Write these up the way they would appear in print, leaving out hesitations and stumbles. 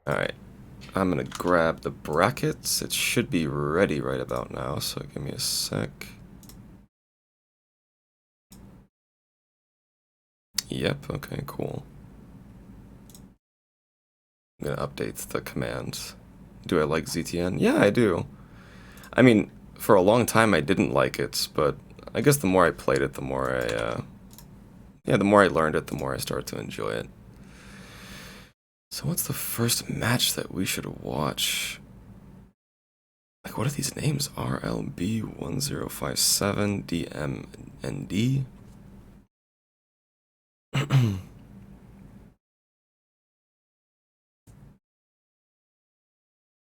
Alright, I'm gonna grab the brackets. It should be ready right about now, so give me a sec. Yep, okay, cool. I'm gonna update the command. Do I like ZTN? Yeah, I do. I mean, for a long time I didn't like it, but I guess the more I played it, the more the more I learned it, the more I started to enjoy it. So what's the first match that we should watch? Like, what are these names? RLB1057, DMND?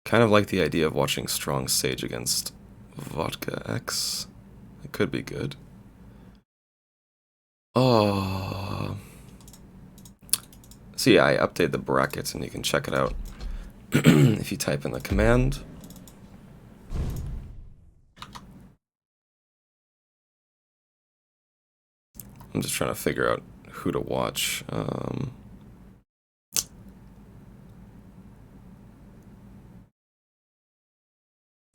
Kind of like the idea of watching Strong Sage against Vodka X. It could be good. Oh. So yeah, I update the brackets and you can check it out if you type in the command. I'm just trying to figure out who to watch.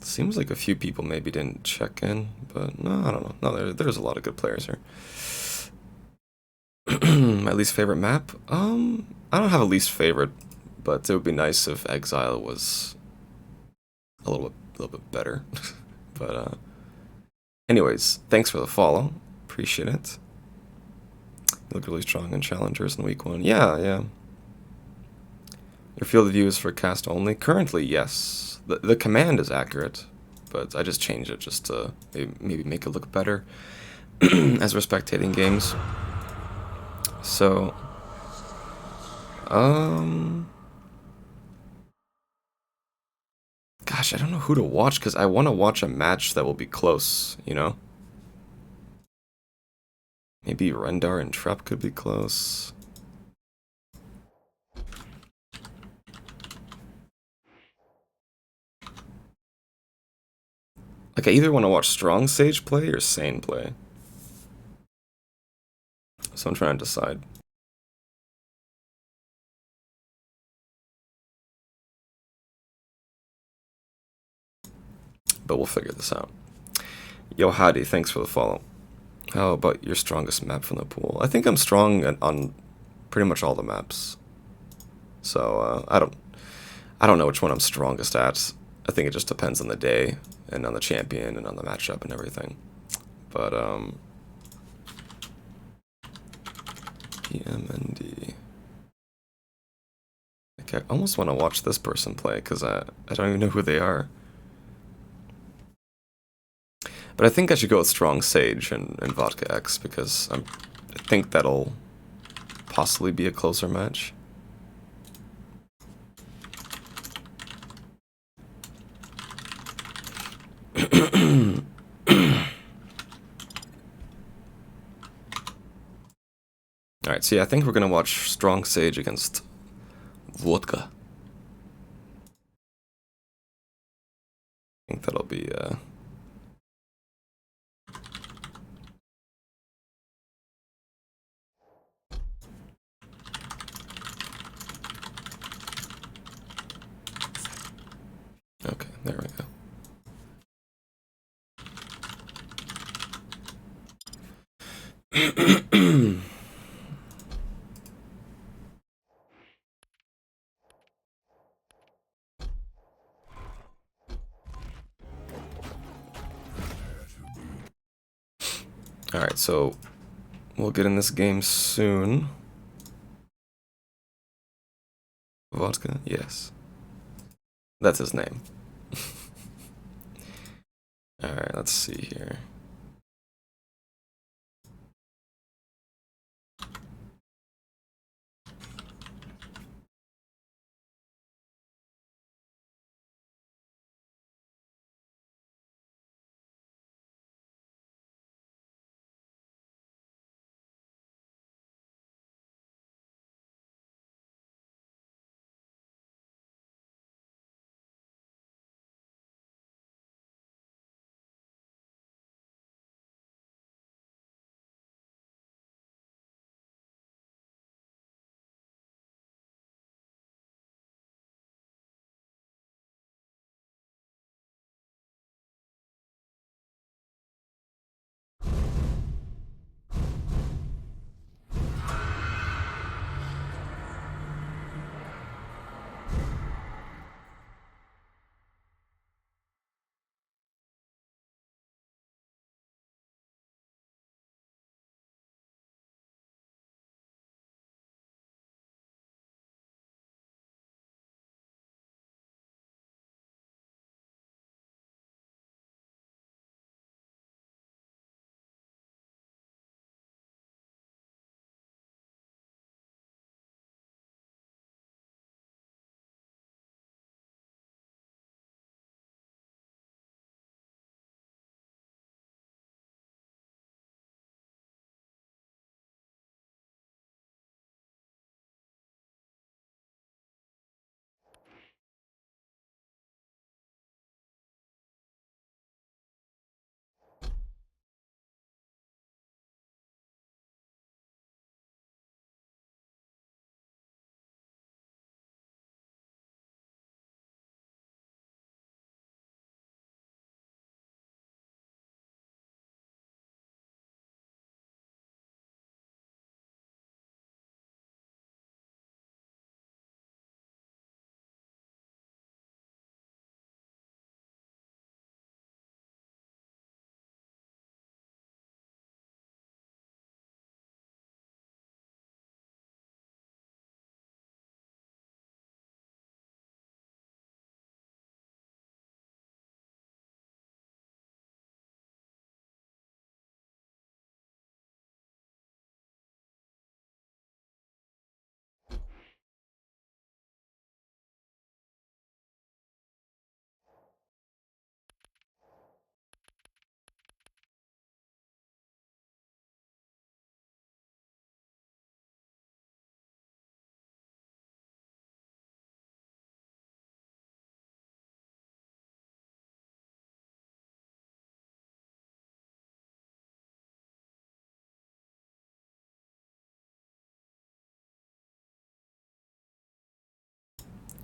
Seems like a few people maybe didn't check in, but no, I don't know. No, there's a lot of good players here. My least favorite map? I don't have a least favorite, but it would be nice if Exile was a little bit better. But anyways, thanks for the follow. Appreciate it. You look really strong in challengers in week 1. Yeah, yeah. Your field of view is for cast only? Currently, yes. The command is accurate, but I just changed it just to maybe make it look better as we're spectating games. So, gosh, I don't know who to watch because I want to watch a match that will be close, you know? Maybe Rendar and Trep could be close. Like, I either want to watch Strong Sage play or Sane play. So I'm trying to decide. But we'll figure this out. Yo, Hadi, thanks for the follow. How about your strongest map from the pool? I think I'm strong on pretty much all the maps. So I don't know which one I'm strongest at. I think it just depends on the day and on the champion and on the matchup and everything. But PMND. Like, I almost want to watch this person play because I don't even know who they are. But I think I should go with Strong Sage and Vodka X because I think that'll possibly be a closer match. Alright, so yeah, I think we're gonna watch Strong Sage against Vodka. I think that'll be okay, there we go. Alright, so we'll get in this game soon. Vodka? Yes. That's his name. Alright, let's see here.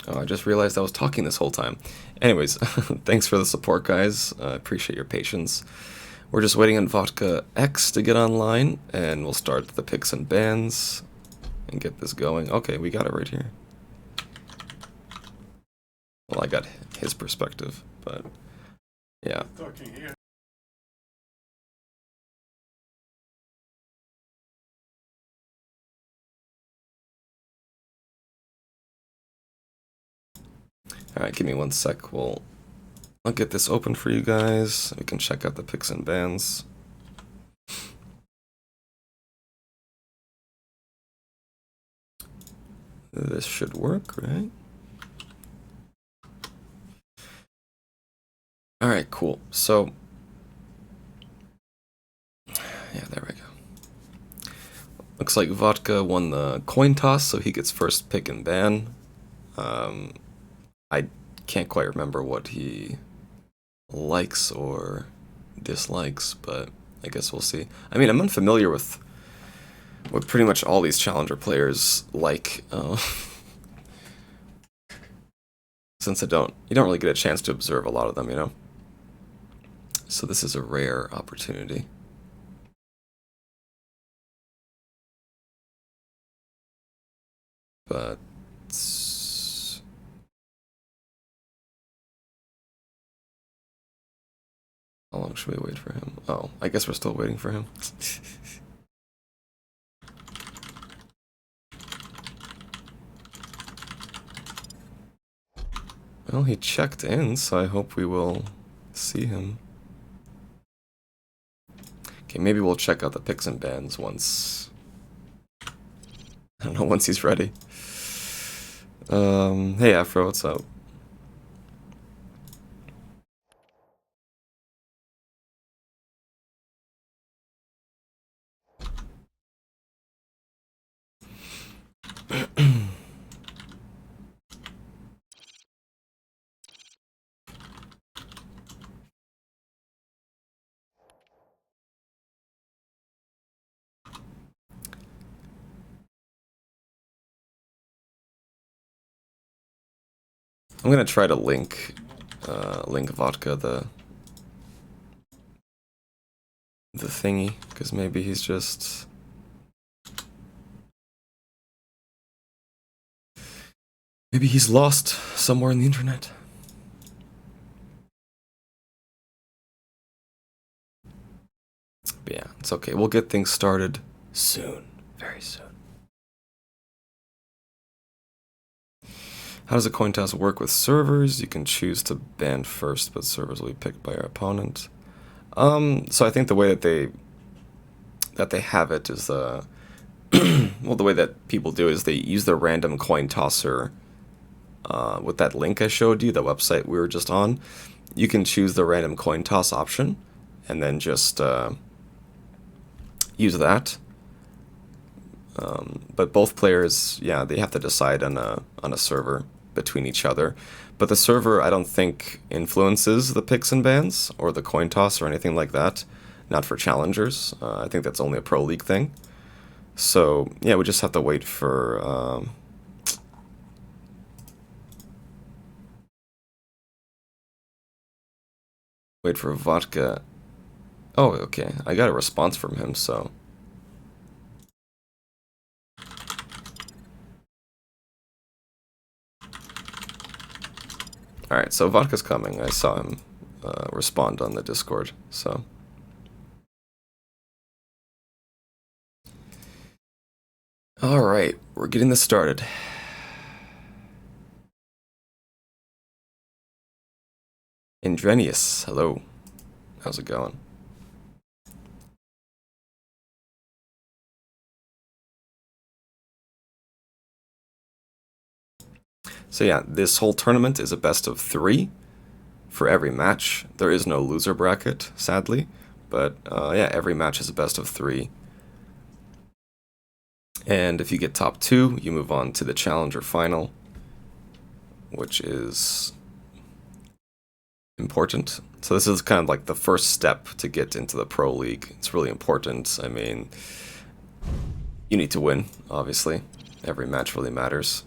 Oh, I just realized I was talking this whole time. Anyways, thanks for the support, guys. I appreciate your patience. We're just waiting on Vodka X to get online, and we'll start the picks and bans and get this going. Okay, we got it right here. Well, I got his perspective, but yeah. Talking here. Alright, give me 1 sec. I'll get this open for you guys. We can check out the picks and bans. This should work, right? Alright, cool. So, yeah, there we go. Looks like Vodka won the coin toss, so he gets first pick and ban. I can't quite remember what he likes or dislikes, but I guess we'll see. I mean, I'm unfamiliar with what pretty much all these challenger players like, since you don't really get a chance to observe a lot of them, you know? So this is a rare opportunity. But how long should we wait for him? Oh, I guess we're still waiting for him. Well, he checked in, so I hope we will see him. Okay, maybe we'll check out the picks and bans once... I don't know, once he's ready. Hey Afro, what's up? I'm gonna try to link Vodka the thingy, because maybe he's just... Maybe he's lost somewhere in the internet. But yeah, it's okay. We'll get things started soon. Very soon. How does a coin toss work with servers? You can choose to ban first, but servers will be picked by your opponent. So I think the way that they have it is well, the way that people do is they use the random coin tosser. With that link I showed you, the website we were just on, you can choose the random coin toss option, and then just use that. But both players, yeah, they have to decide on a server between each other. But the server, I don't think, influences the picks and bans or the coin toss or anything like that. Not for challengers. I think that's only a pro league thing. So yeah, we just have to wait for. Wait for Vodka. Oh, okay. I got a response from him, so. Alright, so Vodka's coming. I saw him respond on the Discord, so. Alright, we're getting this started. Indrenius, hello. How's it going? So yeah, this whole tournament is a best of 3 for every match. There is no loser bracket, sadly, but yeah, every match is a best of 3. And if you get top 2, you move on to the Challenger Final, which is important. So this is kind of like the first step to get into the Pro League. It's really important. I mean, you need to win, obviously. Every match really matters.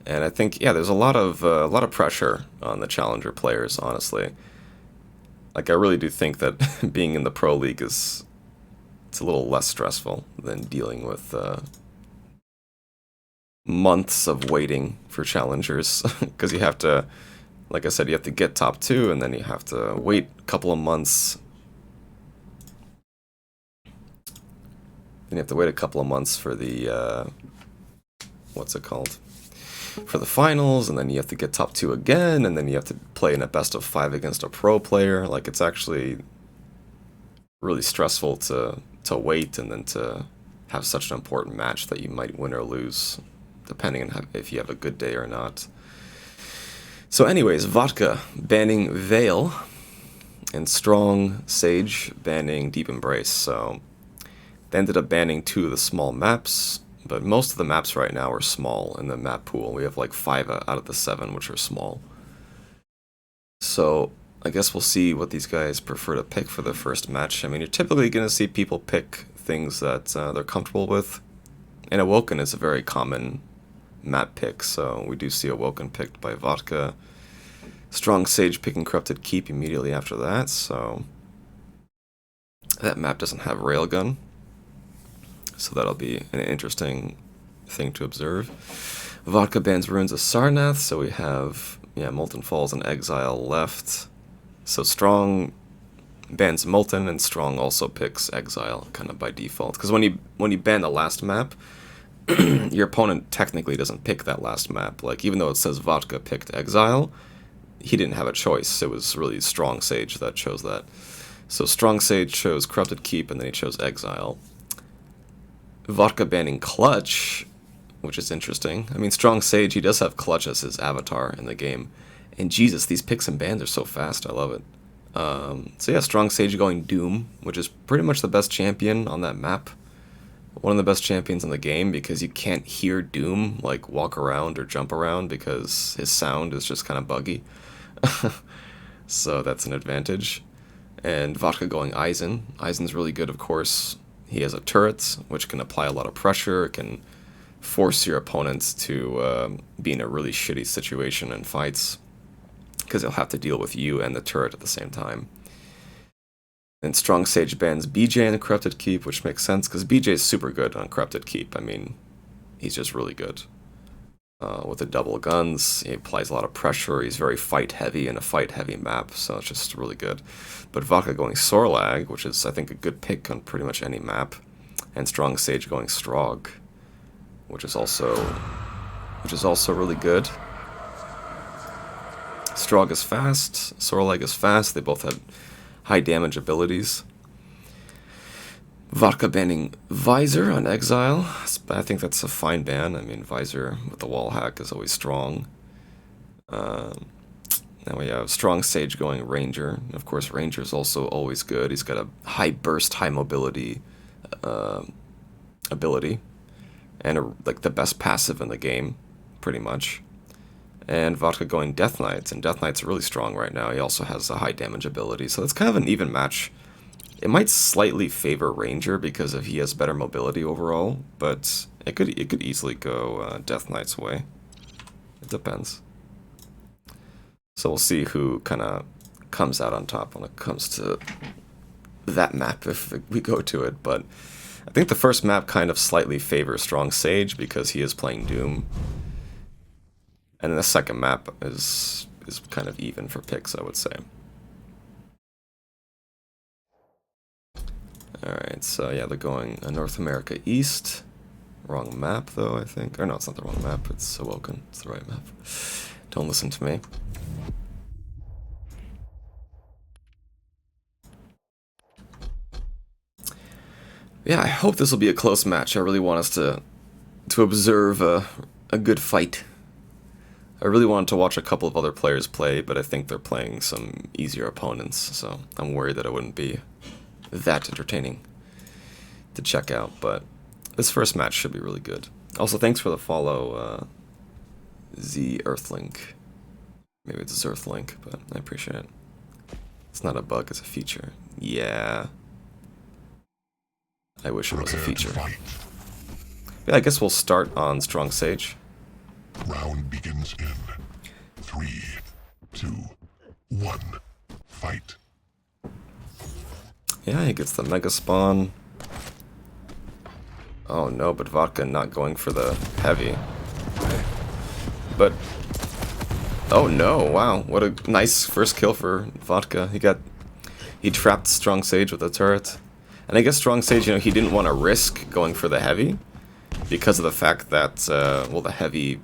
And I think, yeah, there's a lot of pressure on the challenger players, honestly. Like, I really do think that being in the pro league it's a little less stressful than dealing with months of waiting for challengers, because you have to, like I said, you have to get top 2, and then you have to wait a couple of months. Then you have to wait a couple of months for the, what's it called? For the finals, and then you have to get top 2 again, and then you have to play in a best of 5 against a pro player. Like, it's actually really stressful to wait and then to have such an important match that you might win or lose, depending on if you have a good day or not. So anyways, Vodka banning Veil, and Strong Sage banning Deep Embrace. So they ended up banning 2 of the small maps, but most of the maps right now are small in the map pool. We have like 5 out of the 7 which are small. So I guess we'll see what these guys prefer to pick for the first match. I mean, you're typically going to see people pick things that they're comfortable with. And Awoken is a very common map pick, so we do see Awoken picked by Vodka. Strong Sage picking Corrupted Keep immediately after that, so that map doesn't have Railgun. So that'll be an interesting thing to observe. Vodka bans Ruins of Sarnath, so we have, yeah, Molten Falls and Exile left. So Strong bans Molten, and Strong also picks Exile, kind of by default. Because when you ban the last map, your opponent technically doesn't pick that last map. Like, even though it says Vodka picked Exile, he didn't have a choice. It was really Strong Sage that chose that. So Strong Sage chose Corrupted Keep, and then he chose Exile. Vodka banning Clutch, which is interesting. I mean, Strong Sage, he does have Clutch as his avatar in the game. And Jesus, these picks and bans are so fast. I love it. So yeah, Strong Sage going Doom, which is pretty much the best champion on that map. One of the best champions in the game, because you can't hear Doom like walk around or jump around because his sound is just kind of buggy. So that's an advantage. And Vodka going Aizen. Aizen's really good, of course. He has a turret, which can apply a lot of pressure, can force your opponents to be in a really shitty situation in fights, because he'll have to deal with you and the turret at the same time. And Strong Sage bans BJ in Corrupted Keep, which makes sense, because BJ is super good on Corrupted Keep. I mean, he's just really good. With the double guns, he applies a lot of pressure, he's very fight-heavy in a fight-heavy map, so it's just really good. But Vodka going Sorlag, which is, I think, a good pick on pretty much any map, and Strong Sage going Strog, which is also really good. Strog is fast, Sorlag is fast, they both have high damage abilities. Vodka banning Visor on Exile. I think that's a fine ban. I mean, Visor with the wall hack is always strong. Now we have Strong Sage going Ranger. Of course, Ranger is also always good. He's got a high burst, high mobility ability, and like the best passive in the game, pretty much. And Vodka going Death Knight, and Death Knight's really strong right now. He also has a high damage ability, so it's kind of an even match. It might slightly favor Ranger because he has better mobility overall, but it could easily go Death Knight's way. It depends. So we'll see who kind of comes out on top when it comes to that map if we go to it. But I think the first map kind of slightly favors Strong Sage because he is playing Doom. And then the second map is kind of even for picks, I would say. Alright, so yeah, they're going North America East. Wrong map, though, I think. Or no, it's not the wrong map. It's Awoken. It's the right map. Don't listen to me. Yeah, I hope this will be a close match. I really want us to observe a good fight. I really wanted to watch a couple of other players play, but I think they're playing some easier opponents, so I'm worried that it wouldn't be that entertaining to check out, but this first match should be really good. Also, thanks for the follow, Z Earthlink. Maybe it's Zerthlink, but I appreciate it. It's not a bug, it's a feature. Yeah. I wish it was a feature. Yeah, I guess we'll start on Strong Sage. Round begins in 3, 2, 1. Fight. Yeah, he gets the mega spawn. Oh no, but Vodka not going for the heavy. But oh no, wow, what a nice first kill for Vodka. He trapped Strong Sage with a turret. And I guess Strong Sage, he didn't want to risk going for the heavy because of the fact that, well, the heavy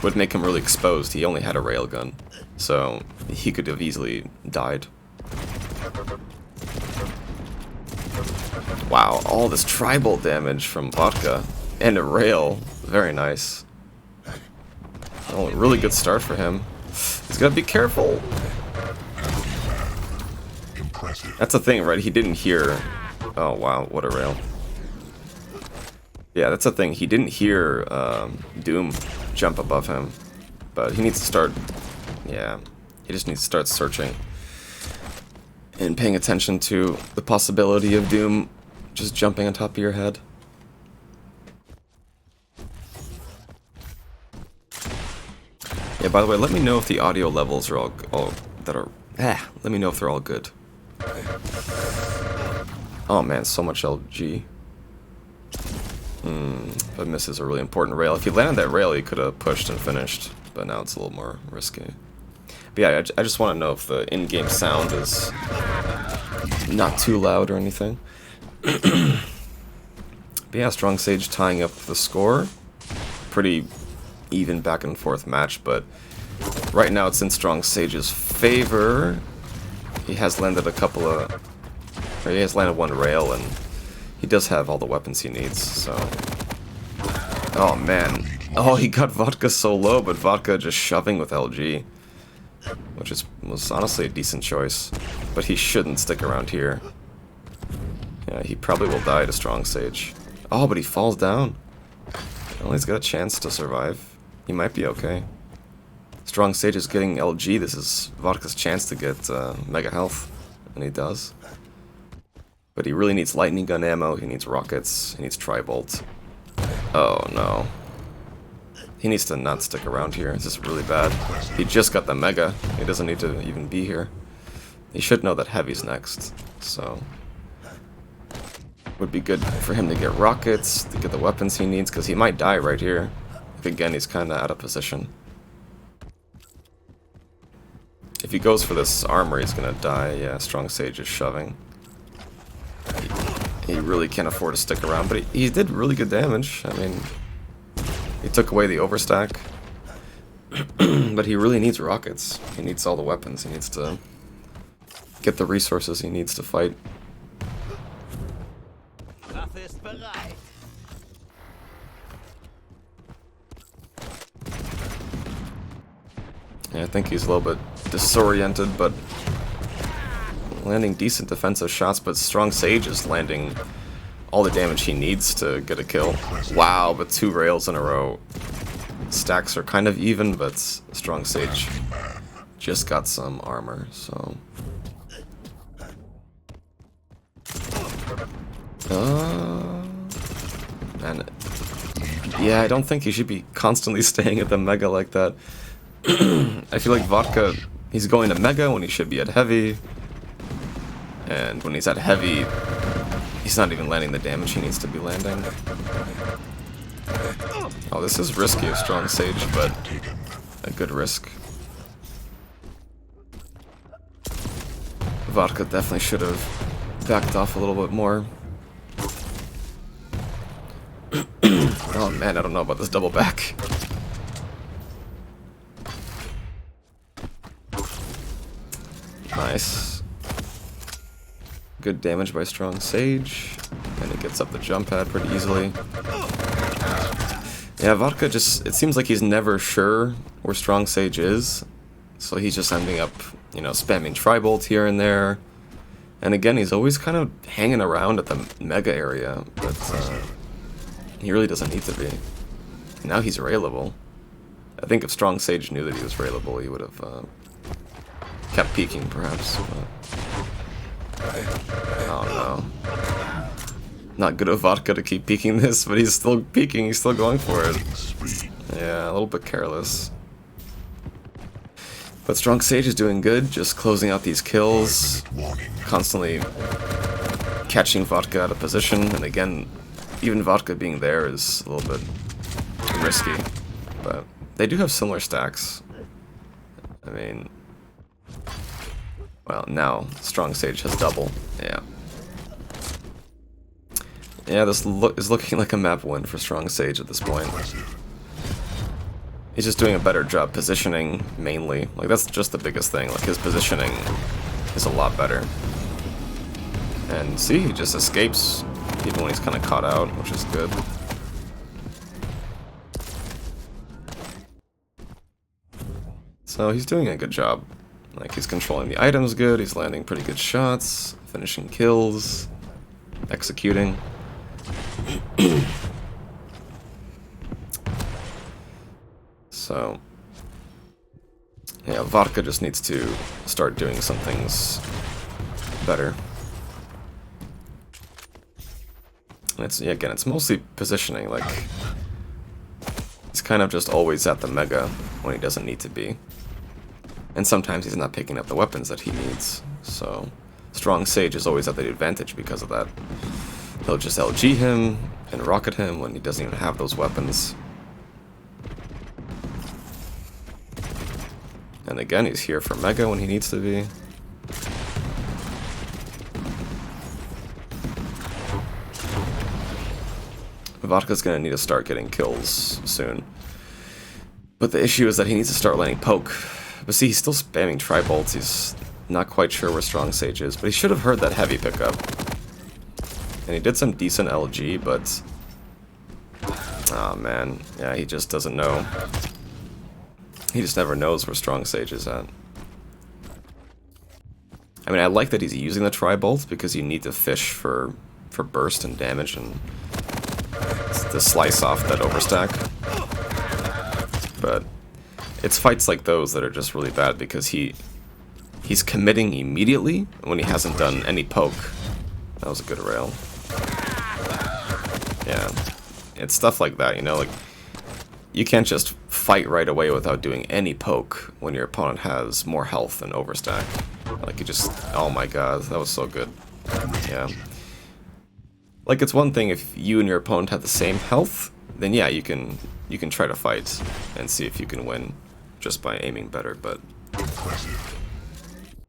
would make him really exposed. He only had a railgun, so he could have easily died. Wow, all this tribal damage from Vodka and a rail. Very nice. Oh, really good start for him. He's gotta be careful. That's the thing, right? He didn't hear... Oh, wow, what a rail. Yeah, that's the thing. He didn't hear Doom jump above him. But he needs to start... Yeah, he just needs to start searching. And paying attention to the possibility of Doom just jumping on top of your head. Yeah, by the way, let me know if the audio levels are all that are... let me know if they're all good. Oh man, so much LG. But misses a really important rail. If he landed that rail, he could have pushed and finished. But now it's a little more risky. But yeah, I just want to know if the in-game sound is not too loud or anything. But yeah, Strong Sage tying up the score. Pretty even back and forth match, but right now it's in Strong Sage's favor. He has landed he has landed one rail, and he does have all the weapons he needs, so... Oh man. Oh, he got Vodka so low, but Vodka just shoving with LG. Which was honestly a decent choice. But he shouldn't stick around here. Yeah, he probably will die to Strong Sage. Oh, but he falls down. Well, he's got a chance to survive. He might be okay. Strong Sage is getting LG. This is Vodka's chance to get mega health. And he does. But he really needs lightning gun ammo, he needs rockets, he needs tri-bolt. Oh no. He needs to not stick around here, this is really bad. He just got the mega, he doesn't need to even be here. He should know that heavy's next, so... Would be good for him to get rockets, to get the weapons he needs, because he might die right here. Like, again, he's kinda out of position. If he goes for this armor, he's gonna die. Yeah, Strong Sage is shoving. He really can't afford to stick around, but he did really good damage. I mean, he took away the overstack. But he really needs rockets. He needs all the weapons. He needs to get the resources he needs to fight. Yeah, I think he's a little bit disoriented, but landing decent defensive shots, but Strong Sage is landing all the damage he needs to get a kill. Wow, but 2 rails in a row. Stacks are kind of even, but Strong Sage just got some armor, so... Man, yeah, I don't think he should be constantly staying at the mega like that. I feel like Vodka, he's going to mega when he should be at heavy. And when he's at heavy, he's not even landing the damage he needs to be landing. Oh, this is risky of Strong Sage, but a good risk. Vodka definitely should have backed off a little bit more. Oh man, I don't know about this double back. Nice. Good damage by Strong Sage. And he gets up the jump pad pretty easily. Yeah, Vodka just... It seems like he's never sure where Strong Sage is. So he's just ending up, you know, spamming tri-bolt here and there. And again, he's always kind of hanging around at the mega area. But he really doesn't need to be. Now he's railable. I think if Strong Sage knew that he was railable, he would have kept peeking, perhaps. Oh no. Not good of Vodka to keep peeking this, but he's still peeking, he's still going for it. Yeah, a little bit careless. But Strong Sage is doing good, just closing out these kills, constantly catching Vodka out of position, and again, even Vodka being there is a little bit risky. But they do have similar stacks. I mean, well, now Strong Sage has double. Yeah. Yeah, this is looking like a map win for Strong Sage at this point. He's just doing a better job positioning, mainly. Like, that's just the biggest thing. Like, his positioning is a lot better. And see, he just escapes, even when he's kind of caught out, which is good. So he's doing a good job. Like, he's controlling the items good, he's landing pretty good shots, finishing kills, executing. So, yeah, Vodka just needs to start doing some things better. And it's, yeah, again, it's mostly positioning, like, he's kind of just always at the Mega when he doesn't need to be. And sometimes he's not picking up the weapons that he needs, so Strong Sage is always at the advantage because of that. He'll just LG him and rocket him when he doesn't even have those weapons. And again, he's here for Mega when he needs to be. Vodka's gonna need to start getting kills soon. But the issue is that he needs to start landing poke. But see, he's still spamming tri-bolts. He's not quite sure where Strong Sage is, but he should have heard that heavy pickup. And he did some decent LG, but... oh man, yeah, he just doesn't know. He just never knows where Strong Sage is at. I mean, I like that he's using the tri-bolt because you need to fish for burst and damage and to slice off that overstack. But it's fights like those that are just really bad because he's committing immediately when he hasn't done any poke. That was a good rail. Yeah, it's stuff like that, you know, like you can't just fight right away without doing any poke when your opponent has more health and overstack. Like you just, oh my god, that was so good. Yeah. Like it's one thing if you and your opponent have the same health, then yeah, you can try to fight and see if you can win just by aiming better, but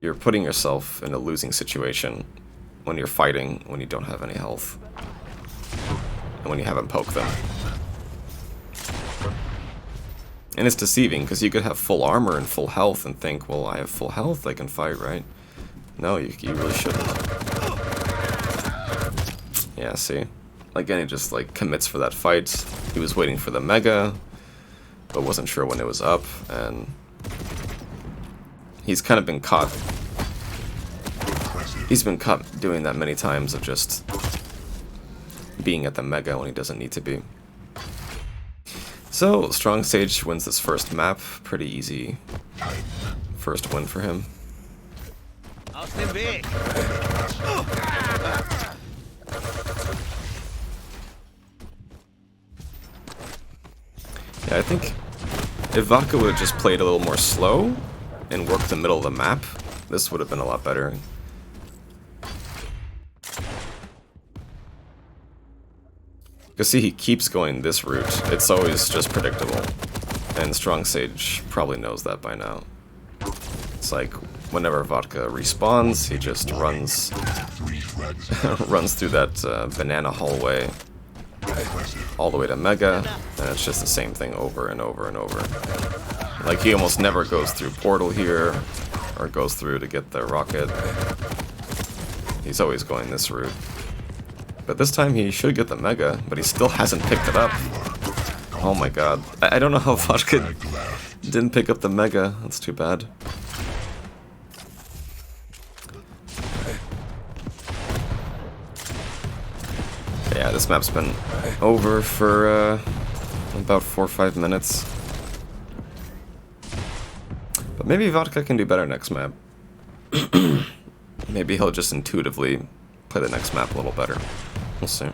you're putting yourself in a losing situation when you're fighting when you don't have any health. And when you haven't poked them. And it's deceiving, because you could have full armor and full health and think, well, I have full health, I can fight, right? No, you really shouldn't. Yeah, see? Again, he just, like, commits for that fight. He was waiting for the Mega, but wasn't sure when it was up, and... he's kind of been caught. He's been caught doing that many times of just being at the Mega when he doesn't need to be. So, Strong Sage wins this first map. Pretty easy first win for him. Yeah, I think if Vodka would have just played a little more slow and worked the middle of the map, this would have been a lot better. Because see, he keeps going this route. It's always just predictable. And Strong Sage probably knows that by now. It's like, whenever Vodka respawns, he just runs runs through that banana hallway all the way to Mega, and it's just the same thing over and over and over. Like, he almost never goes through Portal here, or goes through to get the rocket. He's always going this route. But this time he should get the Mega, but he still hasn't picked it up. Oh my god. I don't know how Vodka didn't pick up the Mega. That's too bad. Yeah, this map's been over for about 4 or 5 minutes. But maybe Vodka can do better next map. Maybe he'll just intuitively play the next map a little better. We'll see.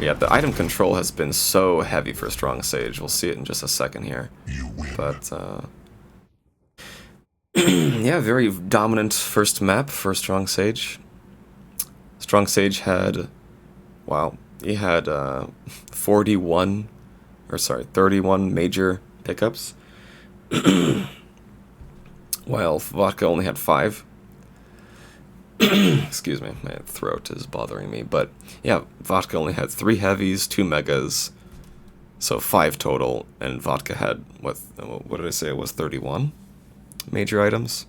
Yeah, the item control has been so heavy for Strong Sage. We'll see it in just a second here. You win. But, yeah, very dominant first map for Strong Sage. Strong Sage had, wow, he had 31 major pickups, while Vodka only had 5. Excuse me, my throat is bothering me. But yeah, Vodka only had 3 heavies, 2 megas, so 5 total, and Vodka had, what did I say, it was 31 major items.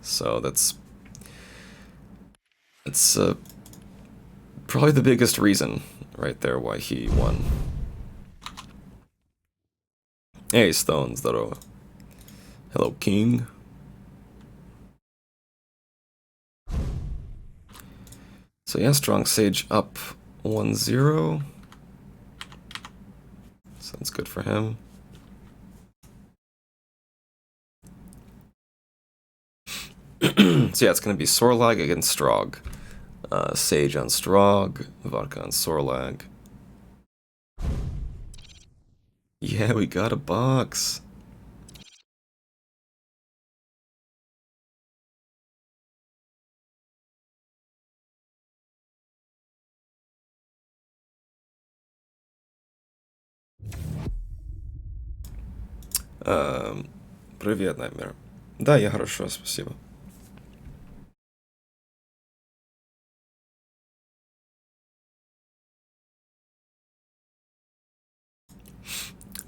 So that's probably the biggest reason right there why he won. Hey, Stones, hello. Hello, King. So yeah, Strong Sage up 1-0. Sounds good for him. So yeah, it's going to be Sorlag against Strog. Sage on Strog, Vodka on Sorlag. Yeah, we got a box. Привет, Найтмер. Да, я хорошо, спасибо.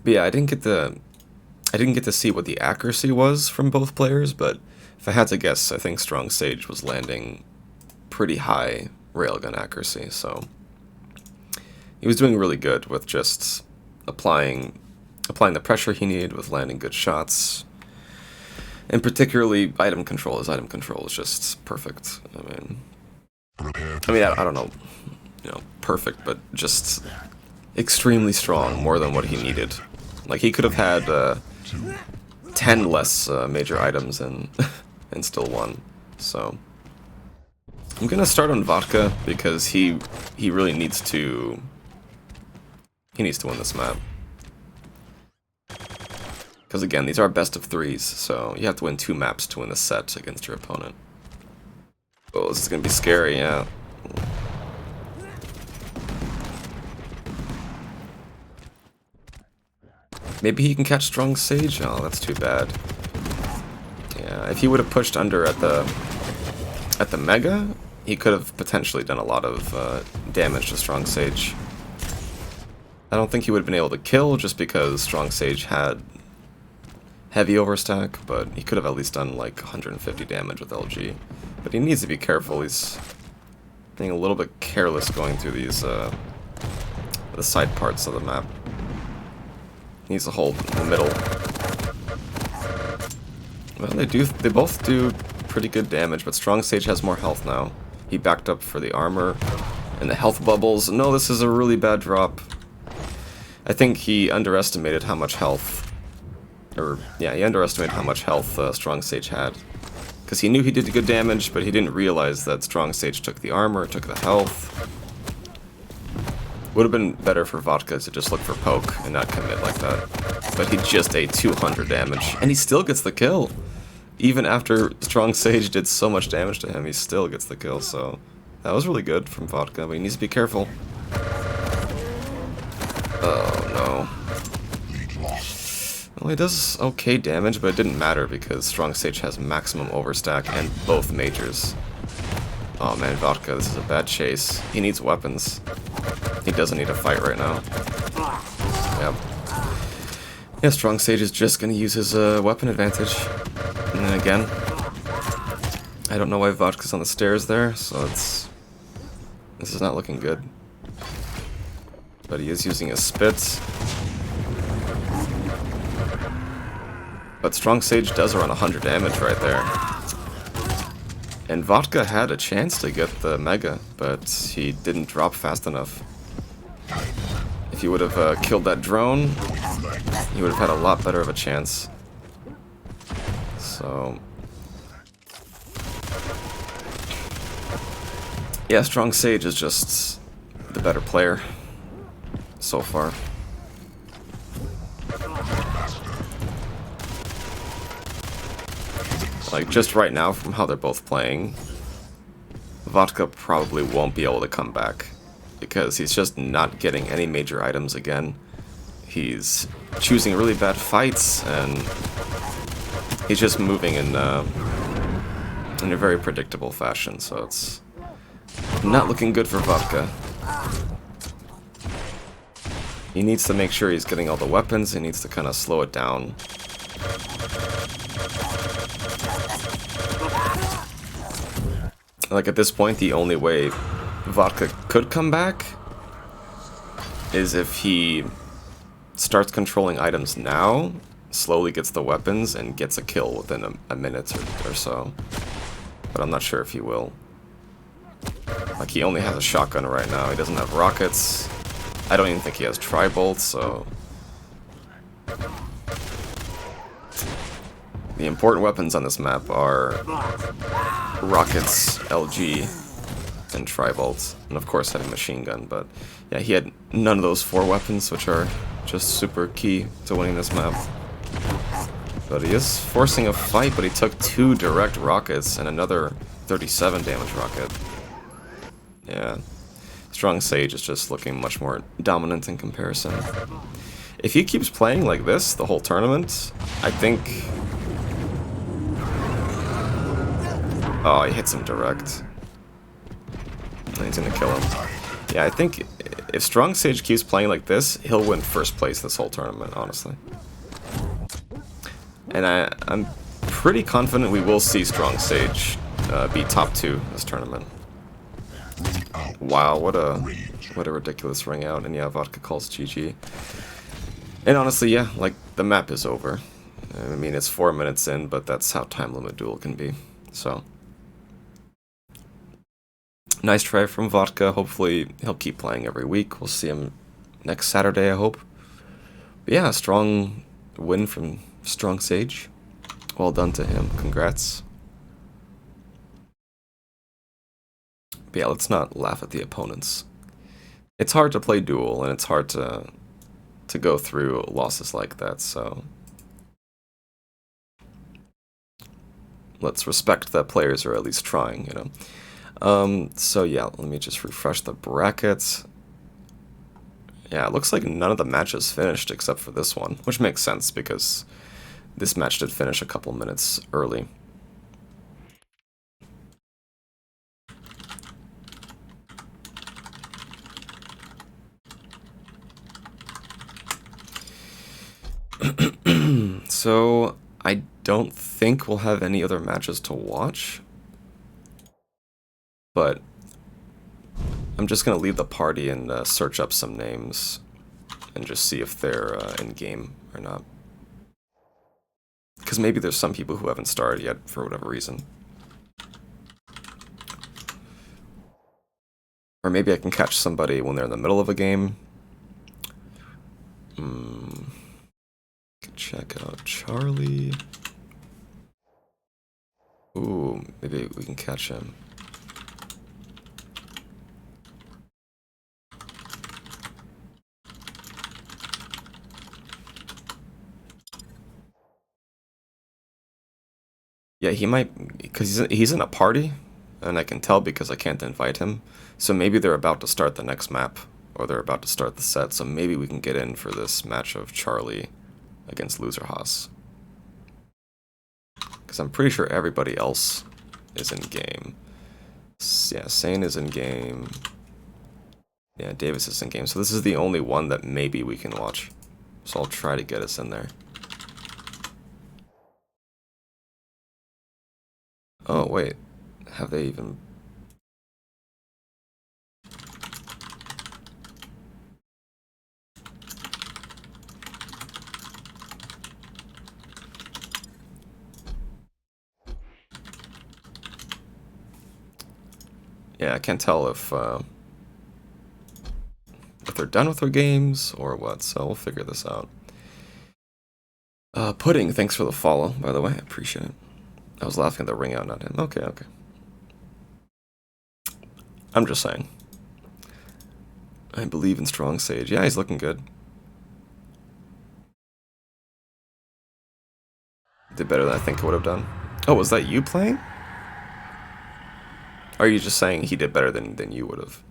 But yeah, I didn't get to see what the accuracy was from both players, but if I had to guess, I think Strong Sage was landing pretty high railgun accuracy, so he was doing really good with just applying the pressure he needed with landing good shots. And particularly item control. His item control is just perfect. I don't know, perfect, but just extremely strong, more than what he needed. Like, he could have had 10 less major items and and still won. So I'm gonna start on Vodka because he really needs to win this map. Because again, these are best of 3s, so you have to win 2 maps to win the set against your opponent. Oh, this is gonna be scary, yeah. Maybe he can catch Strong Sage? Oh, that's too bad. Yeah, if he would have pushed under at the Mega, he could have potentially done a lot of damage to Strong Sage. I don't think he would have been able to kill just because Strong Sage had heavy overstack, but he could have at least done like 150 damage with LG. But he needs to be careful. He's being a little bit careless going through these the side parts of the map. He needs to hold in the middle. Well, they both do pretty good damage, but Strong Sage has more health now. He backed up for the armor and the health bubbles. No, this is a really bad drop. I think he underestimated how much health he underestimated how much health Strong Sage had. Because he knew he did good damage, but he didn't realize that Strong Sage took the armor, took the health. Would have been better for Vodka to just look for poke and not commit like that. But he just ate 200 damage, and he still gets the kill. Even after Strong Sage did so much damage to him, he still gets the kill, so that was really good from Vodka, but he needs to be careful. Oh no. Well, he does okay damage, but it didn't matter because Strong Sage has maximum overstack and both majors. Oh man, Vodka, this is a bad chase. He needs weapons. He doesn't need to fight right now. Yep. Yeah, Strong Sage is just gonna use his weapon advantage. And then again, I don't know why Vodka's on the stairs there, so this is not looking good. But he is using his spits. But Strong Sage does around 100 damage right there. And Vodka had a chance to get the Mega, but he didn't drop fast enough. If he would have killed that drone, he would have had a lot better of a chance. So yeah, Strong Sage is just the better player so far. Like, just right now, from how they're both playing, Vodka probably won't be able to come back, because he's just not getting any major items again. He's choosing really bad fights, and he's just moving in a very predictable fashion, so it's not looking good for Vodka. He needs to make sure he's getting all the weapons, he needs to kind of slow it down. Like, at this point, the only way Vodka could come back is if he starts controlling items now, slowly gets the weapons, and gets a kill within a minute or so. But I'm not sure if he will. Like, he only has a shotgun right now, he doesn't have rockets. I don't even think he has tri-bolts, so... The important weapons on this map are rockets, LG, and tri-bolts, and of course having machine gun, but yeah, he had none of those 4 weapons, which are just super key to winning this map. But he is forcing a fight, but he took 2 direct rockets and another 37 damage rocket. Yeah, Strong Sage is just looking much more dominant in comparison. If he keeps playing like this the whole tournament, I think... Oh, he hits him direct. And he's gonna kill him. Yeah, I think if Strong Sage keeps playing like this, he'll win first place this whole tournament, honestly. And I'm pretty confident we will see Strong Sage be top 2 this tournament. Wow, what a ridiculous ring out, and yeah, Vodka calls GG. And honestly, yeah, like, the map is over. I mean, it's 4 minutes in, but that's how time limit duel can be, so... Nice try from Vodka. Hopefully he'll keep playing every week. We'll see him next Saturday, I hope. But yeah, strong win from Strong Sage. Well done to him. Congrats. But yeah, let's not laugh at the opponents. It's hard to play duel, and it's hard to go through losses like that, so... Let's respect that players are at least trying, you know. So yeah, let me just refresh the brackets. Yeah, it looks like none of the matches finished except for this one, which makes sense because this match did finish a couple minutes early. So, I don't think we'll have any other matches to watch. But I'm just going to leave the party and search up some names and just see if they're in-game or not. Because maybe there's some people who haven't started yet for whatever reason. Or maybe I can catch somebody when they're in the middle of a game. Check out Charlie. Ooh, maybe we can catch him. Yeah, he might, because he's in a party, and I can tell because I can't invite him. So maybe they're about to start the next map, or they're about to start the set, so maybe we can get in for this match of Charlie against Loser Haas. Because I'm pretty sure everybody else is in-game. Yeah, Sane is in-game. Yeah, Davis is in-game. So this is the only one that maybe we can watch. So I'll try to get us in there. Oh, wait. Have they even... Yeah, I can't tell if they're done with their games or what, so we'll figure this out. Pudding, thanks for the follow, by the way. I appreciate it. I was laughing at the ring out, not him. Okay, okay. I'm just saying. I believe in strong Sage. Yeah, he's looking good. Did better than I think I would have done. Oh, was that you playing? Or are you just saying he did better than you would have?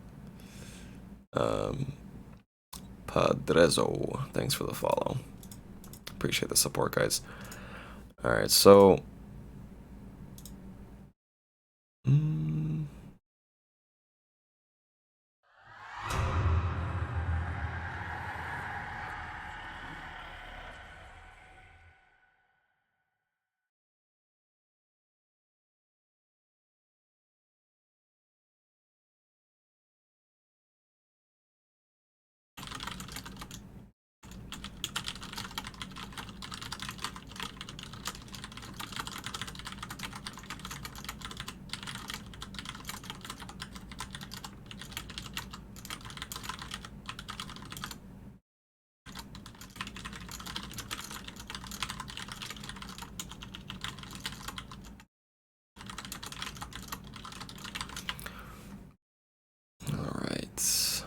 Padrezo, thanks for the follow. Appreciate the support, guys. Alright, so... Alright.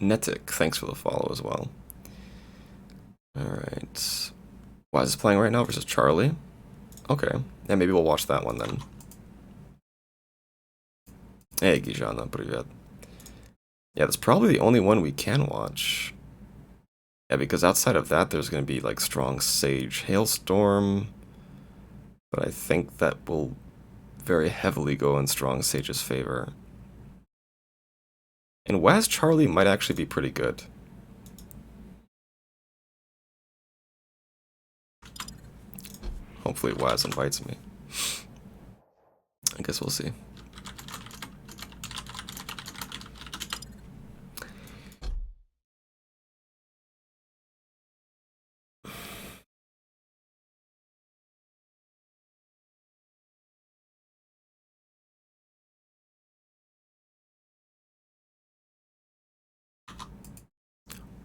Netic, thanks for the follow as well. Alright. Wise is playing right now versus Charlie? Okay. Yeah, maybe we'll watch that one then. Hey, Gijana, привет. Yeah, that's probably the only one we can watch. Yeah, because outside of that, there's going to be, like, strong Sage Hailstorm. But I think that will very heavily go in strong Sage's favor. And Waz Charlie might actually be pretty good. Hopefully Waz invites me. I guess we'll see.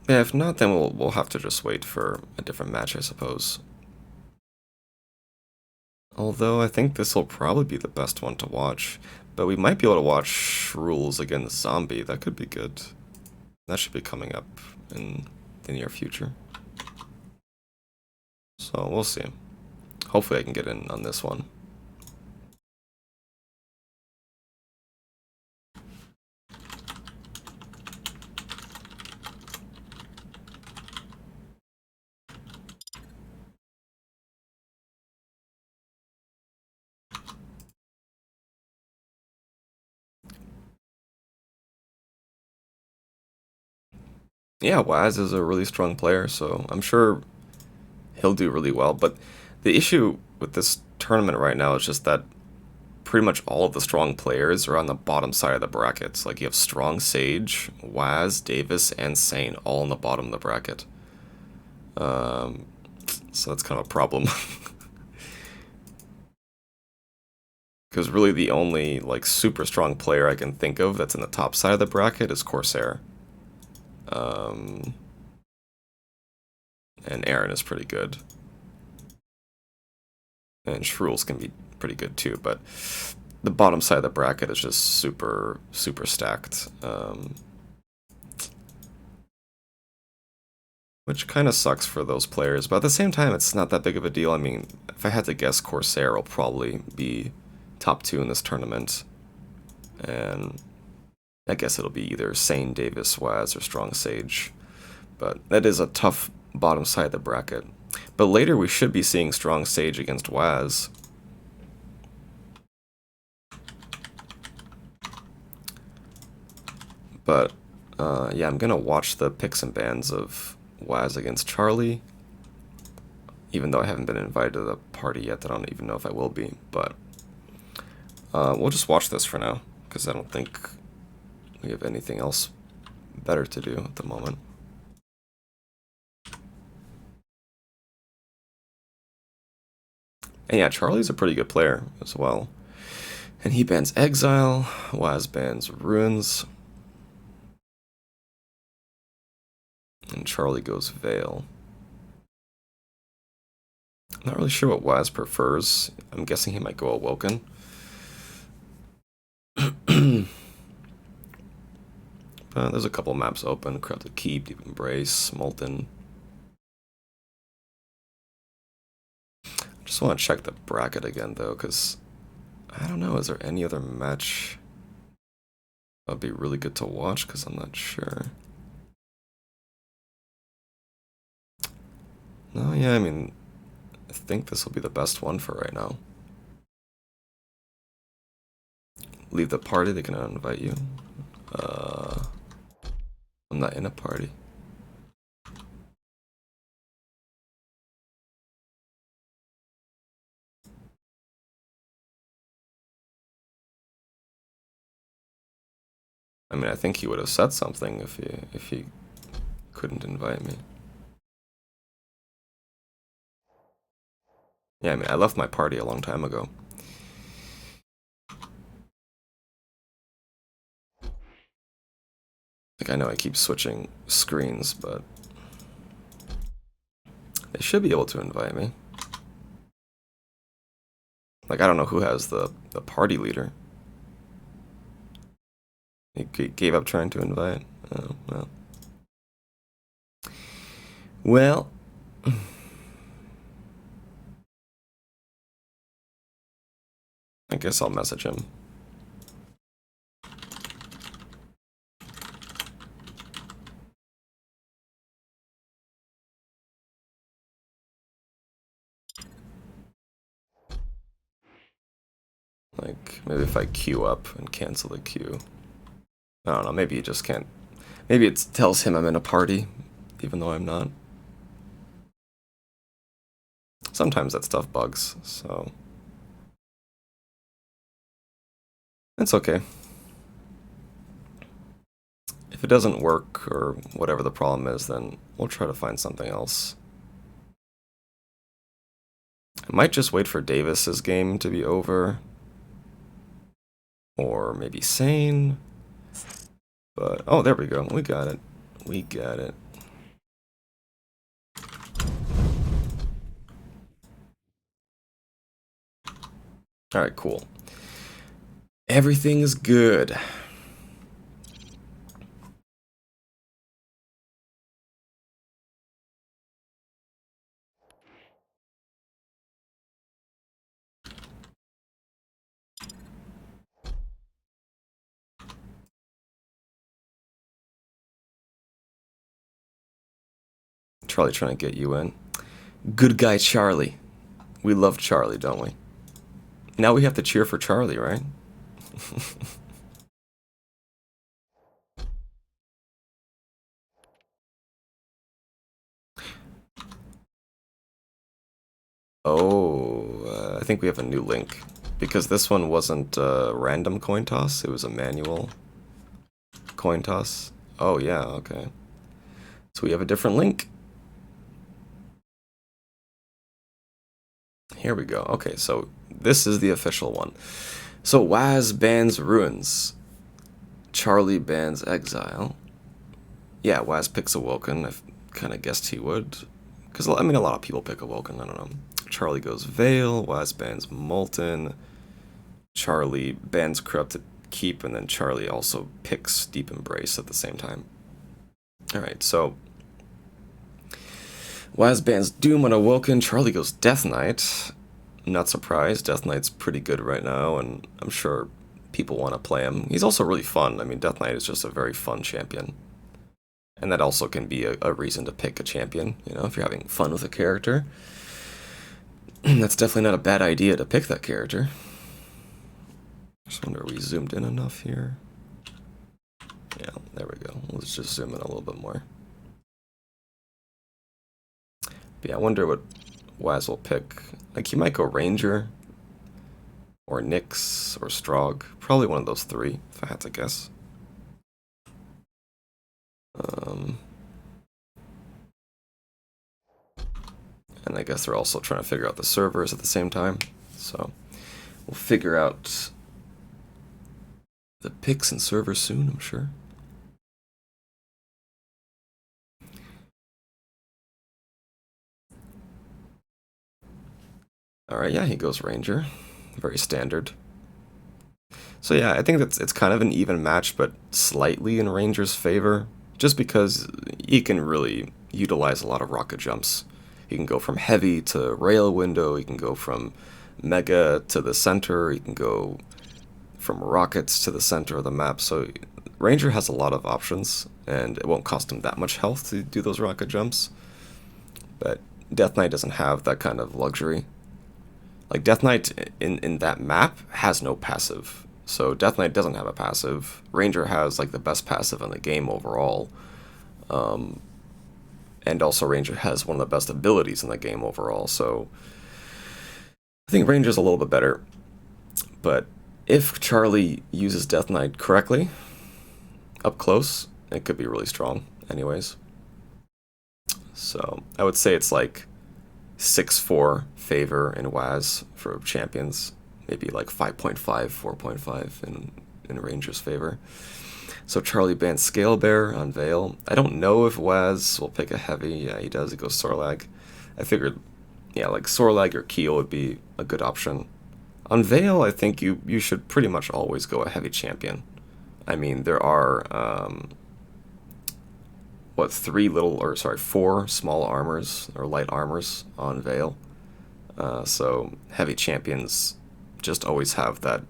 Yeah, if not, then we'll have to just wait for a different match, I suppose. Although I think this will probably be the best one to watch. But we might be able to watch Rules against Zombie. That could be good. That should be coming up in the near future. So we'll see. Hopefully I can get in on this one. Yeah, Waz is a really strong player, so I'm sure he'll do really well. But the issue with this tournament right now is just that pretty much all of the strong players are on the bottom side of the brackets. Like, you have strong Sage, Waz, Davis, and Sane all on the bottom of the bracket. So that's kind of a problem. Because really the only, like, super strong player I can think of that's in the top side of the bracket is Corsair. And Aaron is pretty good. And Shruels can be pretty good too, but the bottom side of the bracket is just super, super stacked. Which kind of sucks for those players, but at the same time, it's not that big of a deal. I mean, if I had to guess, Corsair will probably be top 2 in this tournament. And I guess it'll be either Sane, Davis, Waz, or Strong Sage. But that is a tough bottom side of the bracket. But later we should be seeing Strong Sage against Waz. But, yeah, I'm gonna watch the picks and bans of Waz against Charlie. Even though I haven't been invited to the party yet, I don't even know if I will be. But, we'll just watch this for now, because I don't think we have anything else better to do at the moment. And yeah, Charlie's a pretty good player as well. And he bans Exile, Waz bans Ruins. And Charlie goes Veil. I'm not really sure what Waz prefers. I'm guessing he might go There's a couple maps open. Corrupted Keep, Deep Embrace, Molten. Just want to check the bracket again, though, because I don't know. Is there any other match that would be really good to watch? Because I'm not sure. No, yeah, I mean, I think this will be the best one for right now. Leave the party, they can invite you. I'm not in a party. I mean, I think he would have said something if he couldn't invite me. Yeah, I mean, I left my party a long time ago. Like, I know I keep switching screens, but they should be able to invite me. Like, I don't know who has the party leader. He gave up trying to invite. Oh, well. Well. I guess I'll message him. Like, maybe if I queue up and cancel the queue. I don't know, maybe he just can't. Maybe it tells him I'm in a party, even though I'm not. Sometimes that stuff bugs, so. It's okay. If it doesn't work, or whatever the problem is, then we'll try to find something else. I might just wait for Davis's game to be over. Or maybe Sane. But, oh, there we go. We got it. We got it. Alright, cool. Everything is good. Charlie trying to get you in. Good guy Charlie. We love Charlie, don't we? Now we have to cheer for Charlie, right? Oh, I think we have a new link. Because this one wasn't a random coin toss, it was a manual coin toss. Oh, yeah, okay. So we have a different link. Here we go. Okay, so this is the official one. So Waz bans Ruins. Charlie bans Exile. Yeah, Waz picks Awoken. I kind of guessed he would. Because, I mean, a lot of people pick Awoken. I don't know. Charlie goes Veil. Waz bans Molten. Charlie bans Corrupted Keep. And then Charlie also picks Deep Embrace at the same time. Alright, so Waz bans Doom on Awoken. Charlie goes Death Knight. Not surprised. Death Knight's pretty good right now, and I'm sure people want to play him. He's also really fun. I mean, Death Knight is just a very fun champion. And that also can be a reason to pick a champion, you know, if you're having fun with a character. That's definitely not a bad idea to pick that character. Just wonder, are we zoomed in enough here? Yeah, there we go. Let's just zoom in a little bit more. But yeah, I wonder what Waz will pick. Like, he might go Ranger, or Nyx, or Strogg. Probably one of those three, if I had to guess. And I guess they're also trying to figure out the servers at the same time. So we'll figure out the picks and servers soon, I'm sure. Alright, yeah, he goes Ranger. Very standard. So yeah, I think it's kind of an even match, but slightly in Ranger's favor, just because he can really utilize a lot of rocket jumps. He can go from heavy to rail window, he can go from mega to the center, he can go from rockets to the center of the map, so Ranger has a lot of options, and it won't cost him that much health to do those rocket jumps. But Death Knight doesn't have that kind of luxury. Like, Death Knight in that map has no passive. So Death Knight doesn't have a passive. Ranger has, like, the best passive in the game overall. And also Ranger has one of the best abilities in the game overall, so I think Ranger's a little bit better. But if Charlie uses Death Knight correctly, up close, it could be really strong anyways. So I would say it's like 6-4 favor in WAS for champions, maybe like 5.5, 4.5 in Ranger's favor. So Charlie bans Scale Bear on Veil. I don't know if Waz will pick a heavy. Yeah, he does. He goes Sorlag. I figured, yeah, like Sorlag or Keel would be a good option. On Veil, I think you should pretty much always go a heavy champion. I mean, there are, what, four small armors, or light armors on Veil. So heavy champions just always have that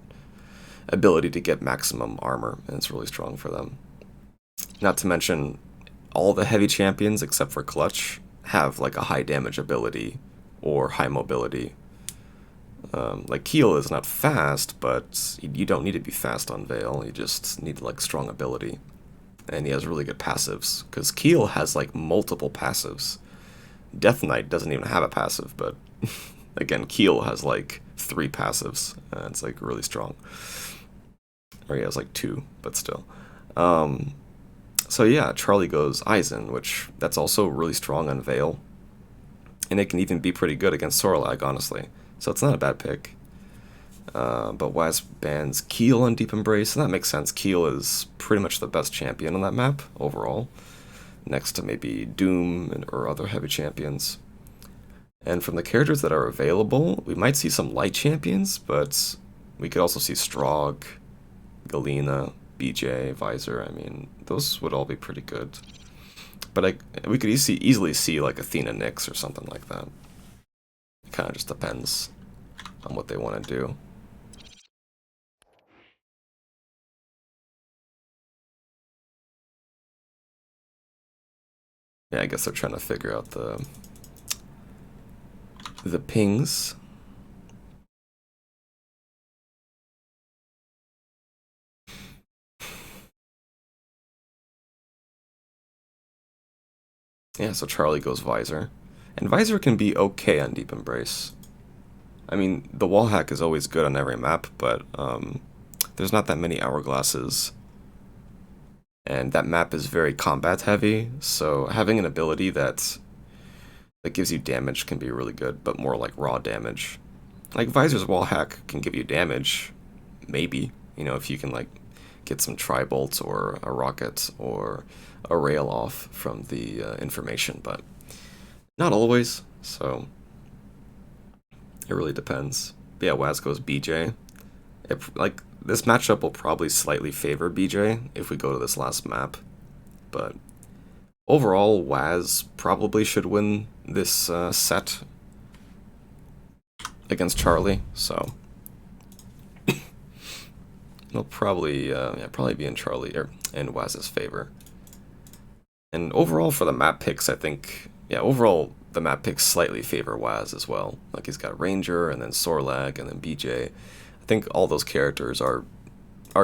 ability to get maximum armor, and it's really strong for them. Not to mention, all the heavy champions except for Clutch have like a high damage ability or high mobility. Like Keel is not fast, but you don't need to be fast on Veil. You just need like strong ability, and he has really good passives because Keel has like multiple passives. Death Knight doesn't even have a passive, but again, Keel has like 3 passives. It's like really strong. Or he has like 2, but still. So yeah, Charlie goes Aizen, which that's also really strong on Veil. And it can even be pretty good against Sorlag, honestly. So it's not a bad pick. But Waz bans Keel on Deep Embrace, and that makes sense. Keel is pretty much the best champion on that map, overall. Next to maybe Doom or other heavy champions. And from the characters that are available, we might see some light champions, but we could also see Strogg, Galena, BJ, Visor. I mean, those would all be pretty good. But we could easily see like Athena Nyx or something like that. It kind of just depends on what they want to do. Yeah, I guess they're trying to figure out the pings. Yeah, so Charlie goes Visor. And Visor can be okay on Deep Embrace. I mean, the wall hack is always good on every map, but there's not that many hourglasses. And that map is very combat heavy, so having an ability that gives you damage can be really good, but more like raw damage. Like Visor's wall hack can give you damage, maybe, you know, if you can like get some tri-bolts or a rocket or a rail off from the information, but not always, so it really depends. But yeah, Waz goes BJ. Like, this matchup will probably slightly favor BJ if we go to this last map, but overall, Waz probably should win this set against Charlie, so it'll probably be in Charlie or in Waz's favor. And overall for the map picks, I think overall the map picks slightly favor Waz as well. Like, he's got Ranger and then Sorlag and then BJ. I think all those characters are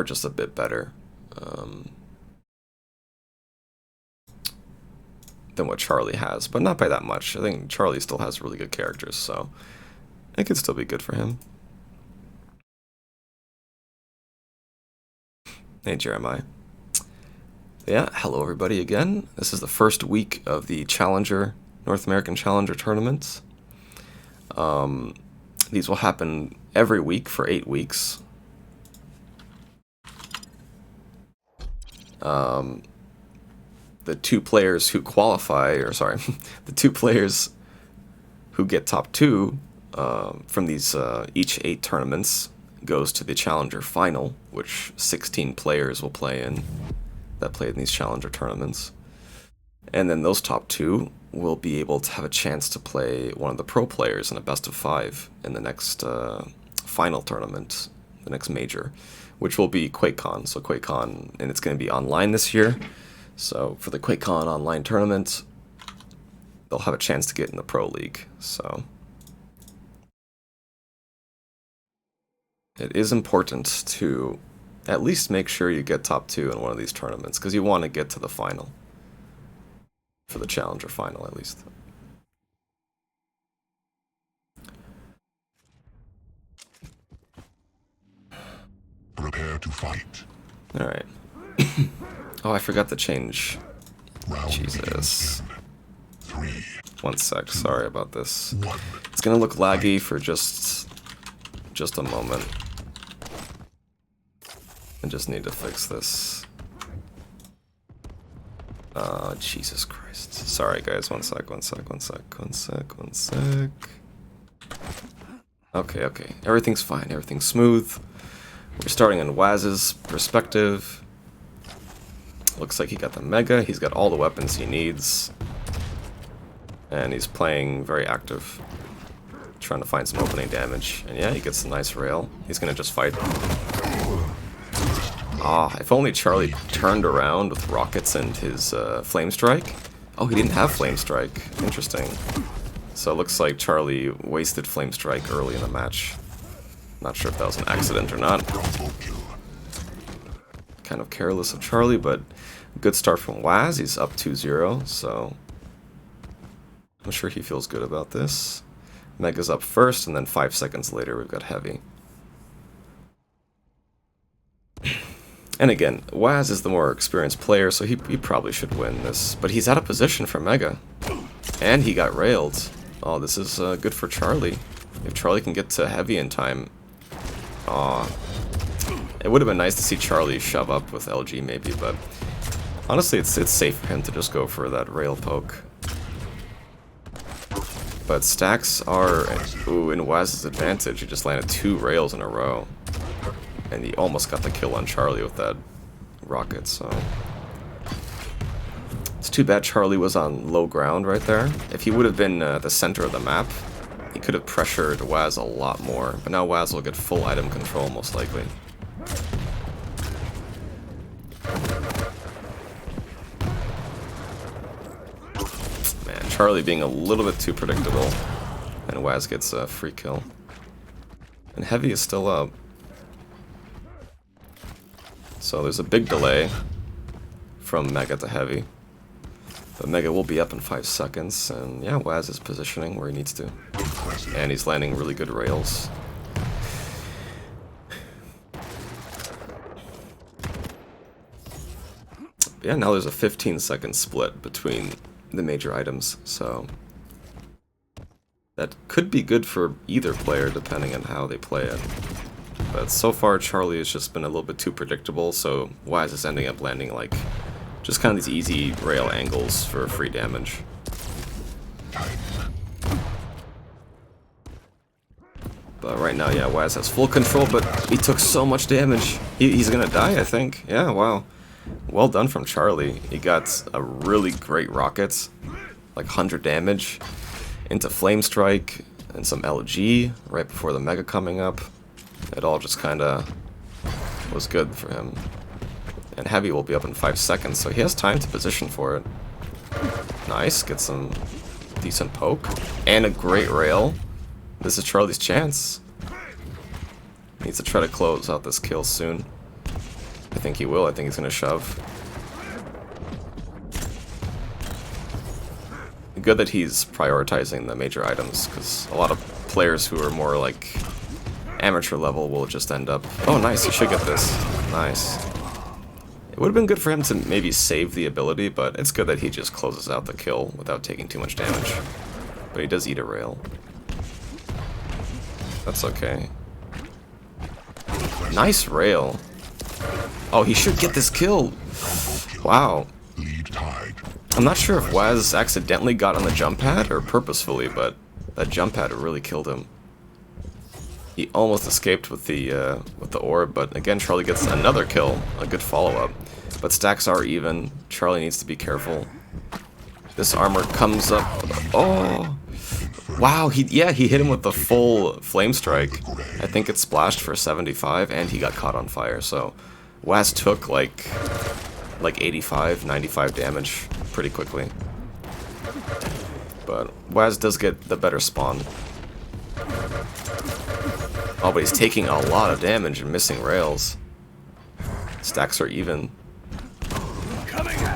just a bit better than what Charlie has, but not by that much. I think Charlie still has really good characters, so it could still be good for him. Hey, Jeremiah. Yeah, hello everybody again. This is the first week of the Challenger, North American Challenger tournaments. These will happen every week for 8 weeks. The 2 players who qualify, the 2 players who get top 2 from these each 8 tournaments goes to the Challenger Final, which 16 players will play in that play in these Challenger tournaments. And then those top 2 will be able to have a chance to play one of the pro players in a best of 5 in the next final tournament, the next major, which will be QuakeCon. So QuakeCon, and it's going to be online this year. So for the QuakeCon online tournament, they'll have a chance to get in the pro league. So it is important to at least make sure you get top 2 in one of these tournaments, because you want to get to the final. For the Challenger Final, at least. Prepare to fight. Alright. Oh, I forgot to change. Round Jesus. 3, 1 sec, sorry about this. 1. It's gonna look laggy for just a moment. I just need to fix this. Jesus Christ. Sorry guys, 1 sec. Okay. Everything's fine, everything's smooth. We're starting on Waz's perspective. Looks like he got the Mega, he's got all the weapons he needs. And he's playing very active. Trying to find some opening damage. And yeah, he gets a nice rail. He's gonna just fight. Ah, if only Charlie turned around with rockets and his Flame Strike. Oh, he didn't have Flame Strike. Interesting. So it looks like Charlie wasted Flame Strike early in the match. Not sure if that was an accident or not. Kind of careless of Charlie, but good start from Waz. He's up 2-0, so I'm sure he feels good about this. Mega's up first, and then 5 seconds later we've got Heavy. And again, Waz is the more experienced player, so he probably should win this. But he's out of position for Mega. And he got railed. Oh, this is good for Charlie. If Charlie can get to Heavy in time. Aw. It would have been nice to see Charlie shove up with LG maybe, but honestly it's safe for him to just go for that rail poke. But stacks are, ooh, in Waz's advantage. He just landed 2 rails in a row. And he almost got the kill on Charlie with that rocket, so it's too bad Charlie was on low ground right there. If he would have been at the center of the map, he could have pressured Waz a lot more. But now Waz will get full item control, most likely. Man, Charlie being a little bit too predictable. And Waz gets a free kill. And Heavy is still up. So there's a big delay from Mega to Heavy. But Mega will be up in 5 seconds, and yeah, Waz is positioning where he needs to. And he's landing really good rails. But yeah, now there's a 15-second split between the major items, so that could be good for either player depending on how they play it. But so far, Charlie has just been a little bit too predictable, so Waz is ending up landing like just kind of these easy rail angles for free damage. But right now, yeah, Waz has full control, but he took so much damage. He's gonna die, I think. Yeah, wow. Well done from Charlie. He got a really great rocket, like 100 damage, into Flame Strike, and some LG right before the Mega coming up. It all just kind of was good for him. And Heavy will be up in 5 seconds, so he has time to position for it. Nice, get some decent poke. And a great rail. This is Charlie's chance. Needs to try to close out this kill soon. I think he will, I think he's going to shove. Good that he's prioritizing the major items, because a lot of players who are more like amateur level will just end up... Oh, nice, he should get this. Nice. It would have been good for him to maybe save the ability, but it's good that he just closes out the kill without taking too much damage. But he does eat a rail. That's okay. Nice rail. Oh, he should get this kill. Wow. I'm not sure if Waz accidentally got on the jump pad or purposefully, but that jump pad really killed him. He almost escaped with the orb, but again, Charlie gets another kill, a good follow-up. But stacks are even. Charlie needs to be careful. This armor comes up. Oh, wow! He hit him with the full flame strike. I think it splashed for 75, and he got caught on fire. So, Waz took like 85, 95 damage pretty quickly. But Waz does get the better spawn. Oh, but he's taking a lot of damage and missing rails. Stacks are even.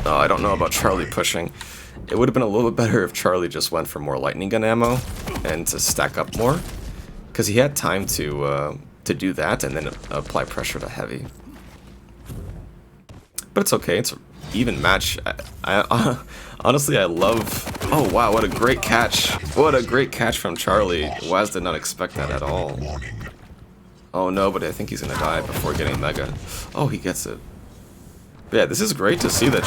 Oh, I don't know about Charlie pushing. It would have been a little bit better if Charlie just went for more lightning gun ammo and to stack up more, because he had time to do that and then apply pressure to heavy. But it's okay. It's an even match. Honestly, I love... Oh, wow, what a great catch. What a great catch from Charlie. Waz did not expect that at all. Oh, no, but I think he's going to die before getting Mega. Oh, he gets it. But yeah, this is great to see that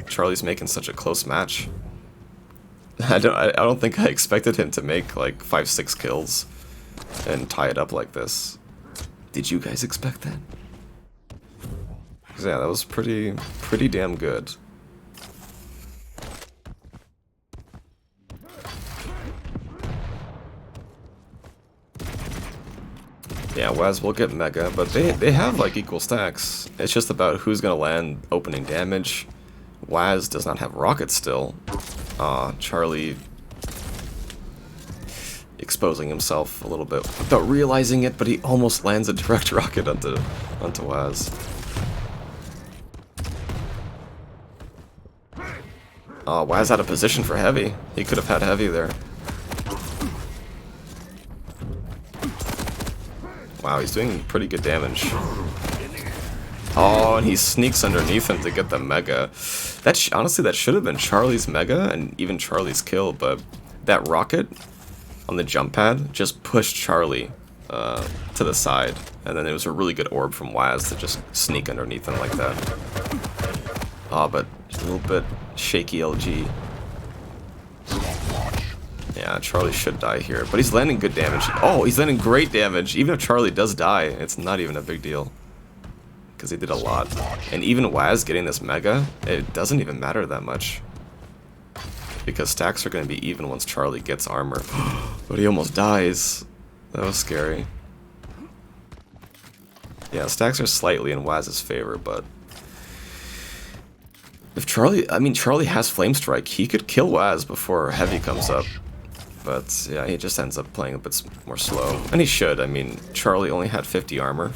Charlie's making such a close match. I don't think I expected him to make like 5-6 kills and tie it up like this. Did you guys expect that? 'Cause yeah, that was pretty damn good. Yeah, Waz will get Mega, but they have like equal stacks. It's just about who's gonna land opening damage. Waz does not have rockets still. Charlie exposing himself a little bit without realizing it, but he almost lands a direct rocket onto Waz. Waz out of position for heavy. He could have had heavy there. Wow, he's doing pretty good damage. Oh, and he sneaks underneath him to get the Mega. Honestly, that should have been Charlie's Mega and even Charlie's kill, but that rocket on the jump pad just pushed Charlie to the side, and then it was a really good orb from Waz to just sneak underneath him like that. Oh, but a little bit shaky LG. Yeah, Charlie should die here, but he's landing good damage. Oh, he's landing great damage. Even if Charlie does die, it's not even a big deal, because he did a lot. And even Waz getting this Mega, it doesn't even matter that much, because stacks are going to be even once Charlie gets armor. But he almost dies. That was scary. Yeah, stacks are slightly in Waz's favor, but if Charlie has Flame Strike, he could kill Waz before heavy comes up. But yeah, he just ends up playing a bit more slow. And he should. I mean, Charlie only had 50 armor.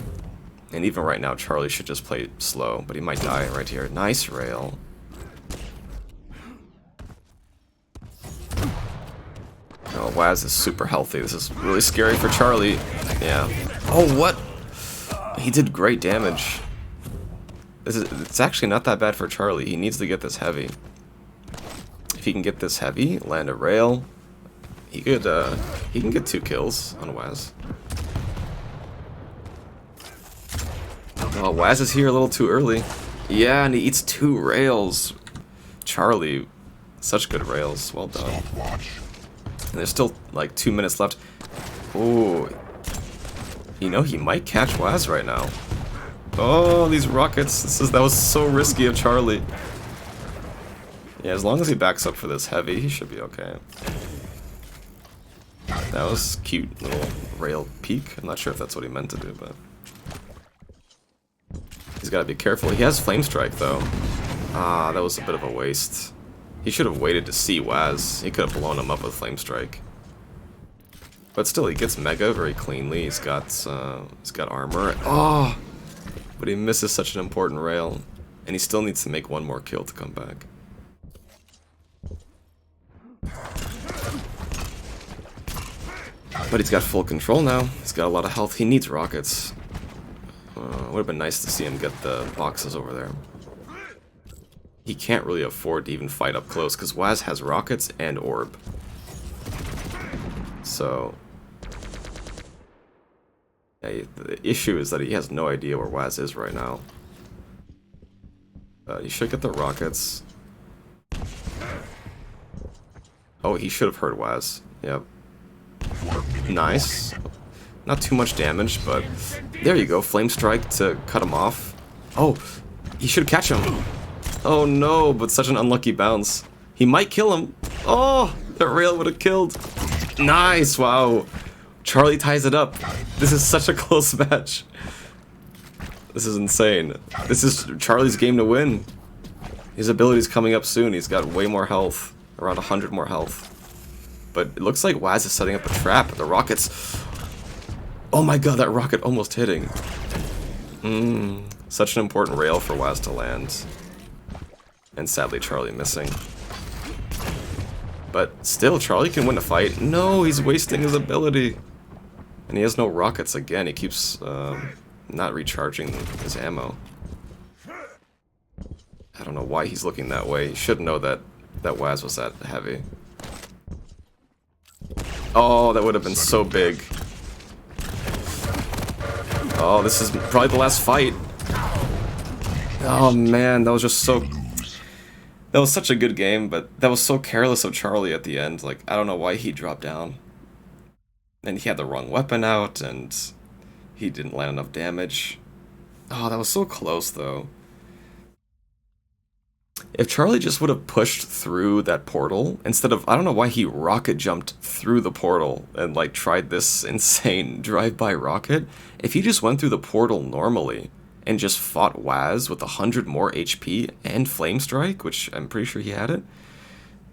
And even right now, Charlie should just play slow. But he might die right here. Nice rail. Oh, Waz is super healthy. This is really scary for Charlie. Yeah. Oh, what? He did great damage. It's actually not that bad for Charlie. He needs to get this heavy. If he can get this heavy, land a rail, he can get 2 kills on Waz. Oh, Waz is here a little too early. Yeah, and he eats 2 rails. Charlie, such good rails. Well done. And there's still like 2 minutes left. Oh, you know, he might catch Waz right now. Oh, these rockets. That was so risky of Charlie. Yeah, as long as he backs up for this heavy, he should be okay. That was cute little rail peek. I'm not sure if that's what he meant to do, but he's got to be careful. He has Flame Strike, though. Ah, that was a bit of a waste. He should have waited to see Waz. He could have blown him up with Flame Strike. But still, he gets Mega very cleanly. He's got armor. Oh! But he misses such an important rail. And he still needs to make 1 more kill to come back. But he's got full control now. He's got a lot of health. He needs rockets. Would have been nice to see him get the boxes over there. He can't really afford to even fight up close, because Waz has rockets and orb. So yeah, the issue is that he has no idea where Waz is right now. He should get the rockets. Oh, he should have heard Waz. Yep. Nice. Not too much damage, but there you go. Flame Strike to cut him off. Oh, he should catch him. Oh no, but such an unlucky bounce. He might kill him. Oh, that rail would have killed. Nice, wow. Charlie ties it up. This is such a close match. This is insane. This is Charlie's game to win. His ability's coming up soon. He's got way more health. Around 100 more health. But it looks like Waz is setting up a trap. The rockets... Oh my god, that rocket almost hitting. Such an important rail for Waz to land. And sadly, Charlie missing. But still, Charlie can win a fight. No, he's wasting his ability. And he has no rockets again. He keeps not recharging his ammo. I don't know why he's looking that way. He should know that Waz was that heavy. Oh, that would have been so big. Oh, this is probably the last fight. Oh man, that was just so... That was such a good game, but that was so careless of Charlie at the end. Like, I don't know why he dropped down. And he had the wrong weapon out, and he didn't land enough damage. Oh, that was so close, though. If Charlie just would have pushed through that portal, instead of... I don't know why he rocket jumped through the portal and, like, tried this insane drive-by rocket. If he just went through the portal normally and just fought Waz with 100 more HP and Flame Strike, which I'm pretty sure he had it,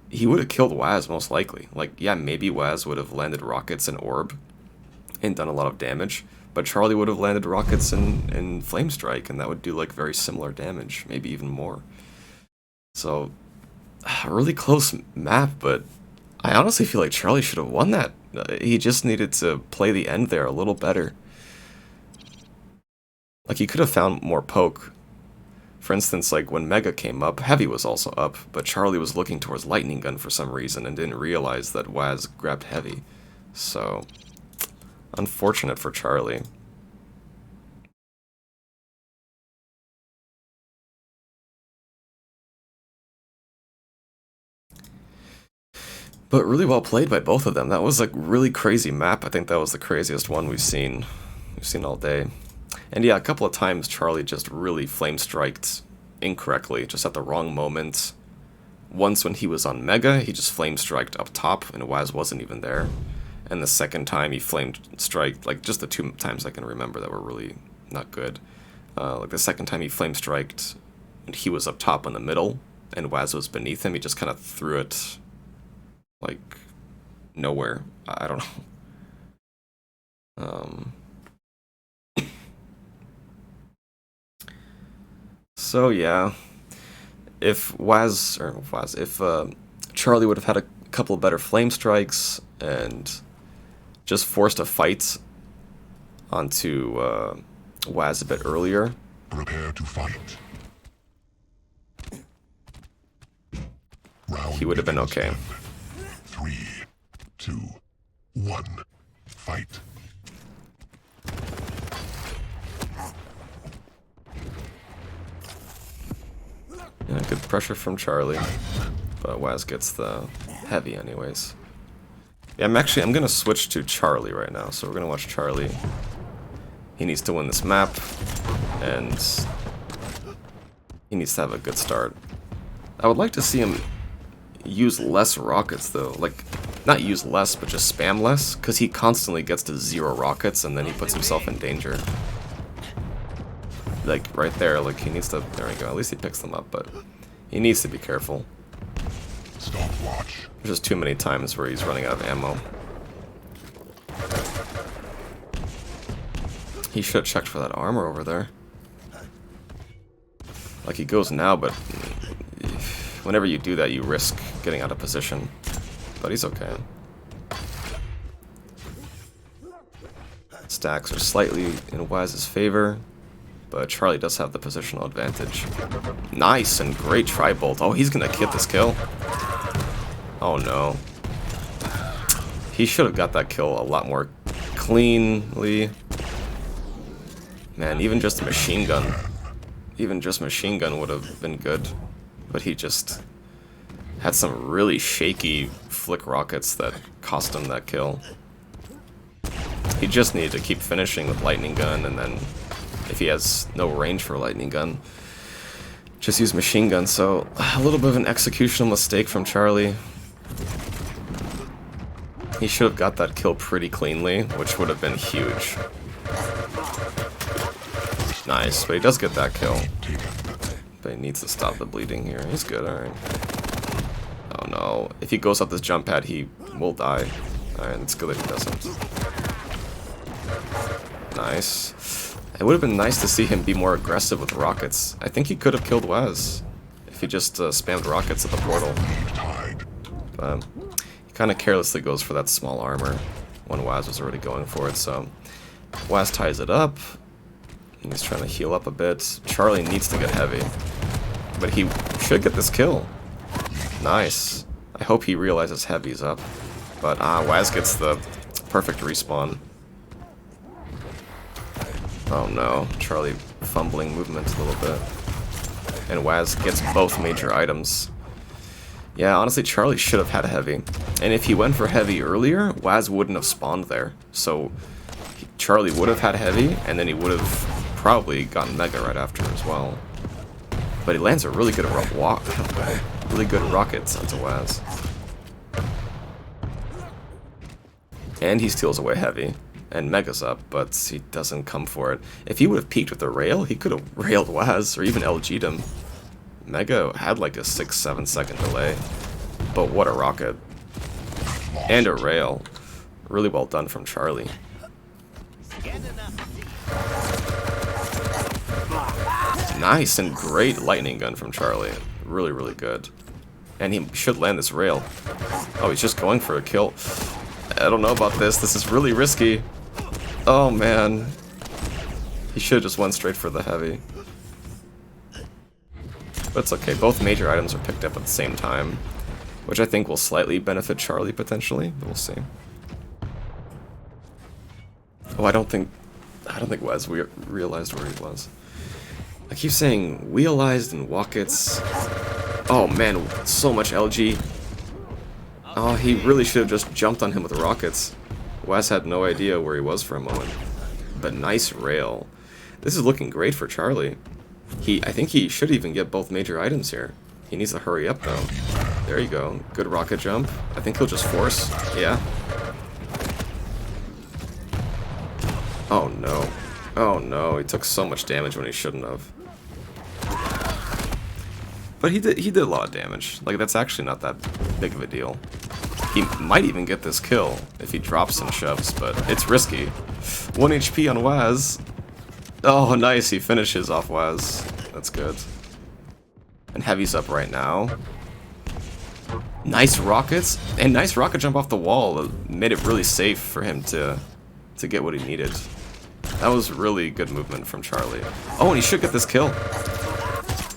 he would have killed Waz most likely. Like, yeah, maybe Waz would have landed rockets and Orb and done a lot of damage, but Charlie would have landed rockets and Flame Strike, and that would do, like, very similar damage, maybe even more. So, a really close map, but I honestly feel like Charlie should have won that. He just needed to play the end there a little better. Like, he could have found more poke. For instance, like, when Mega came up, Heavy was also up, but Charlie was looking towards Lightning Gun for some reason and didn't realize that Waz grabbed Heavy. So, unfortunate for Charlie. But really well played by both of them. That was a really crazy map. I think that was the craziest one we've seen all day. And yeah, a couple of times Charlie just really flame striked incorrectly, just at the wrong moment. Once when he was on Mega, he just flame striked up top and Waz wasn't even there. And the second time he flame striked, like just the 2 times I can remember that were really not good. Like the second time he flame striked and he was up top in the middle and Waz was beneath him, he just kind of threw it like nowhere. I don't know. So yeah, if Charlie would have had a couple of better flame strikes and just forced a fight onto Waz a bit earlier, Prepare to fight. he would have been okay. 3, 2, 1, fight. Yeah, good pressure from Charlie, but Waz gets the heavy anyways. Yeah, I'm gonna switch to Charlie right now, so we're gonna watch Charlie. He needs to win this map, and he needs to have a good start. I would like to see him use less rockets though, like, not use less, but just spam less, because he constantly gets to 0 rockets and then he puts himself in danger. Like, right there, like, he needs to, there we go, at least he picks them up, but he needs to be careful. Stopwatch. There's just too many times where he's running out of ammo. He should have checked for that armor over there. Like, he goes now, but whenever you do that, you risk getting out of position. But he's okay. Stacks are slightly in Waz's favor, but Charlie does have the positional advantage. Nice and great tri-bolt. Oh, he's gonna get this kill. Oh no. He should have got that kill a lot more cleanly. Man, even just a machine gun. Even just machine gun would have been good. But he just had some really shaky flick rockets that cost him that kill. He just needed to keep finishing with lightning gun, and then if he has no range for a lightning gun, just use machine gun. So a little bit of an executional mistake from Charlie. He should have got that kill pretty cleanly, which would have been huge. Nice, but he does get that kill. But he needs to stop the bleeding here. He's good, alright. Oh no. If he goes up this jump pad, he will die. Alright, it's good that he doesn't. Nice. It would have been nice to see him be more aggressive with rockets. I think he could have killed Waz if he just spammed rockets at the portal. But he kind of carelessly goes for that small armor when Waz was already going for it, so Waz ties it up. And he's trying to heal up a bit. Charlie needs to get heavy, but he should get this kill. Nice. I hope he realizes heavy's up. But Waz gets the perfect respawn. Oh no, Charlie fumbling movement a little bit. And Waz gets both major items. Yeah, honestly, Charlie should have had heavy. And if he went for heavy earlier, Waz wouldn't have spawned there. So Charlie would have had heavy, and then he would have probably gotten mega right after as well. But he lands a really good really good rockets onto Waz. And he steals away heavy. And Mega's up, but he doesn't come for it. If he would have peeked with the rail, he could have railed Waz, or even LG'd him. Mega had like a 6-7 second delay. But what a rocket. And a rail. Really well done from Charlie. Nice and great lightning gun from Charlie. Really, really good. And he should land this rail. Oh, he's just going for a kill. I don't know about this. This is really risky. Oh, man. He should have just went straight for the heavy. But it's okay. Both major items are picked up at the same time, which I think will slightly benefit Charlie, potentially. But we'll see. Oh, I don't think Waz realized where he was. I keep saying realized and Wockets. Oh, man. So much LG. Oh, he really should have just jumped on him with rockets. Waz had no idea where he was for a moment. But nice rail. This is looking great for Charlie. I think he should even get both major items here. He needs to hurry up, though. There you go. Good rocket jump. I think he'll just force. Yeah. Oh, no. Oh, no. He took so much damage when he shouldn't have. But he did a lot of damage. Like, that's actually not that big of a deal. He might even get this kill if he drops and shoves, but it's risky. 1 HP on Waz. Oh, nice. He finishes off Waz. That's good. And Heavy's up right now. Nice rockets. And nice rocket jump off the wall. It made it really safe for him to get what he needed. That was really good movement from Charlie. Oh, and he should get this kill.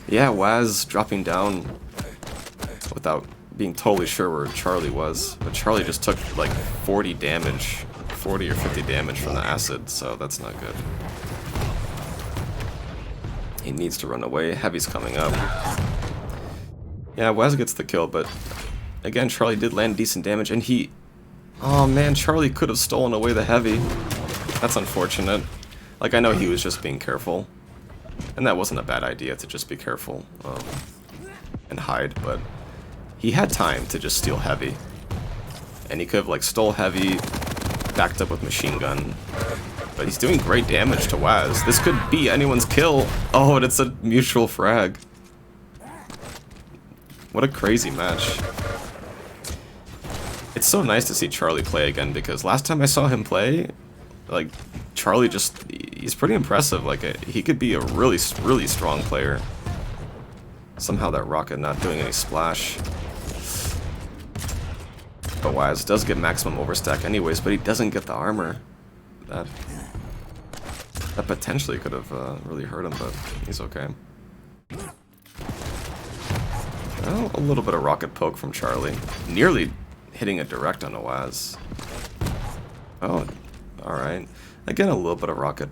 Yeah, Waz dropping down without being totally sure where Charlie was. But Charlie just took like 40 damage, 40 or 50 damage from the acid, so that's not good. He needs to run away. Heavy's coming up. Yeah, Waz gets the kill, but again, Charlie did land decent damage, and he... Oh man, Charlie could have stolen away the heavy. That's unfortunate. Like, I know he was just being careful. And that wasn't a bad idea to just be careful and hide, but he had time to just steal heavy. And he could have, like, stole heavy, backed up with machine gun. But he's doing great damage to Waz. This could be anyone's kill. Oh, and it's a mutual frag. What a crazy match. It's so nice to see Charlie play again, because last time I saw him play, like, Charlie just, he's pretty impressive. Like, he could be a really, really strong player. Somehow that rocket not doing any splash. But Waz does get maximum overstack anyways, but he doesn't get the armor. That potentially could have really hurt him, but he's okay. Well, a little bit of rocket poke from Charlie. Nearly hitting a direct on a Waz. Oh, alright. Again, a little bit of rocket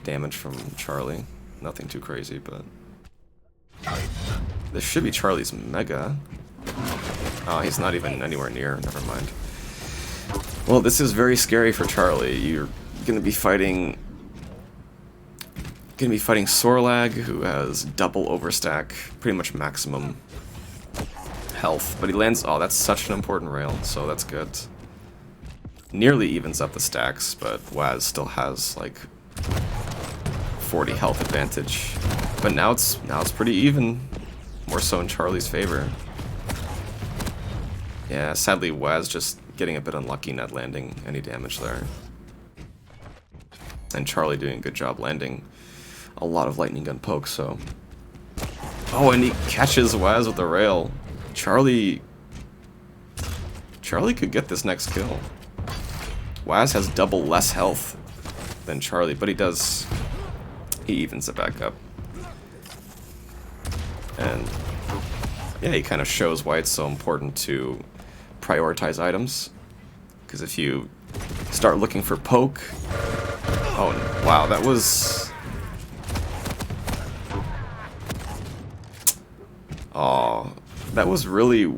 damage from Charlie. Nothing too crazy, but... This should be Charlie's mega. Oh, he's not even anywhere near. Never mind. Well, this is very scary for Charlie. You're gonna be fighting Sorlag, who has double overstack, pretty much maximum health. But he lands. Oh, that's such an important rail, so that's good. Nearly evens up the stacks, but Waz still has like 40 health advantage. But now it's pretty even, more so in Charlie's favor. Yeah, sadly Waz just getting a bit unlucky not landing any damage there. And Charlie doing a good job landing a lot of lightning gun pokes, so. Oh, and he catches Waz with the rail. Charlie could get this next kill. Waz has double less health than Charlie, but he evens it back up. And yeah, he kind of shows why it's so important to prioritize items. Because if you start looking for poke... Oh, wow, that was... Oh, that was really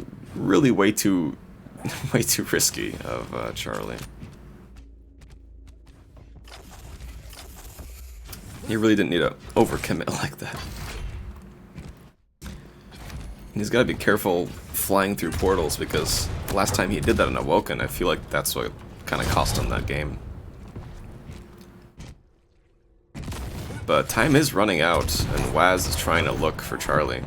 way too risky of Charlie. He really didn't need to overcommit like that. He's got to be careful flying through portals, because the last time he did that in Awoken, I feel like that's what kind of cost him that game. But time is running out, and Waz is trying to look for Charlie.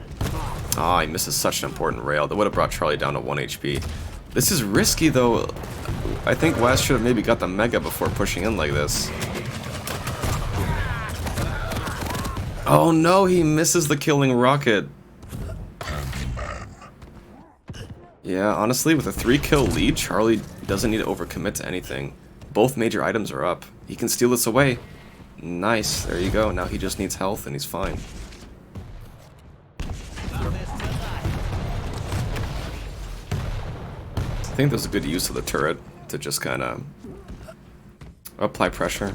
Ah, he misses such an important rail. That would have brought Charlie down to 1 HP. This is risky, though. I think Waz should have maybe got the Mega before pushing in like this. Oh no, he misses the killing rocket. Yeah, honestly, with a 3-kill lead, Charlie doesn't need to overcommit to anything. Both major items are up. He can steal this away. Nice, there you go. Now he just needs health and he's fine. I think there's a good use of the turret to just kind of apply pressure.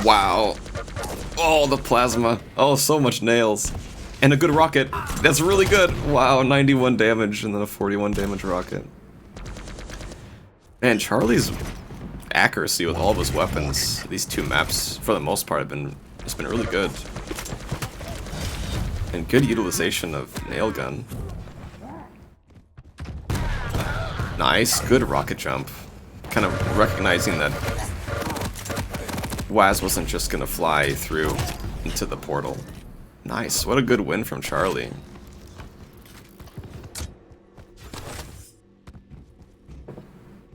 Wow. Oh, the plasma. Oh, so much nails. And a good rocket. That's really good. Wow, 91 damage and then a 41 damage rocket. Man, Charlie's accuracy with all of his weapons, these two maps, for the most part, it's been really good. And good utilization of nail gun. Nice, good rocket jump. Kind of recognizing that Waz wasn't just gonna fly through into the portal. Nice, what a good win from Charlie.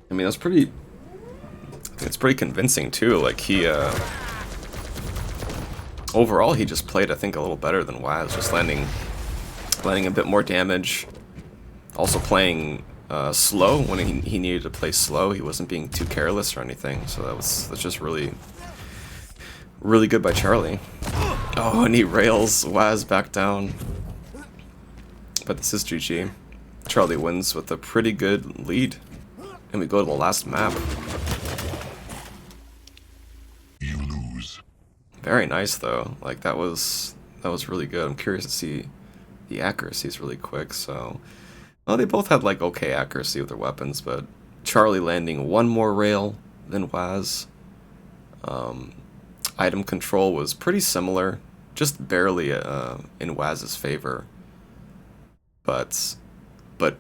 I mean, it's pretty convincing too. Like he, overall he just played, I think, a little better than Waz, just landing a bit more damage. Also playing slow when he needed to play slow. He wasn't being too careless or anything. So that's just really good by Charlie. Oh, and he rails Waz back down. But this is GG. Charlie wins with a pretty good lead. And we go to the last map. You lose. Very nice though. Like that was really good. I'm curious to see the accuracy is really quick, so well, they both had like okay accuracy with their weapons, but Charlie landing one more rail than Waz. Item control was pretty similar, just barely in Waz's favor. But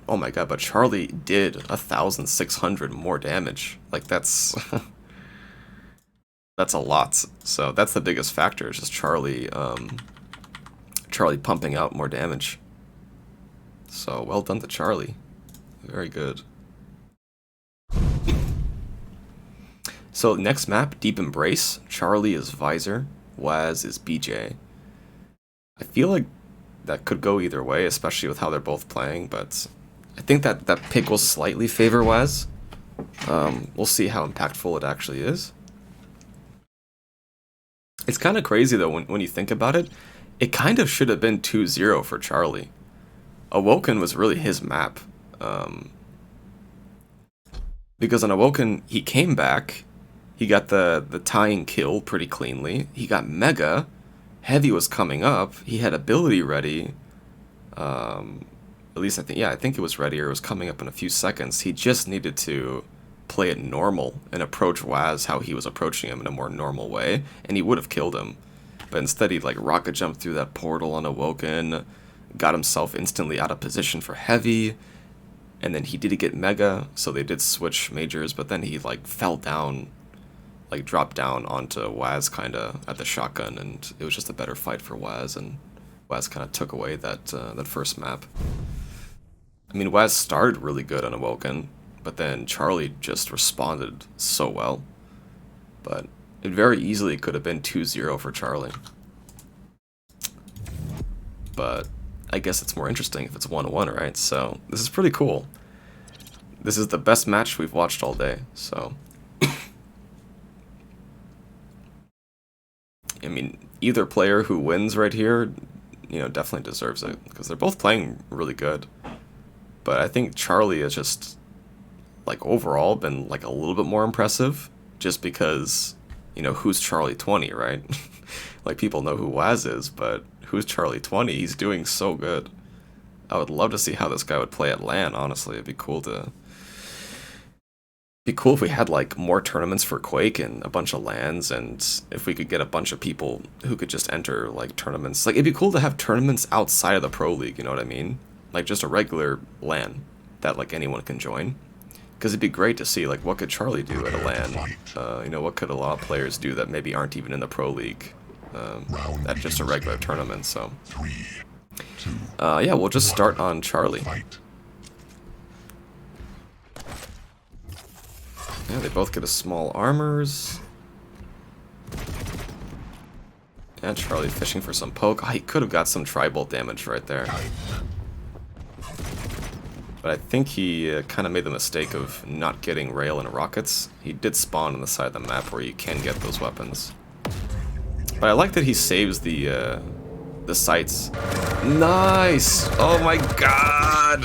oh my god, but Charlie did 1,600 more damage. Like that's that's a lot. So that's the biggest factor, is just Charlie pumping out more damage. So well done to Charlie. Very good. So next map, Deep Embrace. Charlie is Visor, Waz is BJ. I feel like that could go either way, especially with how they're both playing, but I think that pick will slightly favor Waz. We'll see how impactful it actually is. It's kind of crazy though when you think about it. It kind of should have been 2-0 for Charlie. Awoken was really his map. Because on Awoken, he came back. He got the tying kill pretty cleanly. He got Mega. Heavy was coming up. He had ability ready. At least I think it was ready, or it was coming up in a few seconds. He just needed to play it normal and approach Waz how he was approaching him in a more normal way, and he would have killed him. But instead he like rocket jumped through that portal unawoken, got himself instantly out of position for heavy, and then he did get Mega, so they did switch majors, but then he like fell down, like dropped down onto Waz kinda at the shotgun, and it was just a better fight for Waz, and Waz kinda took away that that first map. I mean, Waz started really good unawoken, but then Charlie just responded so well. But it very easily could have been 2-0 for Charlie. But I guess it's more interesting if it's 1-1, right? So this is pretty cool. This is the best match we've watched all day, so... I mean, either player who wins right here, you know, definitely deserves it, because they're both playing really good. But I think Charlie has just, like, overall been, like, a little bit more impressive, just because, you know, who's Charlie 20, right? Like, people know who Waz is, but who's Charlie 20? He's doing so good. I would love to see how this guy would play at LAN, honestly. It'd be cool to... It'd be cool if we had, like, more tournaments for Quake and a bunch of LANs, and if we could get a bunch of people who could just enter, like, tournaments. Like, it'd be cool to have tournaments outside of the Pro League, you know what I mean? Like, just a regular LAN that, like, anyone can join. Because it'd be great to see, like, what could Charlie do at a LAN? You know, what could a lot of players do that maybe aren't even in the Pro League at just a regular tournament, so... yeah, we'll just start on Charlie. Yeah, they both get a small armors. And Charlie fishing for some poke. Oh, he could have got some tri-bolt damage right there. But I think he kind of made the mistake of not getting rail and rockets. He did spawn on the side of the map where you can get those weapons. But I like that he saves the sights. Nice! Oh my god!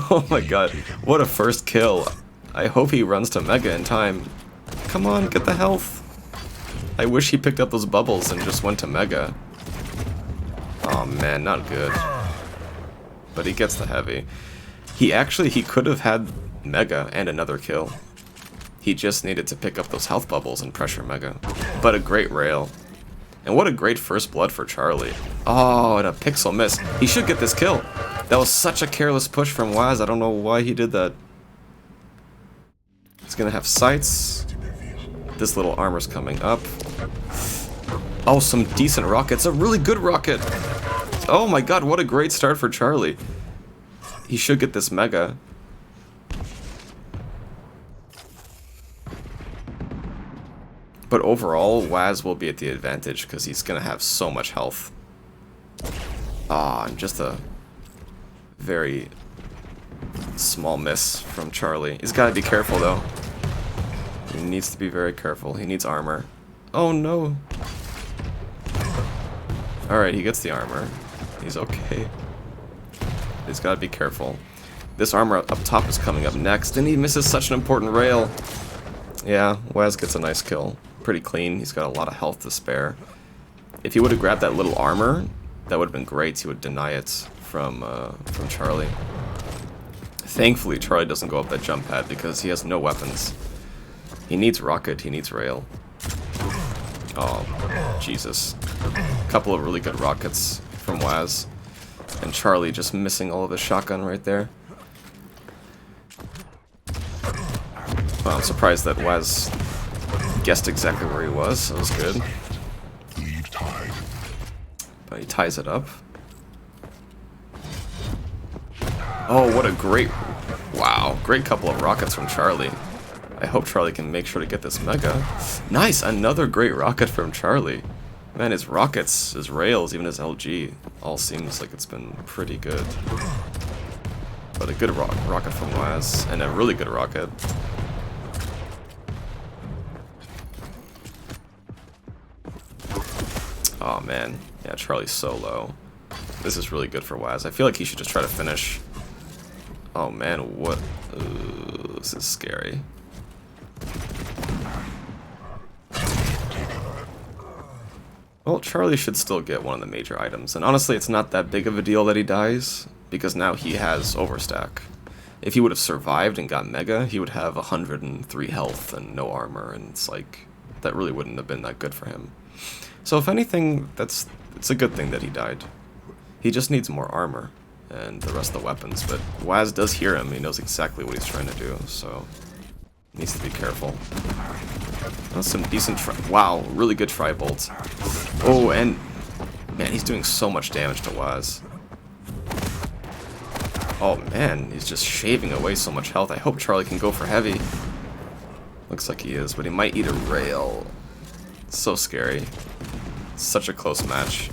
Oh my god. What a first kill. I hope he runs to Mega in time. Come on, get the health. I wish he picked up those bubbles and just went to Mega. Oh man, not good. But he gets the heavy. He could have had Mega and another kill. He just needed to pick up those health bubbles and pressure Mega. But a great rail. And what a great first blood for Charlie. Oh, and a pixel miss. He should get this kill. That was such a careless push from Waz. I don't know why he did that. He's gonna have sights. This little armor's coming up. Oh, some decent rockets. A really good rocket. Oh my god, what a great start for Charlie. He should get this Mega. But overall, Waz will be at the advantage because he's going to have so much health. Ah, and just a very small miss from Charlie. He's got to be careful, though. He needs to be very careful. He needs armor. Oh, no. Alright, he gets the armor. He's okay. He's got to be careful. This armor up top is coming up next, and he misses such an important rail. Yeah, Waz gets a nice kill. Pretty clean. He's got a lot of health to spare. If he would have grabbed that little armor, that would have been great. He would deny it from Charlie. Thankfully, Charlie doesn't go up that jump pad because he has no weapons. He needs rocket. He needs rail. Oh, Jesus. A couple of really good rockets from Waz. And Charlie just missing all of the shotgun right there. Well, I'm surprised that Waz guessed exactly where he was. That was good. But he ties it up. Oh, what a great... Wow, great couple of rockets from Charlie. I hope Charlie can make sure to get this Mega. Nice, another great rocket from Charlie. Man, his rockets, his rails, even his LG, all seems like it's been pretty good. But a good rocket from Waz, and a really good rocket. Oh man, yeah, Charlie's so low. This is really good for Waz. I feel like he should just try to finish. Oh man, what? This is scary. Well, Charlie should still get one of the major items, and honestly, it's not that big of a deal that he dies, because now he has Overstack. if he would have survived and got Mega, he would have 103 health and no armor, and it's like, that really wouldn't have been that good for him. So if anything, it's a good thing that he died. He just needs more armor and the rest of the weapons, but Waz does hear him, he knows exactly what he's trying to do, so needs to be careful. That's some decent wow, really good tri-bolt. Oh, and man, he's doing so much damage to Waz. Oh man, he's just shaving away so much health. I hope Charlie can go for heavy. Looks like he is, but he might eat a rail. So scary. Such a close match.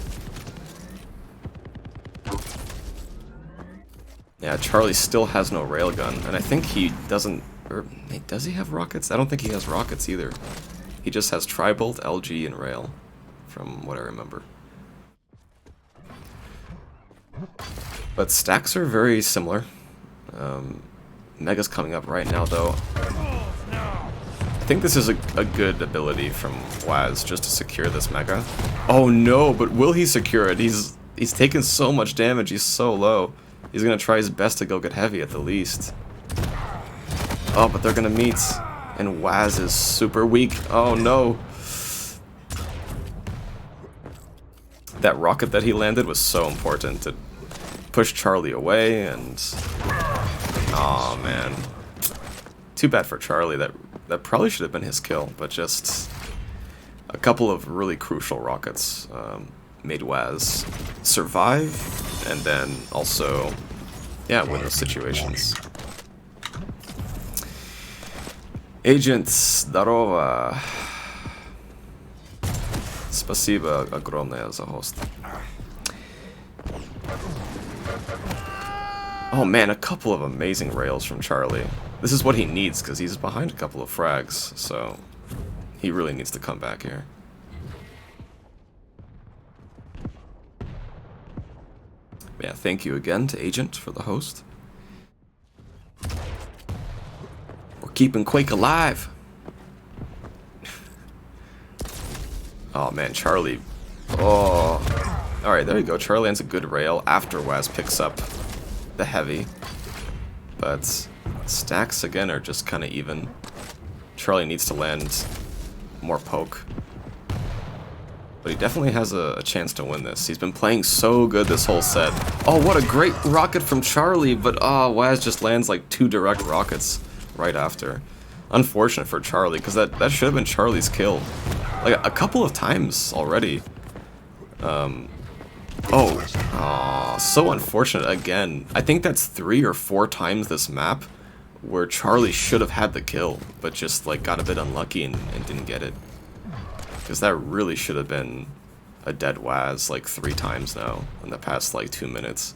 Yeah, Charlie still has no railgun, and I think he doesn't... Or, does he have rockets? I don't think he has rockets either. He just has Tri-Bolt, LG, and rail, from what I remember. But stacks are very similar. Mega's coming up right now, though. I think this is a good ability from Waz, just to secure this Mega. Oh no, but will he secure it? He's taken so much damage, he's so low. He's gonna try his best to go get heavy at the least. Oh, but they're gonna meet. And Waz is super weak. Oh no. That rocket that he landed was so important to push Charlie away, and... Aw, man. Too bad for Charlie. That probably should have been his kill, but just a couple of really crucial rockets made Waz survive, and then also, yeah, win those situations. Agents, Darova. Спасибо огромное за host. Oh man, a couple of amazing rails from Charlie. This is what he needs, because he's behind a couple of frags, so he really needs to come back here. Yeah, thank you again to Agent for the host. We're keeping Quake alive! Oh man, Charlie. Oh. Alright, there you go. Charlie lands a good rail after Waz picks up the heavy. But stacks, again, are just kind of even. Charlie needs to land more poke. But he definitely has a chance to win this. He's been playing so good this whole set. Oh, what a great rocket from Charlie, but Waz just lands like 2 direct rockets right after. Unfortunate for Charlie, because that should have been Charlie's kill. Like, a couple of times already. So unfortunate again. I think that's 3 or 4 times this map where Charlie should have had the kill, but just like got a bit unlucky and didn't get it. Because that really should have been a dead Waz like 3 times now in the past like 2 minutes.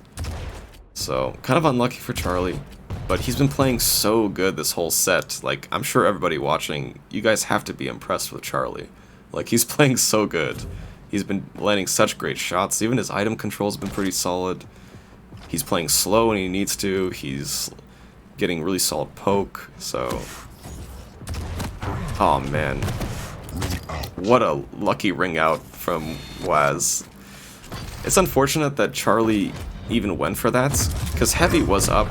So kind of unlucky for Charlie, but he's been playing so good this whole set. Like, I'm sure everybody watching, you guys have to be impressed with Charlie. Like, he's playing so good. He's been landing such great shots. Even his item control's been pretty solid. He's playing slow when he needs to. He's getting really solid poke, so... Oh man. What a lucky ring out from Waz. It's unfortunate that Charlie even went for that, because heavy was up.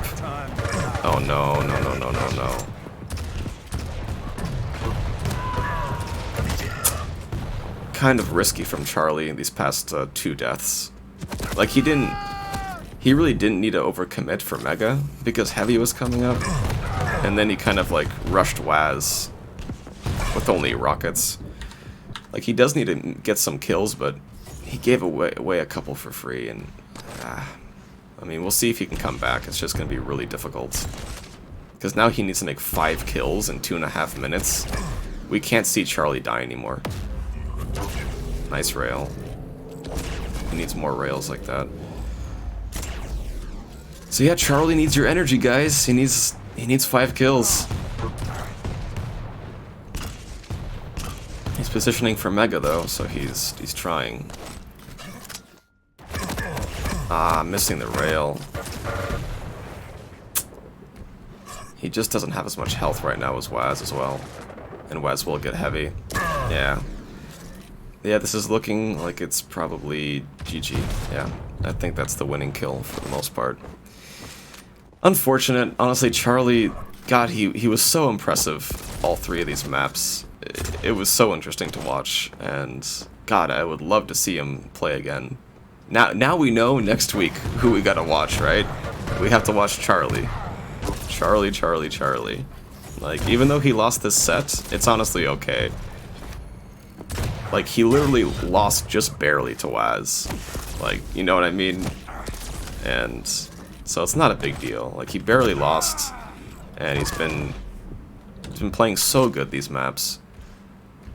Oh no, no, no, no, no, no. Kind of risky from Charlie in these past 2 deaths. Like, he really didn't need to overcommit for Mega, because heavy was coming up, and then he kind of like rushed Waz with only rockets. Like, he does need to get some kills, but he gave away a couple for free, and I mean, we'll see if he can come back. It's just going to be really difficult, because now he needs to make 5 kills in 2.5 minutes. We can't see Charlie die anymore. Nice rail. He needs more rails like that. So yeah, Charlie needs your energy, guys. He needs 5 kills. He's positioning for Mega though, so he's trying. Missing the rail. He just doesn't have as much health right now as Waz as well. And Waz will get heavy. Yeah. Yeah, this is looking like it's probably GG. Yeah, I think that's the winning kill for the most part. Unfortunate. Honestly, Charlie, God, he was so impressive, all three of these maps. It was so interesting to watch, and God, I would love to see him play again. Now we know next week who we gotta watch, right? We have to watch Charlie. Charlie. Like, even though he lost this set, it's honestly okay. Like, he literally lost just barely to Waz. Like, you know what I mean? And so it's not a big deal. Like, he barely lost, and he's been playing so good these maps.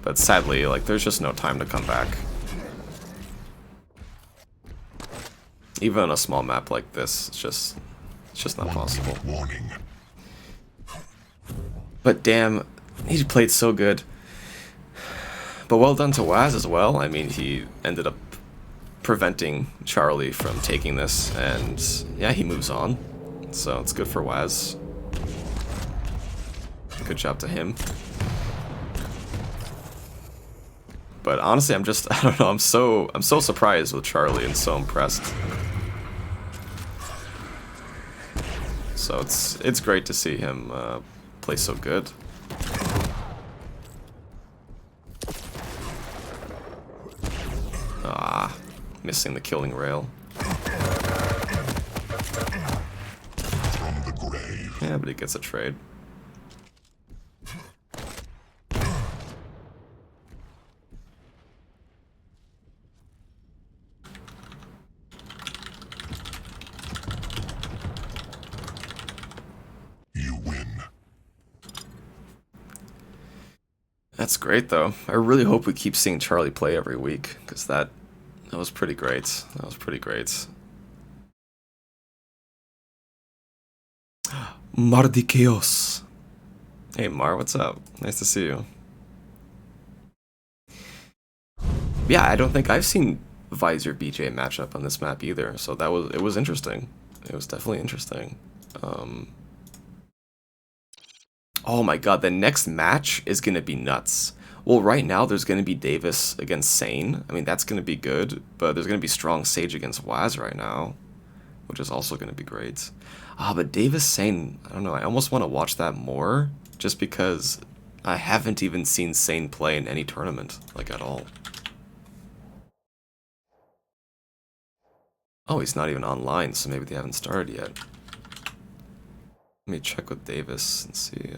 But sadly, like, there's just no time to come back. Even on a small map like this, it's just not possible. Warning. But damn, he played so good. But well done to Waz as well. I mean, he ended up preventing Charlie from taking this, and yeah, he moves on. So it's good for Waz. Good job to him. But honestly, I don't know, I'm so surprised with Charlie and so impressed. So it's great to see him play so good. Ah, missing the killing rail. From the grave. Yeah, but he gets a trade. You win. That's great, though. I really hope we keep seeing Charlie play every week, because that was pretty great. That was pretty great. Mardikeos. Hey, Mar, what's up? Nice to see you. Yeah, I don't think I've seen Visor BJ matchup on this map either, so it was interesting. It was definitely interesting. Oh my god, the next match is gonna be nuts. Well, right now there's gonna be Davis against Sane. I mean, that's gonna be good, but there's gonna be strong Sage against Waz right now, which is also gonna be great. Ah, but Davis Sane, I don't know, I almost want to watch that more, just because I haven't even seen Sane play in any tournament, like at all. Oh, he's not even online, so maybe they haven't started yet. Let me check with Davis and see.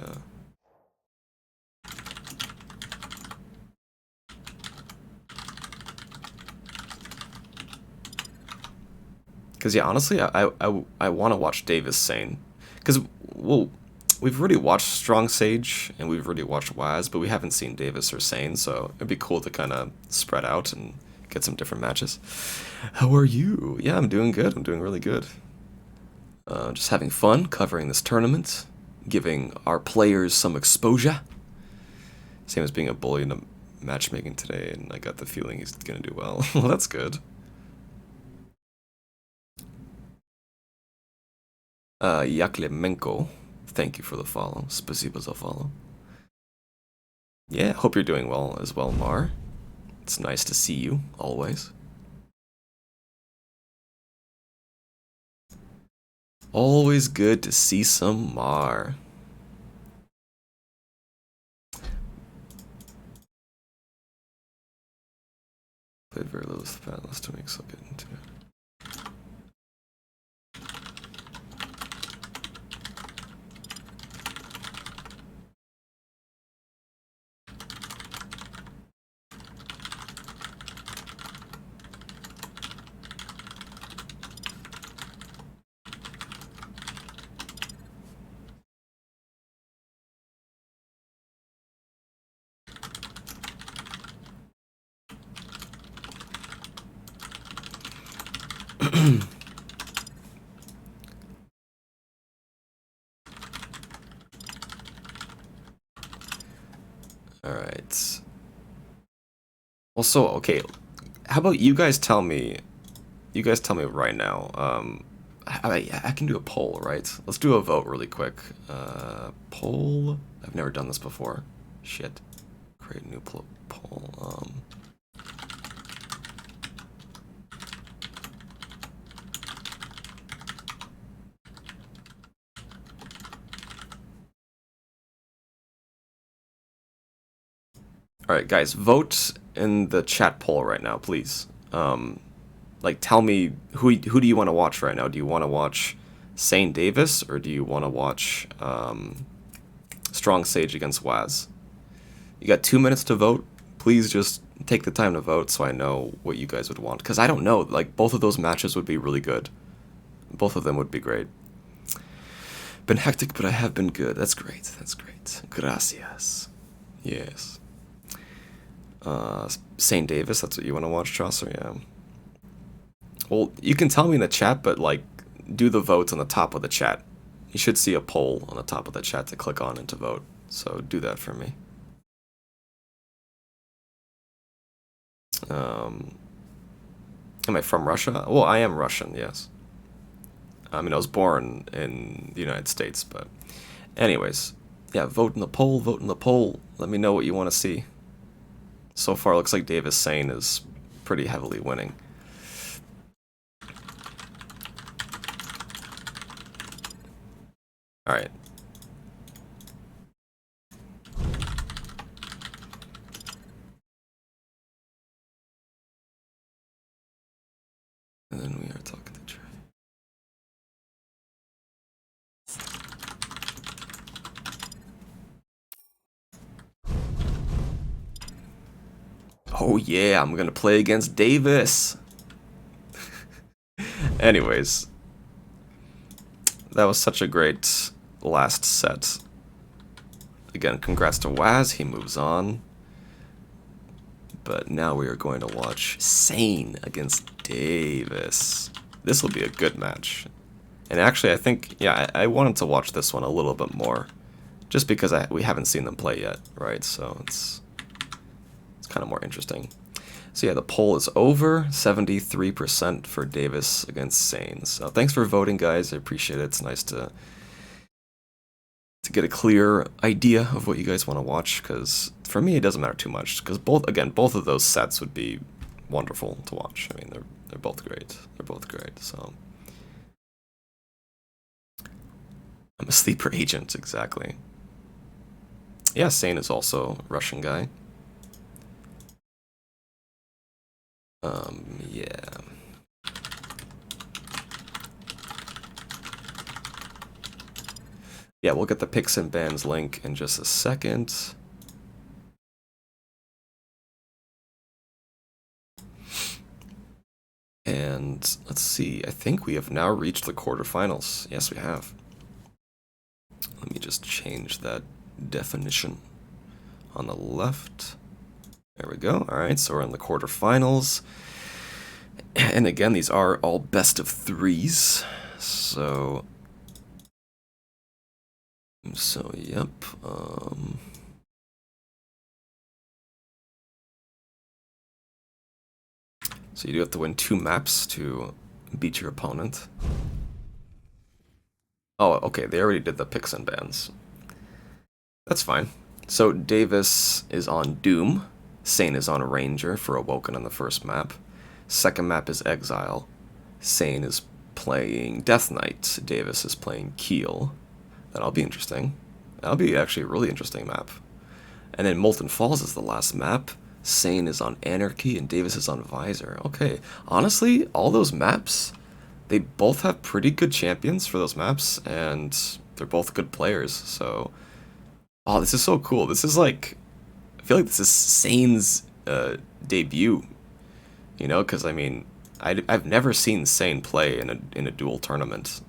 Because yeah, honestly, I want to watch Davis Sane. Because, well, we've already watched Strong Sage, and we've already watched Waz, but we haven't seen Davis or Sane, so it'd be cool to kind of spread out and get some different matches. How are you? Yeah, I'm doing good. I'm doing really good. Just having fun covering this tournament, giving our players some exposure. Same as being a bully in the matchmaking today, and I got the feeling he's gonna do well. Well, that's good. Yaklemenko, thank you for the follow. Spasiba za follow. Yeah, hope you're doing well as well, Mar. It's nice to see you, always. Always good to see some Mar. Played very little with the last 2 weeks, I'll get into it. Alright. Also, okay, how about you guys tell me right now, I can do a poll, right? Let's do a vote really quick. Poll? I've never done this before. Shit. Create a new poll. Alright, guys, vote in the chat poll right now, please. Like, tell me, who do you want to watch right now? Do you want to watch Sane Davis, or do you want to watch Strong Sage against Waz? You got 2 minutes to vote. Please just take the time to vote so I know what you guys would want. Because I don't know, like, both of those matches would be really good. Both of them would be great. Been hectic, but I have been good. That's great, that's great. Gracias. Yes. St. Davis, that's what you want to watch, Chaucer? Yeah. Well, you can tell me in the chat, but, like, do the votes on the top of the chat. You should see a poll on the top of the chat to click on and to vote. So do that for me. Am I from Russia? Well, I am Russian, yes. I mean, I was born in the United States, but anyways, yeah, vote in the poll, vote in the poll. Let me know what you want to see. So far, it looks like Davis Sane is pretty heavily winning. All right. And then we are talking to Trey. Oh yeah, I'm gonna play against Davis. Anyways, that was such a great last set. Again, congrats to Waz, he moves on. But now we are going to watch Sane against Davis. This will be a good match. And actually, I think, yeah, I wanted to watch this one a little bit more. Just because we haven't seen them play yet, right? So it's kind of more interesting. So yeah, the poll is over. 73% for Davis against Sane. So thanks for voting, guys. I appreciate it. It's nice to get a clear idea of what you guys want to watch, because for me it doesn't matter too much, because both of those sets would be wonderful to watch. I mean, they're both great. They're both great. So I'm a sleeper agent, exactly. Yeah, Sane is also a Russian guy. Yeah. Yeah, we'll get the picks and bans link in just a second. And let's see, I think we have now reached the quarterfinals. Yes, we have. Let me just change that definition on the left. There we go. All right, so we're in the quarterfinals. And again, these are all best of threes. So yep. So you do have to win 2 maps to beat your opponent. Oh, okay, they already did the picks and bans. That's fine. So Davis is on Doom. Sane is on Ranger for Awoken on the first map. Second map is Exile. Sane is playing Death Knight. Davis is playing Keel. That'll be interesting. That'll be actually a really interesting map. And then Molten Falls is the last map. Sane is on Anarchy and Davis is on Visor. Okay, honestly, all those maps, they both have pretty good champions for those maps, and they're both good players, so... Oh, this is so cool. This is like... I feel like this is Sane's debut, you know, because, I mean, I've never seen Sane play in a duel tournament.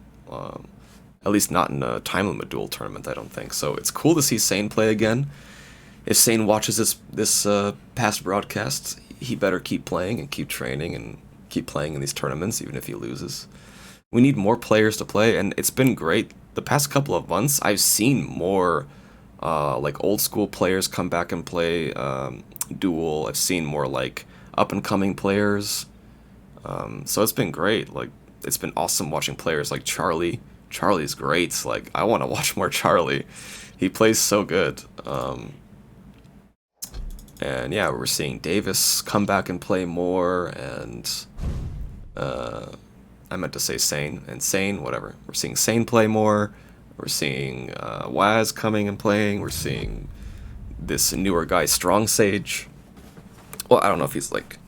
At least not in a time limit duel tournament, I don't think. So it's cool to see Sane play again. If Sane watches this past broadcast, he better keep playing and keep training and keep playing in these tournaments, even if he loses. We need more players to play, and it's been great. The past couple of months, I've seen more like old school players come back and play duel. I've seen more like up and coming players. So it's been great. Like, it's been awesome watching players like Charlie. Charlie's great. Like, I want to watch more Charlie. He plays so good. And yeah, we're seeing Davis come back and play more, and I meant to say Sane, and Sane, whatever. We're seeing Sane play more. We're seeing Waz coming and playing. We're seeing this newer guy, Strong Sage. Well, I don't know if he's like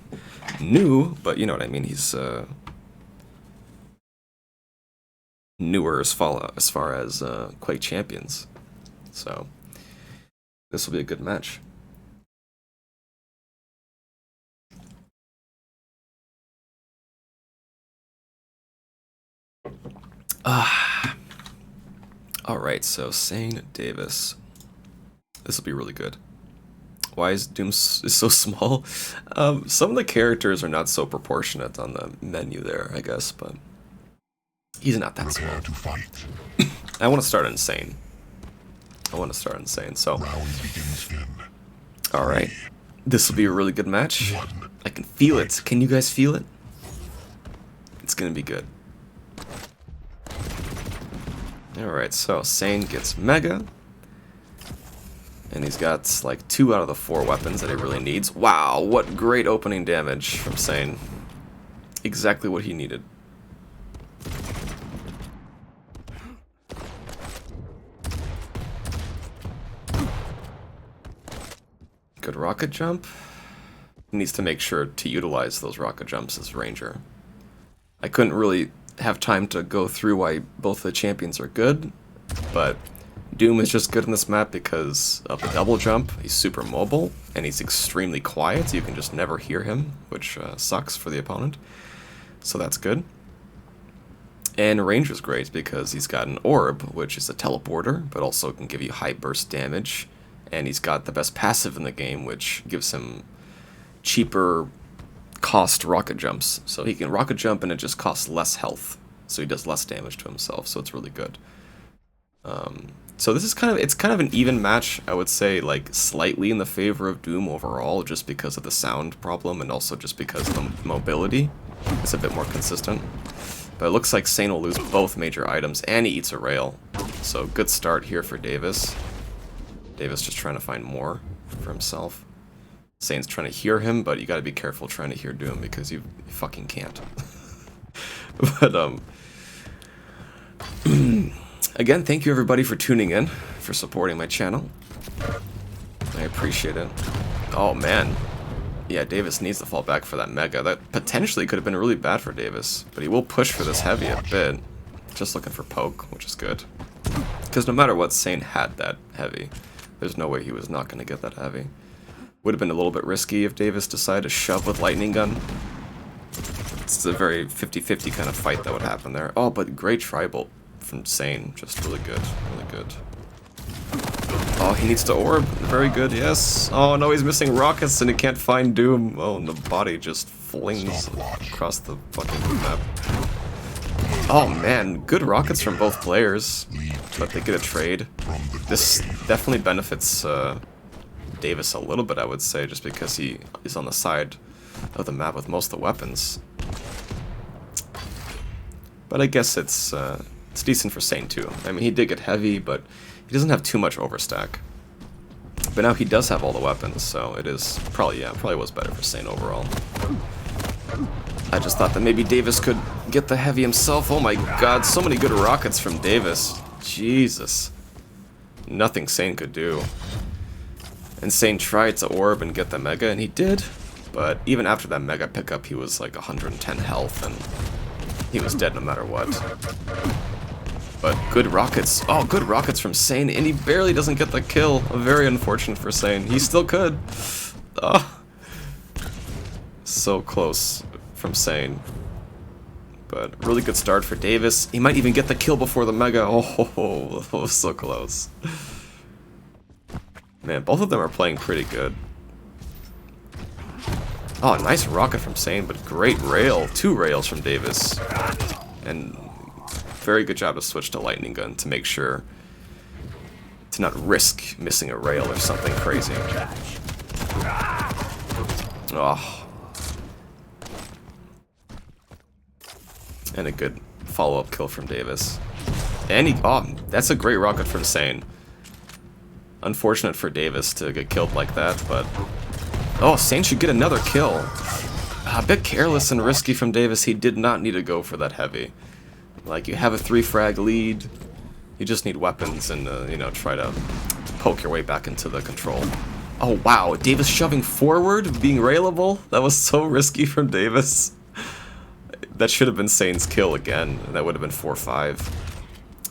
new, but you know what I mean. He's newer as far as Quake champions. So this will be a good match. Alright, so Sane Davis. This will be really good. Why is Doom is so small? Some of the characters are not so proportionate on the menu there, I guess, but he's not that small. To fight. I want to start Insane. So alright. This will be a really good match. I can feel it. Can you guys feel it? It's gonna be good. Alright, so Sane gets Mega. And he's got like 2 out of the 4 weapons that he really needs. Wow, what great opening damage from Sane. Exactly what he needed. Good rocket jump. He needs to make sure to utilize those rocket jumps as Ranger. I couldn't really have time to go through why both the champions are good, but Doom is just good in this map because of the double jump. He's super mobile, and he's extremely quiet, so you can just never hear him, which sucks for the opponent. So that's good. And Ranger's great because he's got an orb, which is a teleporter, but also can give you high burst damage. And he's got the best passive in the game, which gives him cheaper cost rocket jumps. So he can rocket jump and it just costs less health. So he does less damage to himself, so it's really good. So this is it's kind of an even match, I would say, like slightly in the favor of Doom overall, just because of the sound problem and also just because the mobility is a bit more consistent. But it looks like Sane will lose both major items and he eats a rail. So good start here for Davis. Davis just trying to find more for himself. Sane's trying to hear him, but you gotta be careful trying to hear Doom because you fucking can't. But again, thank you everybody for tuning in, for supporting my channel. I appreciate it. Oh man. Yeah, Davis needs to fall back for that Mega. That potentially could have been really bad for Davis, but he will push for this heavy a bit. Just looking for poke, which is good. Because no matter what, Sane had that heavy. There's no way he was not going to get that heavy. Would have been a little bit risky if Davis decided to shove with Lightning Gun. It's a very 50-50 kind of fight that would happen there. Oh, but great Tri-Bolt from Sane. Just really good. Really good. Oh, he needs to orb. Very good, yes. Oh, no, he's missing rockets and he can't find Doom. Oh, and the body just flings across the fucking map. Oh, man. Good rockets from both players. But they get a trade. This definitely benefits Davis a little bit, I would say, just because he is on the side of the map with most of the weapons. But I guess it's decent for Sane too. I mean, he did get heavy, but he doesn't have too much overstack. But now he does have all the weapons, so it is probably was better for Sane overall. I just thought that maybe Davis could get the heavy himself. Oh my god, so many good rockets from Davis. Jesus. Nothing Sane could do. And Sane tried to orb and get the Mega, and he did. But even after that Mega pickup, he was like 110 health, and he was dead no matter what. But good rockets. Oh, good rockets from Sane, and he barely doesn't get the kill. Very unfortunate for Sane. He still could. Oh. So close from Sane. But really good start for Davis. He might even get the kill before the Mega. Oh, so close. Man, both of them are playing pretty good. Oh, nice rocket from Sane, but great rail. 2 rails from Davis. And very good job to switch to Lightning Gun to make sure to not risk missing a rail or something crazy. Oh. And a good follow-up kill from Davis. And he... Oh, that's a great rocket from Sane. Unfortunate for Davis to get killed like that, but... Oh, Sane should get another kill. A bit careless and risky from Davis. He did not need to go for that heavy. Like, you have a 3-frag lead. You just need weapons and, you know, try to poke your way back into the control. Oh wow, Davis shoving forward, being railable? That was so risky from Davis. That should have been Sane's kill again, and that would have been 4-5.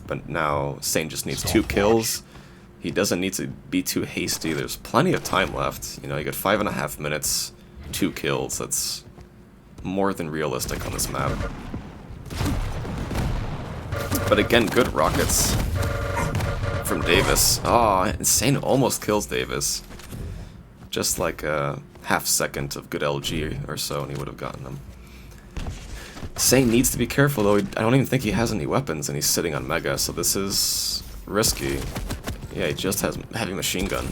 But now Sane just needs 2 kills. He doesn't need to be too hasty. There's plenty of time left. You know, you got 5.5 minutes, 2 kills. That's more than realistic on this map. But again, good rockets from Davis. Oh, and Sane almost kills Davis. Just like a half second of good LG or so, and he would have gotten him. Sane needs to be careful, though. I don't even think he has any weapons, and he's sitting on Mega, so this is risky. Yeah, he just has heavy machine gun.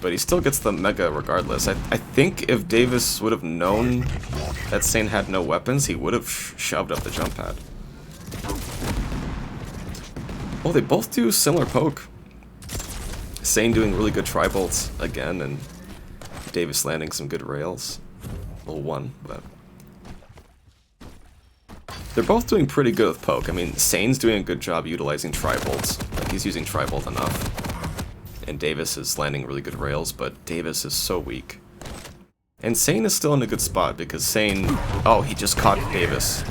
But he still gets the Mega regardless. I think if Davis would have known that Sane had no weapons, he would have shoved up the jump pad. Oh, they both do similar poke. Sane doing really good tri-bolts again, and Davis landing some good rails. Well, one, but... They're both doing pretty good with poke. I mean, Sane's doing a good job utilizing tri-bolts. Like, he's using tri-bolt enough. And Davis is landing really good rails, but Davis is so weak. And Sane is still in a good spot, because Sane... Oh, he just caught Davis.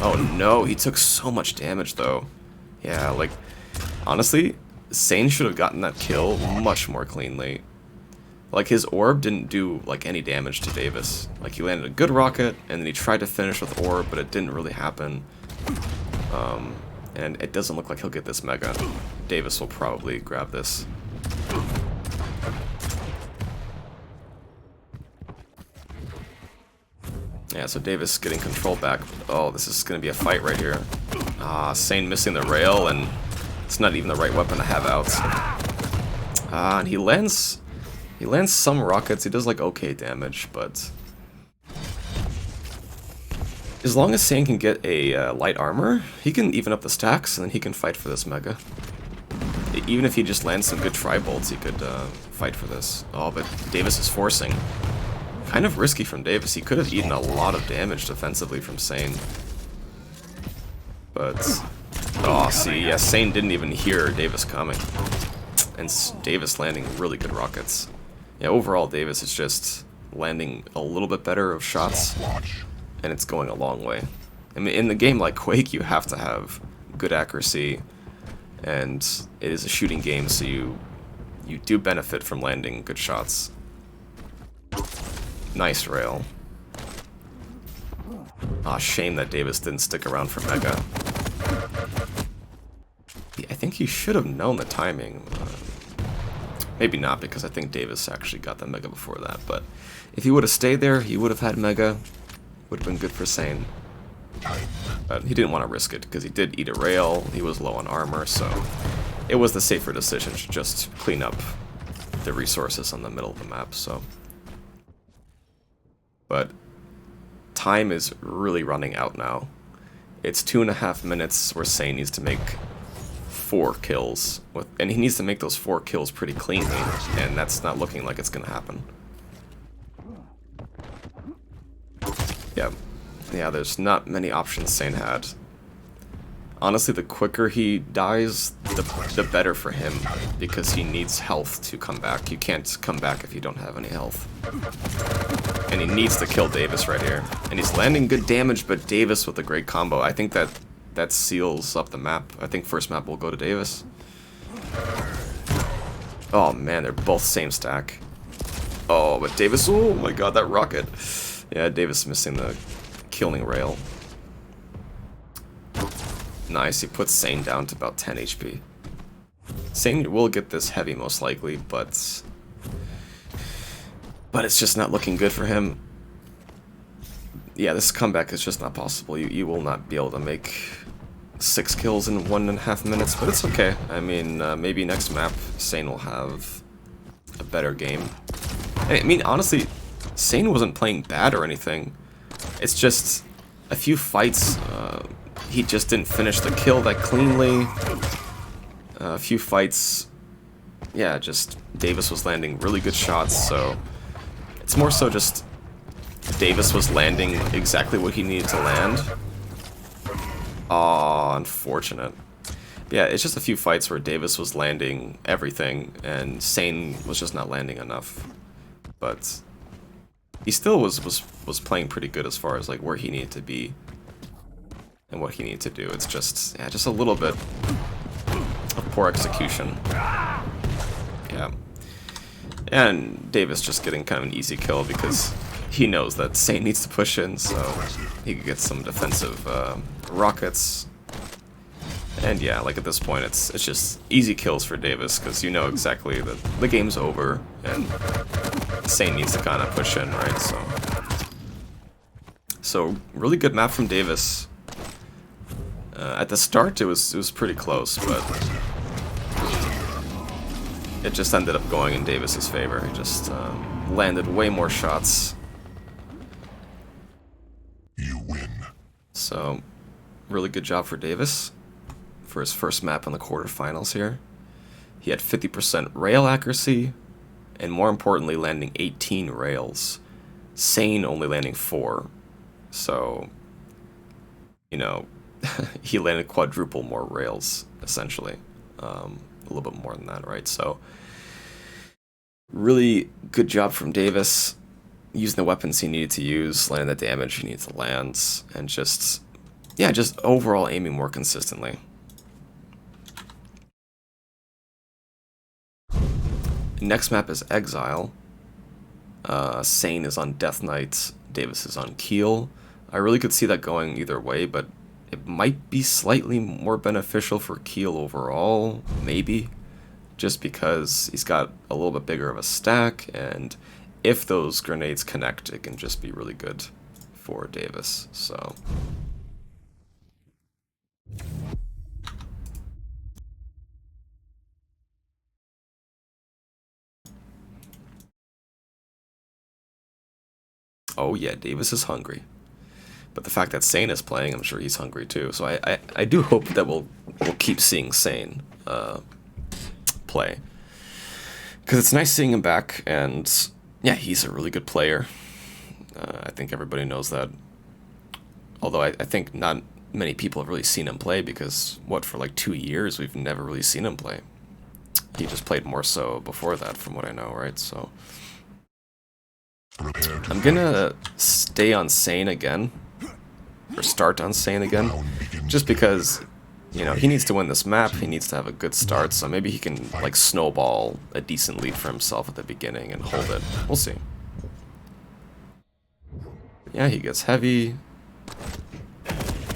Oh no, he took so much damage, though. Yeah, like, honestly, Sane should have gotten that kill much more cleanly. Like, his orb didn't do, like, any damage to Davis. Like, he landed a good rocket, and then he tried to finish with orb, but it didn't really happen. And it doesn't look like he'll get this Mega. Davis will probably grab this. Yeah, so Davis getting control back. Oh, this is going to be a fight right here. Ah, Sane missing the rail, and it's not even the right weapon to have out. Ah, and he lands some rockets. He does, like, okay damage, but... As long as Sane can get a light armor, he can even up the stacks, and then he can fight for this Mega. Even if he just lands some good tri-bolts, he could fight for this. Oh, but Davis is forcing. Kind of risky from Davis. He could have eaten a lot of damage defensively from Sane. But... Oh, see, yeah, Sane didn't even hear Davis coming. And Davis landing really good rockets. Yeah, overall, Davis is just landing a little bit better of shots. And it's going a long way. I mean, in the game like Quake, you have to have good accuracy. And it is a shooting game, so you do benefit from landing good shots. Nice rail. Aw, shame that Davis didn't stick around for Mega. I think he should have known the timing. Maybe not, because I think Davis actually got the Mega before that. But if he would have stayed there, he would have had Mega. Would have been good for Sane. But he didn't want to risk it, because he did eat a rail. He was low on armor, so it was the safer decision to just clean up the resources on the middle of the map. So, but time is really running out now. It's 2.5 minutes where Sane needs to make 4 kills, and he needs to make those 4 kills pretty cleanly, and that's not looking like it's gonna happen. Yeah, there's not many options Sane had. Honestly, the quicker he dies, the better for him, because he needs health to come back. You can't come back if you don't have any health. And he needs to kill Davis right here. And he's landing good damage, but Davis with a great combo. I think that seals up the map. I think first map will go to Davis. Oh man, they're both same stack. Oh, but Davis, oh my god, that rocket. Yeah, Davis missing the killing rail. Nice, he puts Sane down to about 10 HP. Sane will get this heavy most likely, but it's just not looking good for him. Yeah, this comeback is just not possible. You will not be able to make 6 kills in 1.5 minutes, but it's okay. I mean, maybe next map Sane will have a better game. I mean, honestly, Sane wasn't playing bad or anything. It's just a few fights, he just didn't finish the kill that cleanly. A few fights, yeah, just Davis was landing really good shots, so it's more so just Davis was landing exactly what he needed to land. Aw, unfortunate. Yeah, it's just a few fights where Davis was landing everything, and Sane was just not landing enough. But he still was playing pretty good as far as like where he needed to be and what he needed to do. It's just, yeah, just a little bit of poor execution. Yeah. And Davis just getting kind of an easy kill because he knows that Sane needs to push in, so he could get some defensive rockets. And yeah, like at this point, it's just easy kills for Davis because you know exactly that the game's over and Sane needs to kind of push in, right? So really good map from Davis. At the start, it was pretty close, but it just ended up going in Davis's favor. He just landed way more shots. You win. So really good job for Davis for his first map in the quarterfinals here. He had 50% rail accuracy, and more importantly, landing 18 rails. Sane only landing 4. So, you know, he landed quadruple more rails, essentially. A little bit more than that, right? So, really good job from Davis, using the weapons he needed to use, landing the damage he needed to land, and just, yeah, just overall aiming more consistently. Next map is Exile. Sane is on Death Knight, Davis is on Keel. I really could see that going either way, but it might be slightly more beneficial for Keel overall, maybe. Just because he's got a little bit bigger of a stack, and if those grenades connect, it can just be really good for Davis, so... Oh yeah, Davis is hungry. But the fact that Sane is playing, I'm sure he's hungry too. So I do hope that we'll keep seeing Sane play. Because it's nice seeing him back, and yeah, he's a really good player. I think everybody knows that. Although I think not many people have really seen him play because, what, for like 2 years we've never really seen him play. He just played more so before that, from what I know, right? So... I'm gonna stay on Sane again, or start on Sane again, just because, you know, he needs to win this map, he needs to have a good start, so maybe he can, like, snowball a decent lead for himself at the beginning and hold it. We'll see. Yeah, he gets heavy.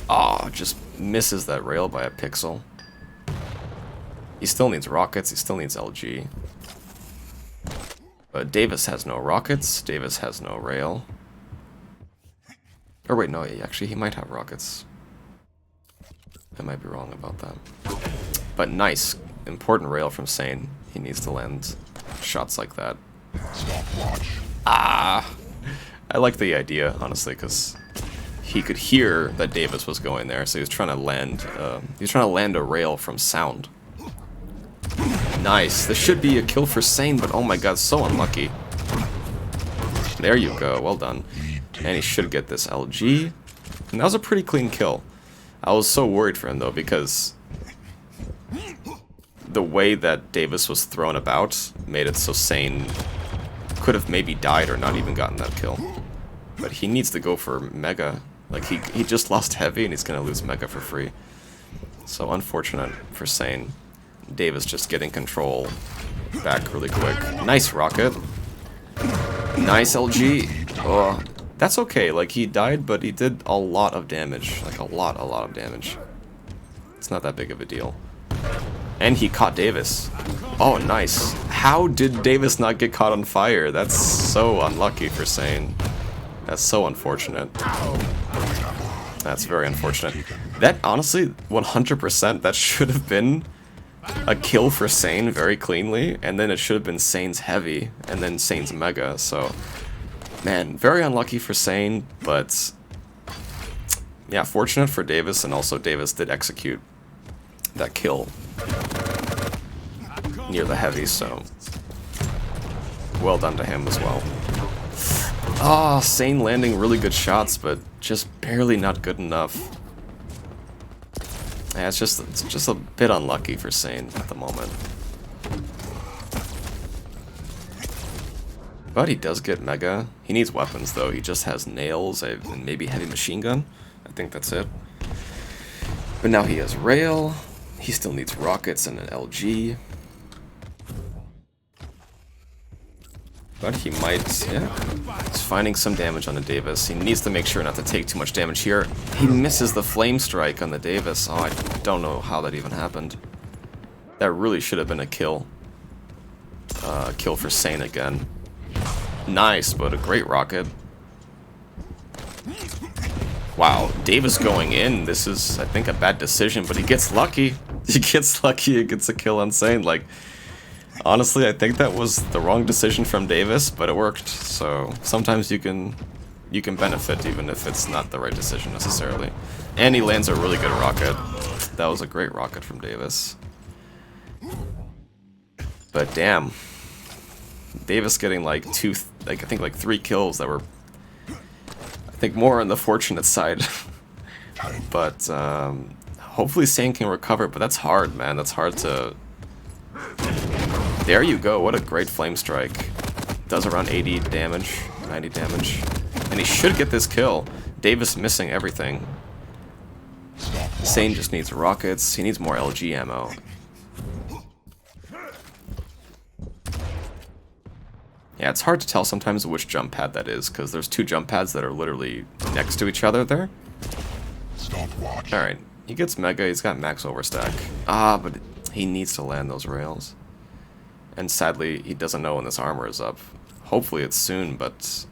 Oh, just misses that rail by a pixel. He still needs rockets, he still needs LG. But Davis has no rockets, Davis has no rail. Or wait, no, actually he might have rockets. I might be wrong about that. But nice, important rail from Sane. He needs to land shots like that. Ah! I like the idea, honestly, because he could hear that Davis was going there, so he was trying to land a rail from sound. Nice. This should be a kill for Sane, but oh my god, so unlucky. There you go. Well done. And he should get this LG. And that was a pretty clean kill. I was so worried for him, though, because the way that Davis was thrown about made it so Sane could have maybe died or not even gotten that kill. But he needs to go for Mega. Like, he just lost Heavy, and he's going to lose Mega for free. So unfortunate for Sane. Davis just getting control back really quick. Nice rocket. Nice LG. Oh, that's okay. Like, he died, but he did a lot of damage. Like, a lot of damage. It's not that big of a deal. And he caught Davis. Oh, nice. How did Davis not get caught on fire? That's so unlucky for Sane. That's so unfortunate. That's very unfortunate. That, honestly, 100%, that should have been a kill for Sane very cleanly, and then it should have been Sane's Heavy, and then Sane's Mega, so... Man, very unlucky for Sane, but... Yeah, fortunate for Davis, and also Davis did execute that kill near the Heavy, so... Well done to him as well. Ah, Sane landing really good shots, but just barely not good enough. Yeah, it's just a bit unlucky for Sane at the moment. But he does get Mega. He needs weapons, though. He just has nails and maybe heavy machine gun. I think that's it. But now he has Rail. He still needs rockets and an LG. But he might, yeah. He's finding some damage on the Davis. He needs to make sure not to take too much damage here. He misses the Flame Strike on the Davis. Oh, I don't know how that even happened. That really should have been a kill. Kill for Sane again. Nice, but a great rocket. Wow, Davis going in. This is, I think, a bad decision, but he gets lucky. He gets lucky and gets a kill on Sane. Like, honestly, I think that was the wrong decision from Davis, but it worked. So sometimes you can benefit even if it's not the right decision necessarily. And he lands a really good rocket. That was a great rocket from Davis. But damn, Davis getting like I think like 3 kills that were, I think, more on the fortunate side. But hopefully Sane can recover. But that's hard, man. That's hard to. There you go. What a great Flame Strike. Does around 80 damage, 90 damage. And he should get this kill. Davis missing everything. Sane just needs rockets. He needs more LG ammo. Yeah, it's hard to tell sometimes which jump pad that is, because there's 2 jump pads that are literally next to each other there. Alright, he gets Mega, he's got max overstack. Ah, but he needs to land those rails. And sadly, he doesn't know when this armor is up. Hopefully it's soon, but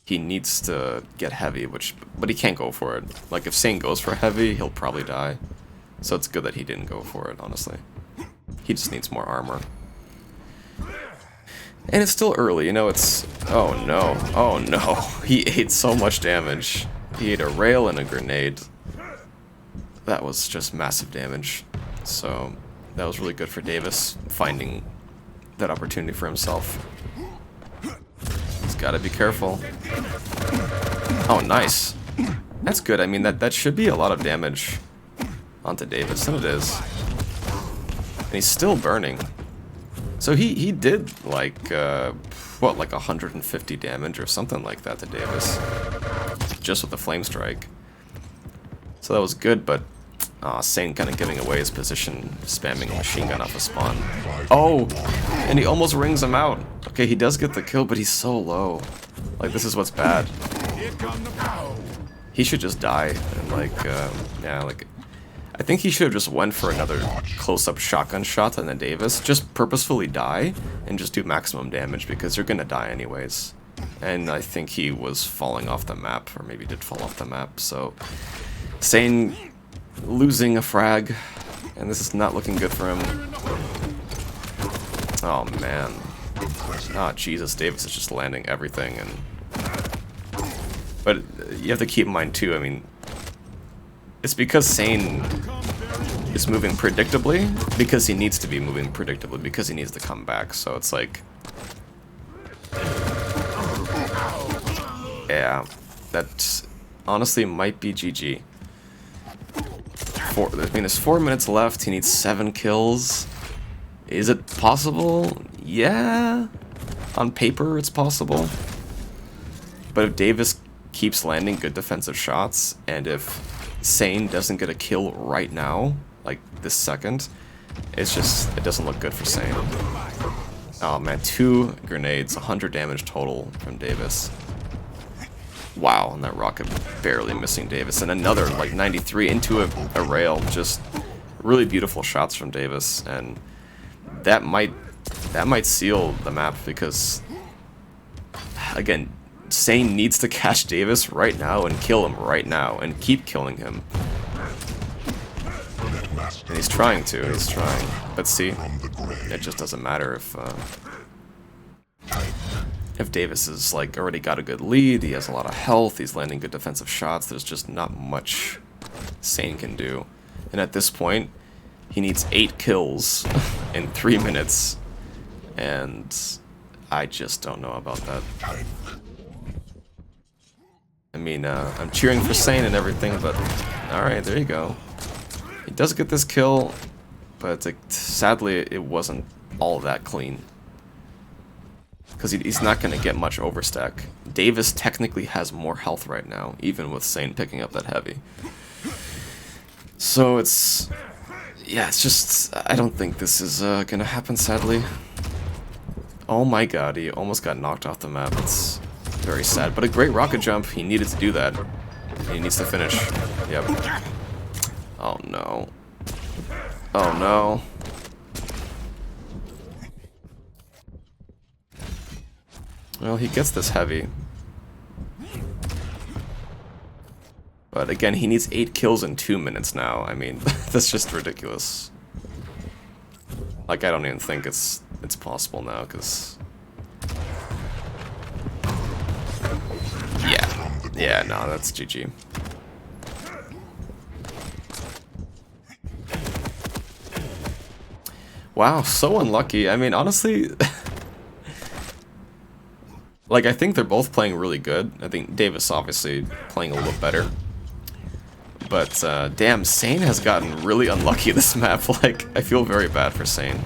he needs to get heavy, but he can't go for it. Like, if Sane goes for heavy, he'll probably die. So it's good that he didn't go for it, honestly. He just needs more armor. And it's still early, you know, it's... Oh no, oh no. He ate so much damage. He ate a rail and a grenade. That was just massive damage. So, that was really good for Davis, finding that opportunity for himself. He's gotta be careful. Oh, nice. That's good, I mean, that should be a lot of damage onto Davis, and it is. And he's still burning. So he did, like, what, like 150 damage or something like that to Davis. Just with the Flame Strike. So that was good, but Sane kind of giving away his position, spamming a machine gun off a spawn. Oh! And he almost rings him out. Okay, he does get the kill, but he's so low. Like, this is what's bad. He should just die, and like, yeah, like... I think he should have just went for another close-up shotgun shot on the Davis. Just purposefully die and just do maximum damage because you're gonna die anyways. And I think he was falling off the map, or maybe did fall off the map, so... Sane losing a frag, and this is not looking good for him. Oh man. Oh Jesus, Davis is just landing everything, and... But you have to keep in mind too, I mean... It's because Sane is moving predictably, because he needs to be moving predictably, because he needs to come back, so it's like... Yeah, that honestly might be GG. I mean, there's 4 minutes left, he needs 7 kills. Is it possible? Yeah, on paper it's possible. But if Davis keeps landing good defensive shots, and if Sane doesn't get a kill right now, like this second, it's just, it doesn't look good for Sane. Oh man, 2 grenades, 100 damage total from Davis. Wow, and that rocket barely missing Davis. And another, like, 93 into a rail. Just really beautiful shots from Davis. And that might seal the map because, again, Sane needs to catch Davis right now and kill him right now and keep killing him. And he's trying to, he's trying. But see, it just doesn't matter if Davis has, like, already got a good lead, he has a lot of health, he's landing good defensive shots, there's just not much Sane can do. And at this point, he needs 8 kills in 3 minutes. And I just don't know about that. I mean, I'm cheering for Sane and everything, but alright, there you go. He does get this kill, but sadly it wasn't all that clean. Because he's not going to get much overstack. Davis technically has more health right now, even with Sane picking up that heavy. So it's... yeah, it's just... I don't think this is going to happen, sadly. Oh my god, he almost got knocked off the map. It's very sad. But a great rocket jump. He needed to do that. He needs to finish. Yep. Oh no. Oh no. Well, he gets this heavy. But again, he needs 8 kills in 2 minutes now. I mean, that's just ridiculous. Like, I don't even think it's possible now, because... yeah. Yeah, no, that's GG. Wow, so unlucky. I mean, honestly... like, I think they're both playing really good. I think Davis obviously playing a little better. But, damn, Sane has gotten really unlucky this map. Like, I feel very bad for Sane.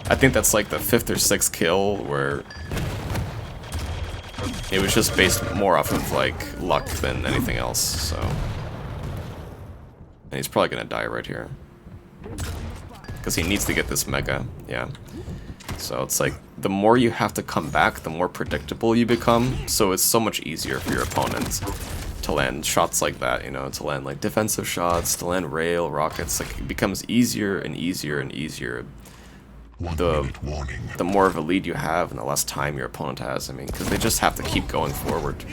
I think that's like the 5th or 6th kill where it was just based more off of, like, luck than anything else, so... and he's probably gonna die right here. Because he needs to get this mega, yeah. So it's like, the more you have to come back, the more predictable you become, so it's so much easier for your opponent to land shots like that, you know, to land like defensive shots, to land rail, rockets, like it becomes easier and easier and easier the more of a lead you have and the less time your opponent has. I mean, because they just have to keep going forward.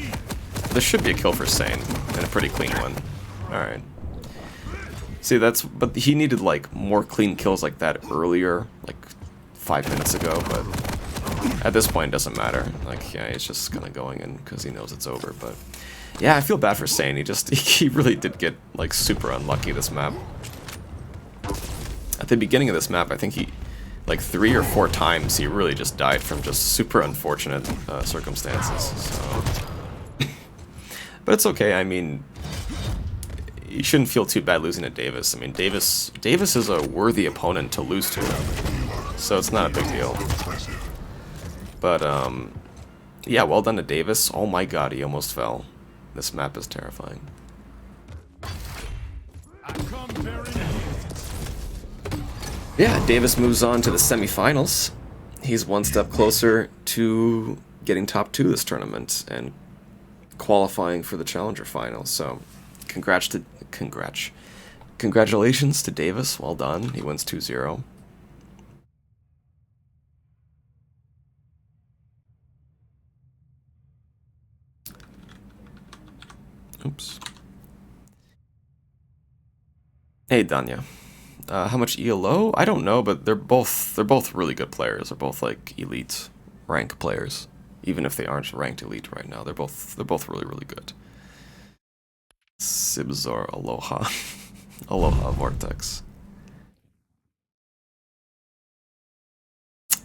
This should be a kill for Sane, and a pretty clean one. Alright. See, but he needed like more clean kills like that earlier, like 5 minutes ago, but at this point it doesn't matter. Like, yeah, he's just kind of going in because he knows it's over, but yeah, I feel bad for Sane. He really did get like super unlucky this map. At the beginning of this map, I think he, like 3 or 4 times, he really just died from just super unfortunate circumstances. So, but it's okay. I mean, you shouldn't feel too bad losing to Davis. I mean, Davis is a worthy opponent to lose to, so it's not a big deal. But yeah, well done to Davis. Oh my god, he almost fell. This map is terrifying. Yeah, Davis moves on to the semifinals. He's one step closer to getting top 2 this tournament and qualifying for the Challenger final. So, congratulations to Davis. Well done. He wins 2-0. Oops. Hey, Danya. How much ELO? I don't know, but they're both really good players. They're both like elite rank players, even if they aren't ranked elite right now. They're both really good. Sibzor Aloha, Aloha Vortex.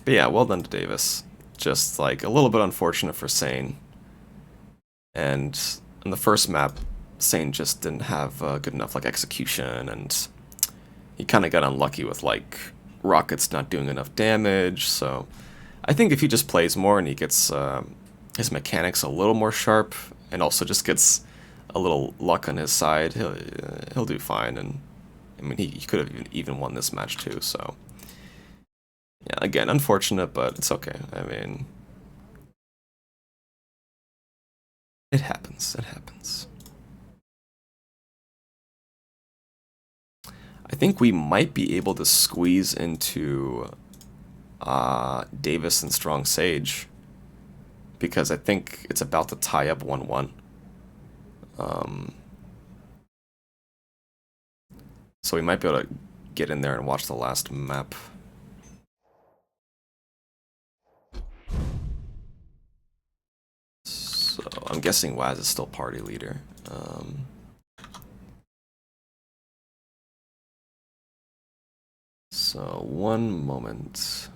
But yeah, well done to Davis. Just like a little bit unfortunate for Sane. And in the first map, Sane just didn't have good enough like execution, and he kind of got unlucky with like rockets not doing enough damage. So I think if he just plays more and he gets his mechanics a little more sharp, and also just gets a little luck on his side, he'll do fine. And I mean, he could have even won this match too. So yeah, again, unfortunate, but it's okay. I mean, it happens. It happens. I think we might be able to squeeze into Davis and Strong Sage, because I think it's about to tie up 1-1. So we might be able to get in there and watch the last map. So I'm guessing Waz is still party leader. So, one moment.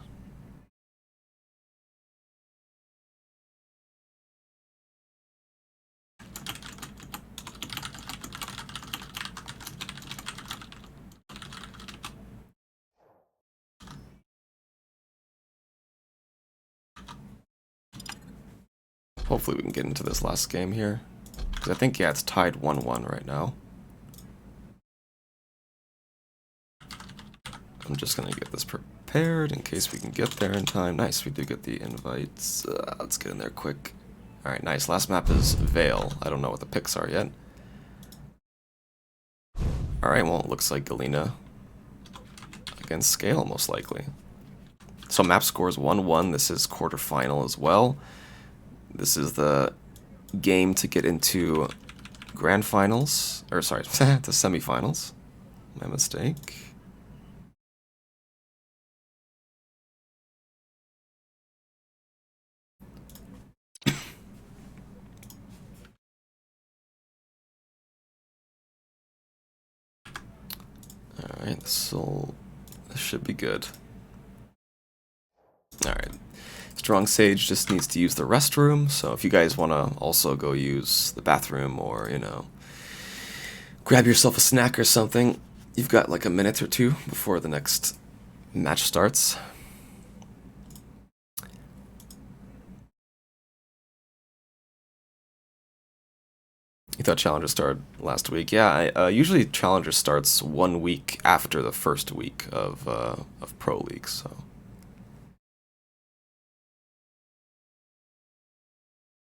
Hopefully we can get into this last game here. Because I think, yeah, it's tied 1-1 right now. I'm just going to get this prepared in case we can get there in time. Nice, we do get the invites. Let's get in there quick. Alright, nice. Last map is Vale. I don't know what the picks are yet. Alright, well, it looks like Galena against Scale, most likely. So map score is 1-1. This is quarterfinal as well. This is the game to get into grand finals. Or, sorry, to semifinals. My mistake. Alright, this should be good. Alright. Strong Sage just needs to use the restroom, so if you guys want to also go use the bathroom or, you know, grab yourself a snack or something, you've got like a minute or two before the next match starts. You thought Challenger started last week? Yeah, usually Challenger starts 1 week after the first week of Pro League, so.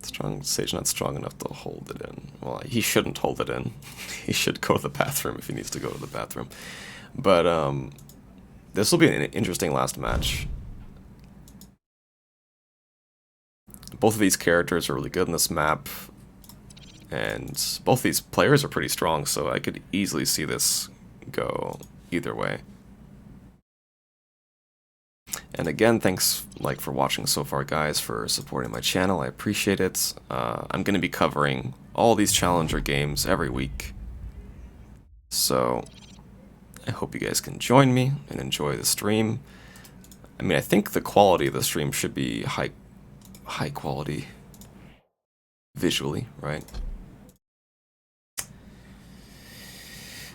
Strong Sage not strong enough to hold it in. Well, he shouldn't hold it in. He should go to the bathroom if he needs to go to the bathroom. But this will be an interesting last match. Both of these characters are really good in this map. And both these players are pretty strong, so I could easily see this go either way. And again, thanks for watching so far, guys, for supporting my channel. I appreciate it. I'm going to be covering all these Challenger games every week. So I hope you guys can join me and enjoy the stream. I mean, I think the quality of the stream should be high quality visually, right?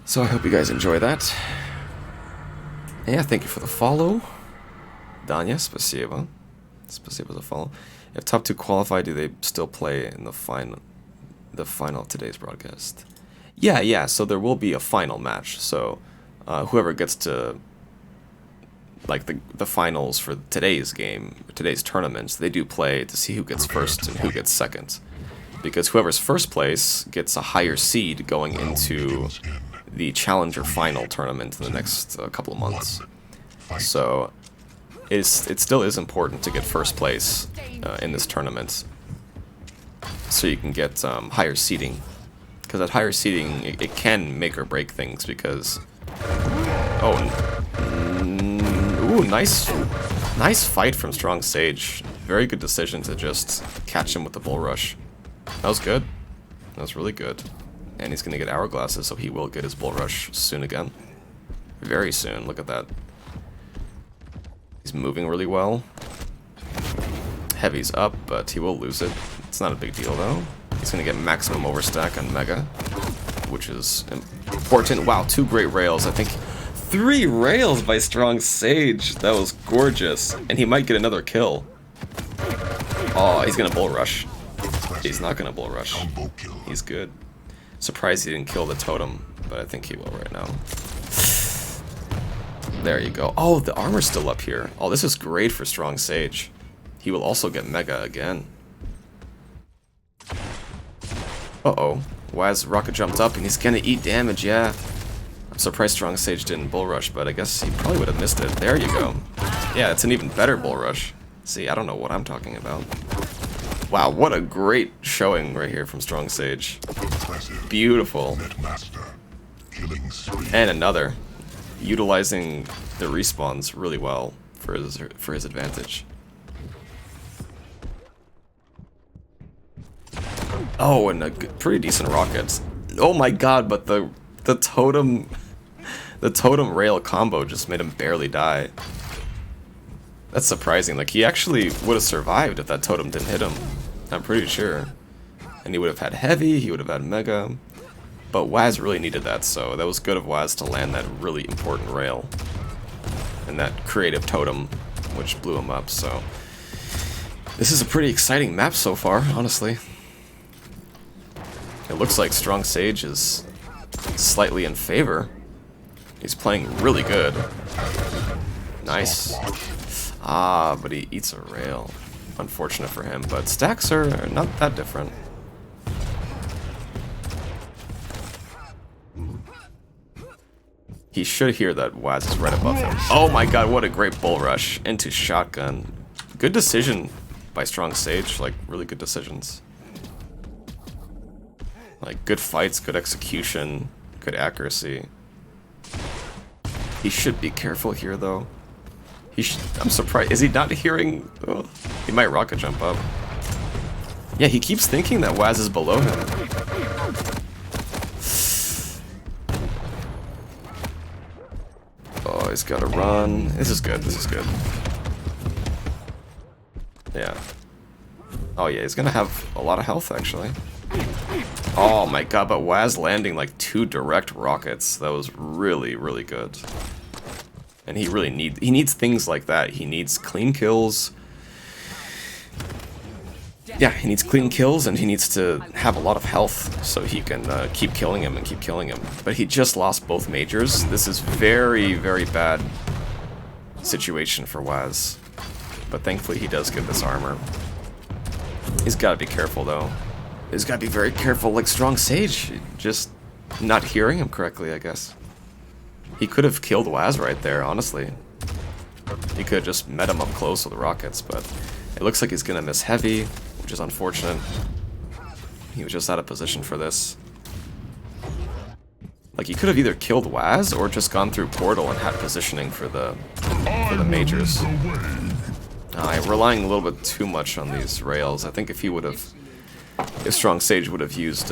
So I hope you guys enjoy that. Yeah, thank you for the follow. Danya, спасибо. Спасибо за follow. If top 2 qualify, do they still play in the final of today's broadcast? Yeah, so there will be a final match. So whoever gets to the finals for today's game, today's tournaments, they do play to see who gets first and who gets second. Because whoever's first place gets a higher seed going into the Challenger final tournament in the next couple of months. So it still is important to get first place in this tournament, so you can get higher seeding. Because at higher seeding, it can make or break things. Because ooh, nice fight from Strong Sage. Very good decision to just catch him with the bull rush. That was good. That was really good. And he's gonna get hourglasses, so he will get his bull rush soon again. Very soon. Look at that. He's moving really well. Heavy's up, but he will lose it. It's not a big deal, though. He's going to get maximum overstack on Mega, which is important. Wow, 2 great rails. I think 3 rails by Strong Sage. That was gorgeous. And he might get another kill. Oh, he's going to bull rush. He's not going to bull rush. He's good. Surprised he didn't kill the totem, but I think he will right now. There you go. Oh, the armor's still up here. Oh, this is great for Strong Sage. He will also get Mega again. Uh-oh. Waz rocket jumped up and he's gonna eat damage, yeah. I'm surprised Strong Sage didn't bull rush, but I guess he probably would have missed it. There you go. Yeah, it's an even better bull rush. See, I don't know what I'm talking about. Wow, what a great showing right here from Strong Sage. Beautiful. And another. Utilizing the respawns really well for his advantage. Oh, and a pretty decent rocket. Oh my god, but the totem rail combo just made him barely die. That's surprising. Like, he actually would have survived if that totem didn't hit him. I'm pretty sure. And he would have had heavy, he would have had mega. But Waz really needed that, so that was good of Waz to land that really important rail. And that creative totem, which blew him up, so... This is a pretty exciting map so far, honestly. It looks like Strong Sage is slightly in favor. He's playing really good. Nice. Ah, but he eats a rail. Unfortunate for him, but stacks are not that different. He should hear that Waz is right above him. Oh my god, what a great bull rush into shotgun. Good decision by Strong Sage, like really good decisions. Like good fights, good execution, good accuracy. He should be careful here though. I'm surprised. Is he not hearing? Oh, he might rocket jump up. Yeah, he keeps thinking that Waz is below him. Oh, he's gotta run. This is good, this is good. Yeah. Oh yeah, he's gonna have a lot of health actually. Oh my god, but Waz landing like 2 direct rockets. That was really, really good. And he really needs things like that. He needs clean kills. Yeah, he needs clean kills and he needs to have a lot of health so he can keep killing him and keep killing him. But he just lost both majors. This is very, very bad situation for Waz. But thankfully he does get this armor. He's got to be careful though. He's got to be very careful like Strong Sage. Just not hearing him correctly, I guess. He could have killed Waz right there, honestly. He could have just met him up close with the rockets, but it looks like he's going to miss heavy, which is unfortunate. He was just out of position for this. Like, he could have either killed Waz or just gone through Portal and had positioning for the majors. I'm relying a little bit too much on these rails. I think if he would have... If Strong Sage would have used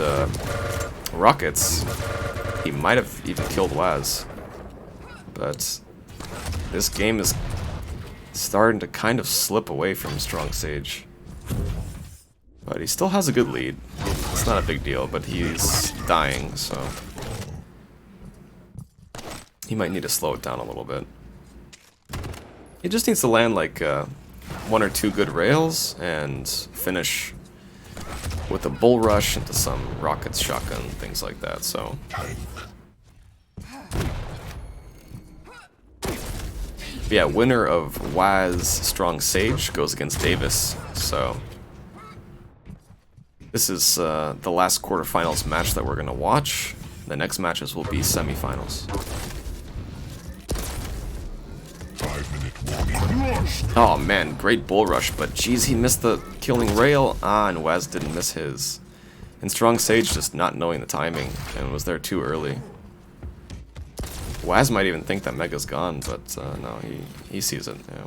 rockets, he might have even killed Waz. But this game is starting to kind of slip away from Strong Sage. But he still has a good lead. It's not a big deal, but he's dying, so... He might need to slow it down a little bit. He just needs to land like 1 or 2 good rails and finish with a bull rush into some rockets, shotgun, things like that, so... But yeah, winner of Waz Strong Sage goes against Davis, so... This is the last quarterfinals match that we're going to watch. The next matches will be semifinals. 5-minute warning. Oh man, great bull rush, but geez, he missed the killing rail. Ah, and Waz didn't miss his. And Strong Sage just not knowing the timing and was there too early. Waz might even think that Mega's gone, but no, he sees it. Yeah.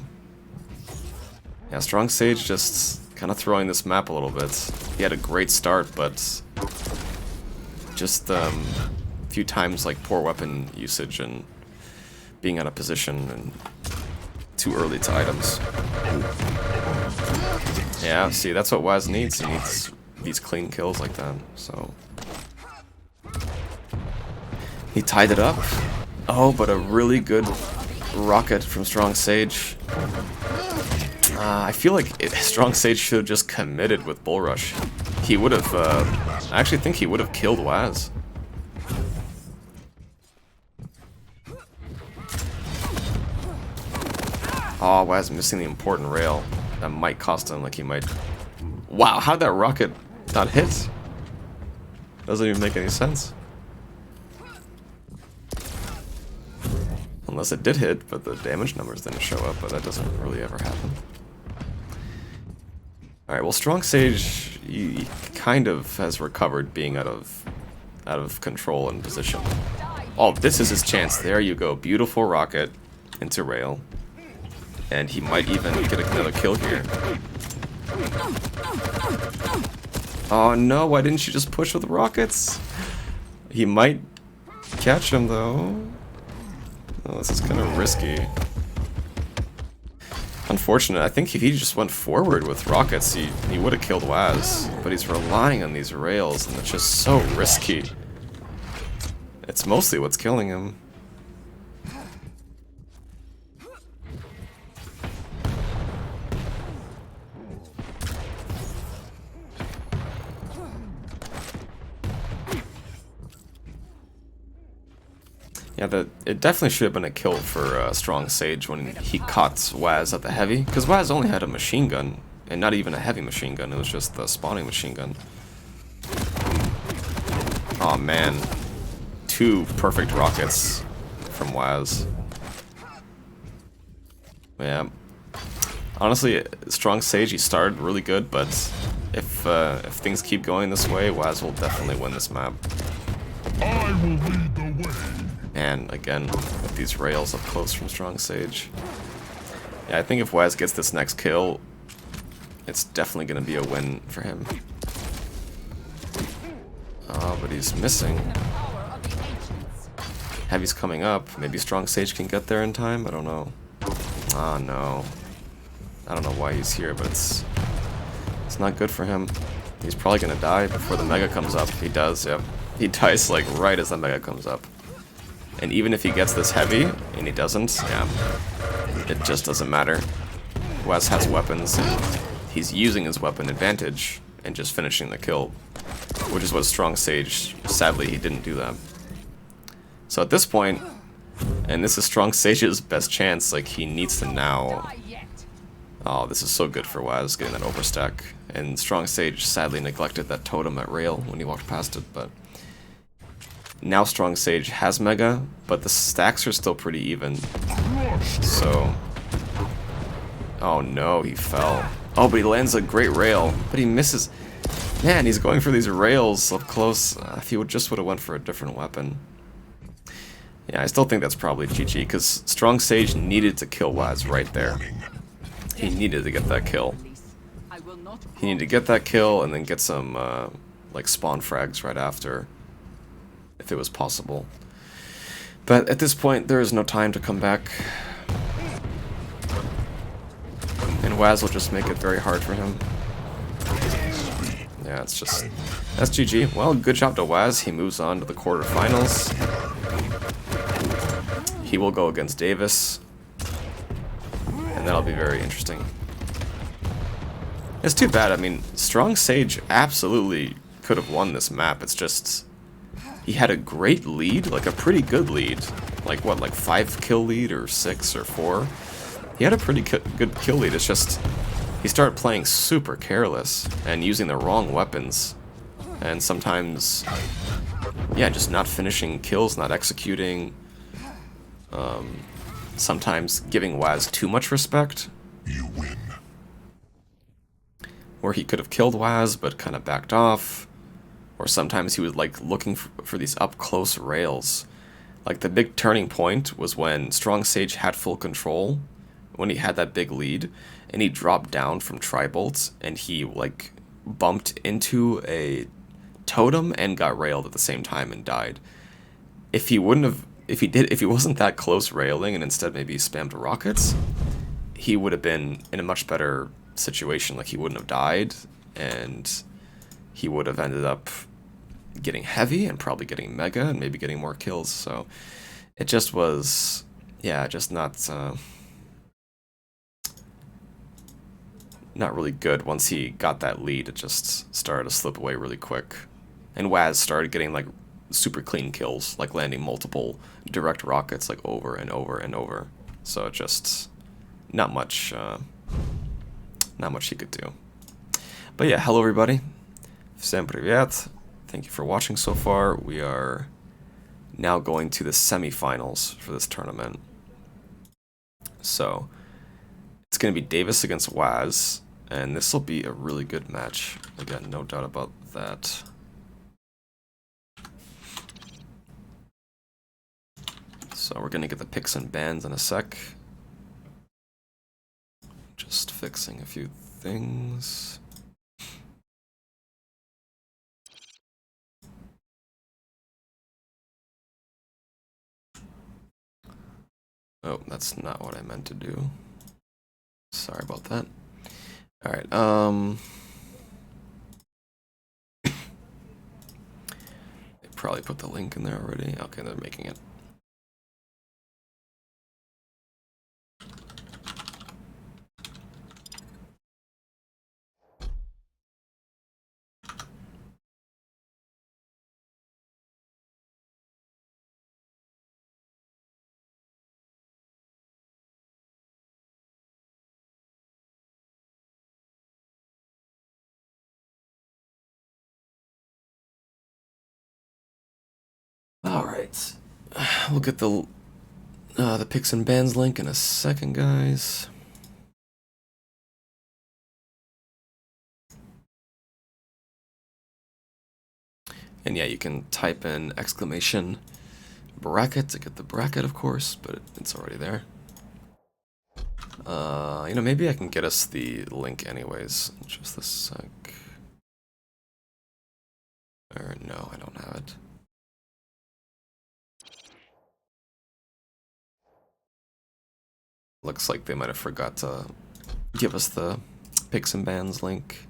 Yeah, Strong Sage just kind of throwing this map a little bit. He had a great start, but just a few times like poor weapon usage and being out of position and too early to items. Yeah, see, that's what Waz needs. He needs these clean kills like that, so... He tied it up. Oh, but a really good rocket from Strong Sage. I feel like Strong Sage should have just committed with Bull Rush. He would have, I actually think he would have killed Waz. Oh, Waz missing the important rail. That might cost him, like he might... Wow, how'd that rocket not hit? Doesn't even make any sense. Unless it did hit, but the damage numbers didn't show up, but that doesn't really ever happen. Alright, well, Strong Sage, he kind of has recovered being out of control and position. Oh, this is his chance. There you go. Beautiful rocket into rail. And he might even get another kill here. Oh no, why didn't you just push with rockets? He might catch him though. Oh, this is kind of risky. Unfortunate. I think if he just went forward with rockets, he would have killed Waz. But he's relying on these rails, and it's just so risky. It's mostly what's killing him. Yeah, it definitely should have been a kill for Strong Sage when he caught Waz at the heavy, because Waz only had a machine gun, and not even a heavy machine gun, it was just the spawning machine gun. Oh man, 2 perfect rockets from Waz. Yeah, honestly, Strong Sage, he started really good, but if things keep going this way, Waz will definitely win this map. I will lead the way. And again, with these rails up close from Strong Sage. Yeah, I think if Waz gets this next kill, it's definitely going to be a win for him. Oh, but he's missing. Heavy's coming up. Maybe Strong Sage can get there in time? I don't know. Oh no. I don't know why he's here, but it's not good for him. He's probably going to die before the Mega comes up. He does, yep. He dies like right as the Mega comes up. And even if he gets this heavy, and he doesn't, yeah, it just doesn't matter. Wes has weapons, and he's using his weapon advantage and just finishing the kill, which is what Strong Sage, sadly, he didn't do that. So at this point, and this is Strong Sage's best chance, like, he needs to now... Oh, this is so good for Waz, getting that overstack. And Strong Sage sadly neglected that totem at rail when he walked past it, but... Now Strong Sage has Mega, but the stacks are still pretty even. So... Oh no, he fell. Oh, but he lands a great rail, but he misses... Man, he's going for these rails up close. If he would have went for a different weapon. Yeah, I still think that's probably GG, because Strong Sage needed to kill Waz right there. He needed to get that kill. He needed to get that kill and then get some, like, spawn frags right after, if it was possible. But at this point, there is no time to come back. And Waz will just make it very hard for him. Yeah, it's just... That's GG. Well, good job to Waz. He moves on to the quarterfinals. He will go against Davis. And that'll be very interesting. It's too bad. I mean, Strong Sage absolutely could have won this map. It's just... He had a great lead, like a pretty good lead. Like, what, like 5 kill lead or 6 or 4? He had a pretty good kill lead. It's just... He started playing super careless and using the wrong weapons. And sometimes... Yeah, just not finishing kills, not executing. Sometimes giving Waz too much respect. You win. Where he could have killed Waz, but kind of backed off. Or sometimes he was like looking for these up close rails. Like the big turning point was when Strong Sage had full control, when he had that big lead, and he dropped down from tri-bolts, and he like bumped into a totem and got railed at the same time and died. If he wouldn't have, if he wasn't that close railing and instead maybe spammed rockets, he would have been in a much better situation. Like he wouldn't have died, and he would have ended up getting heavy and probably getting mega and maybe getting more kills. So it just was, yeah, just not really good. Once he got that lead, it just started to slip away really quick. And Waz started getting like super clean kills, like landing multiple direct rockets like over and over and over. So it just not much he could do. But yeah, hello everybody. Всем привет. Thank you for watching so far. We are now going to the semifinals for this tournament. So it's going to be Davis against Waz, and this will be a really good match. Again, no doubt about that. So we're going to get the picks and bans in a sec. Just fixing a few things. Oh, that's not what I meant to do. Sorry about that. Alright, they probably put the link in there already. Okay, they're making it. Alright. We'll get the picks and bans link in a second, guys. And yeah, you can type in exclamation bracket to get the bracket, of course, but it's already there. You know, maybe I can get us the link anyways. Just a sec. Or no, I don't have it. Looks like they might have forgot to give us the picks and bans link.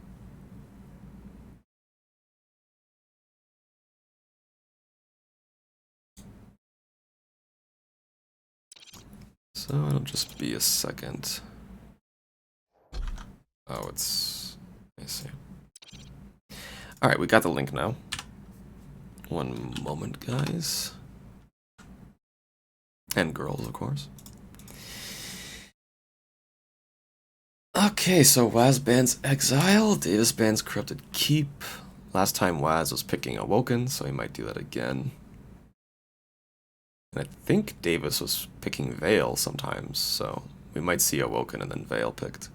So it'll just be a second. Oh, it's... I see. Alright, we got the link now. One moment, guys. And girls, of course. Okay, so Waz bans Exile, Davis bans Corrupted Keep. Last time Waz was picking Awoken, so he might do that again. And I think Davis was picking Veil sometimes, so we might see Awoken and then Veil picked.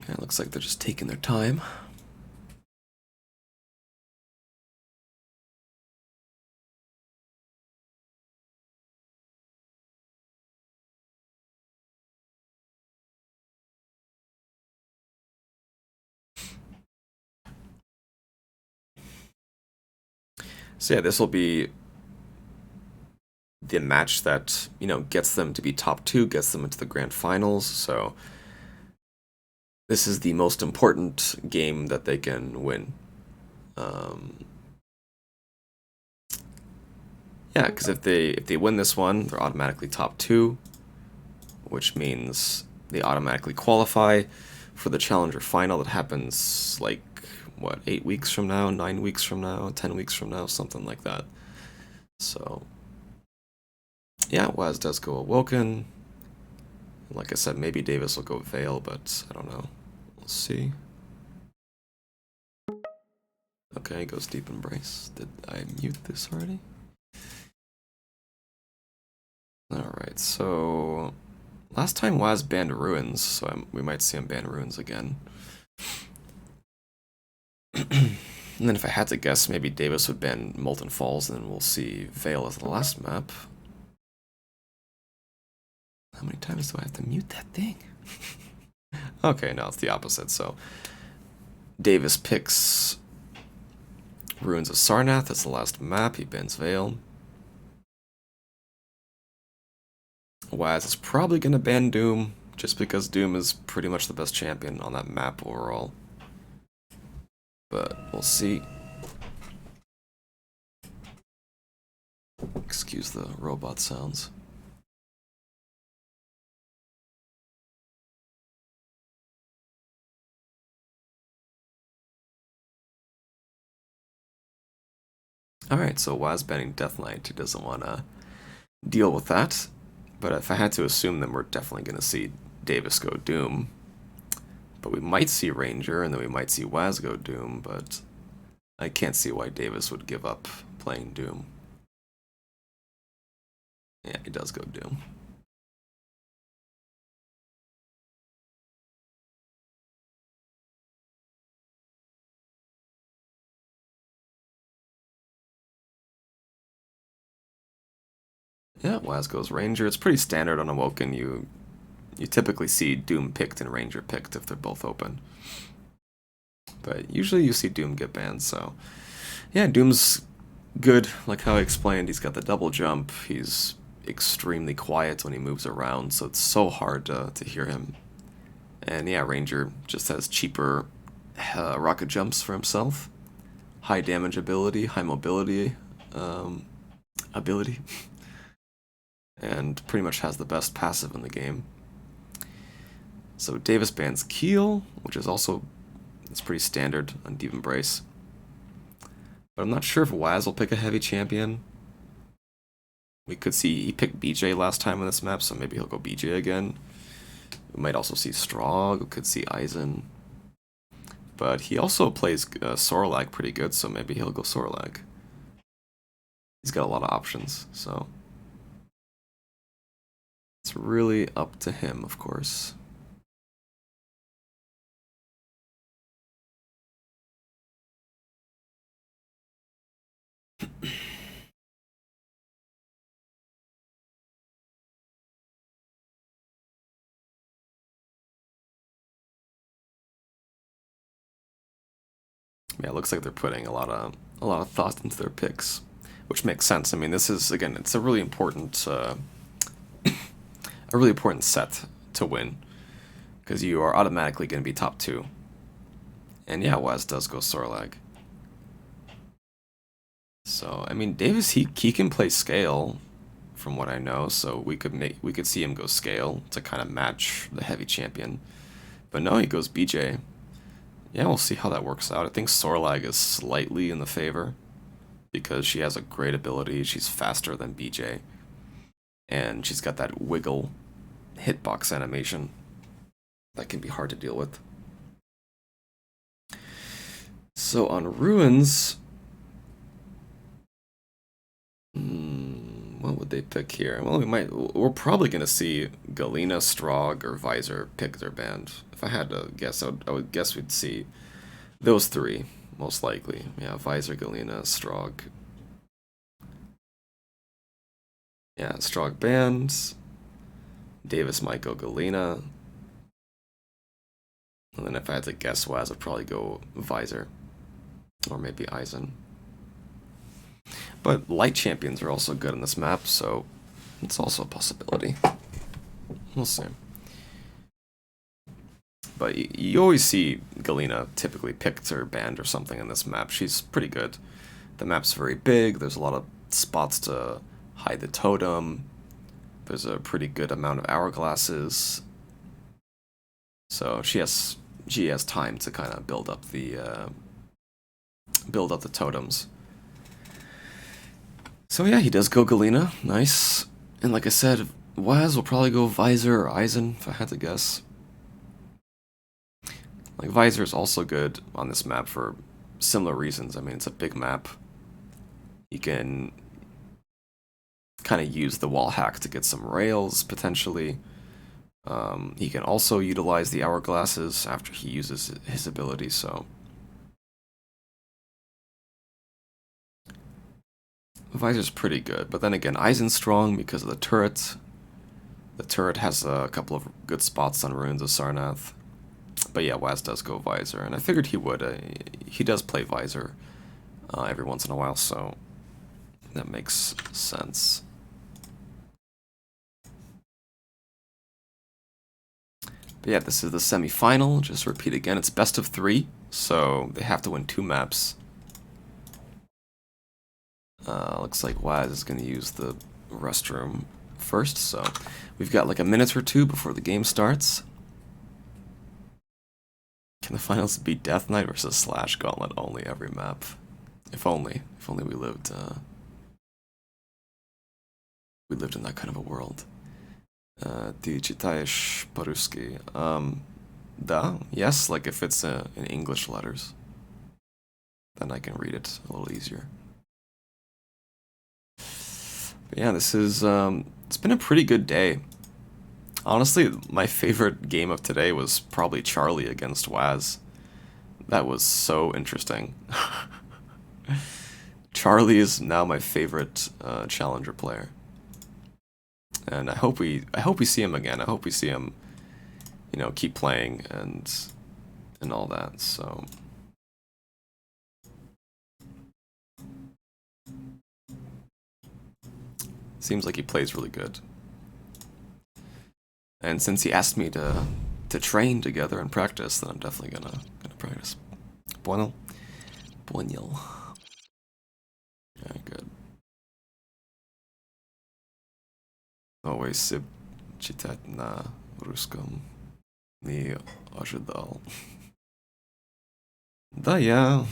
Okay, looks like they're just taking their time. So yeah, this will be the match that, you know, gets them to be top 2, gets them into the grand finals, so this is the most important game that they can win. Yeah, because if they win this one, they're automatically top 2, which means they automatically qualify for the Challenger final that happens, like, what, 8 weeks from now, 9 weeks from now, 10 weeks from now, something like that. So, yeah, Waz does go Awoken. Like I said, maybe Davis will go Veil, but I don't know. We'll see. Okay, goes Deep Embrace. Did I mute this already? Alright, so... Last time Waz banned Ruins, so we might see him ban Ruins again. And then if I had to guess, maybe Davis would ban Molten Falls, and then we'll see Veil as the last map. How many times do I have to mute that thing? Okay, no, it's the opposite, so... Davis picks Ruins of Sarnath as the last map, he bans Veil. Waz is probably going to ban Doom, just because Doom is pretty much the best champion on that map overall. But we'll see. Excuse the robot sounds. Alright, so Waz banning Death Knight, who doesn't want to deal with that. But if I had to assume, then we're definitely going to see Davis go Doom. But we might see Ranger, and then we might see Waz go Doom, but I can't see why Davis would give up playing Doom. Yeah, he does go Doom. Yeah, Waz goes Ranger. It's pretty standard on Awoken. You typically see Doom picked and Ranger picked if they're both open. But usually you see Doom get banned, so... Yeah, Doom's good, like how I explained. He's got the double jump. He's extremely quiet when he moves around, so it's so hard to hear him. And yeah, Ranger just has cheaper rocket jumps for himself. High damage ability, high mobility ability. And pretty much has the best passive in the game. So Davis bans Keel, which is also It's pretty standard on Deep Embrace. But I'm not sure if Waz will pick a heavy champion. We could see he picked BJ last time on this map, so maybe he'll go BJ again. We might also see Strog, we could see Eisen. But he also plays Sorlag pretty good, so maybe he'll go Sorlag. He's got a lot of options, so it's really up to him, of course. Yeah, it looks like they're putting a lot of thought into their picks, which makes sense. I mean, this is, again, it's a really important set to win, because you are automatically going to be top 2. And yeah, Waz does go Sorlag. So I mean, Davis he can play scale, from what I know. So we could see him go scale to kind of match the heavy champion. But no, he goes BJ. Yeah, we'll see how that works out. I think Sorlag is slightly in the favor because she has a great ability. She's faster than BJ, and she's got that wiggle hitbox animation that can be hard to deal with. So on Ruins, what would they pick here? Well, we're probably gonna see Galena, Strog, or Visor pick their band. If I had to guess, I would guess we'd see those 3, most likely. Yeah, Visor, Galena, Strog. Yeah, Strog bands. Davis might go Galena. And then if I had to guess Waz, I'd probably go Visor. Or maybe Eisen. But light champions are also good in this map, so it's also a possibility. We'll see. But you always see Galena typically picked her band or something in this map. She's pretty good. The map's very big. There's a lot of spots to hide the totem. There's a pretty good amount of hourglasses. So she has time to kind of build up the totems. So yeah, he does go Galena. Nice. And like I said, Waz will probably go Visor or Eisen, if I had to guess. Like, Visor is also good on this map for similar reasons. I mean, it's a big map. You can kind of use the wall hack to get some rails, potentially. He can also utilize the hourglasses after he uses his ability, so... Visor's pretty good, but then again, Eisen's strong because of the turret. The turret has a couple of good spots on Ruins of Sarnath. But yeah, Waz does go Visor, and I figured he would. He does play Visor every once in a while, so that makes sense. But yeah, this is the semi-final. Just to repeat again, it's best of 3, so they have to win 2 maps. Looks like Waz is going to use the restroom first, so we've got like a minute or 2 before the game starts. Can the finals be Death Knight versus Slash Gauntlet only every map? If only we lived in that kind of a world. Ty czytajesz po-ruski? Da, yes, like if it's in English letters, then I can read it a little easier. But yeah, this is, it's been a pretty good day. Honestly, my favorite game of today was probably Charlie against Waz. That was so interesting. Charlie is now my favorite challenger player. And I hope we see him again. I hope we see him, you know, keep playing and all that, so... Seems like he plays really good. And since he asked me to train together and practice, then I'm definitely gonna practice. Poнял? Понял. Yeah, good. Ой, SIB читать на русском не ожидал. Да, я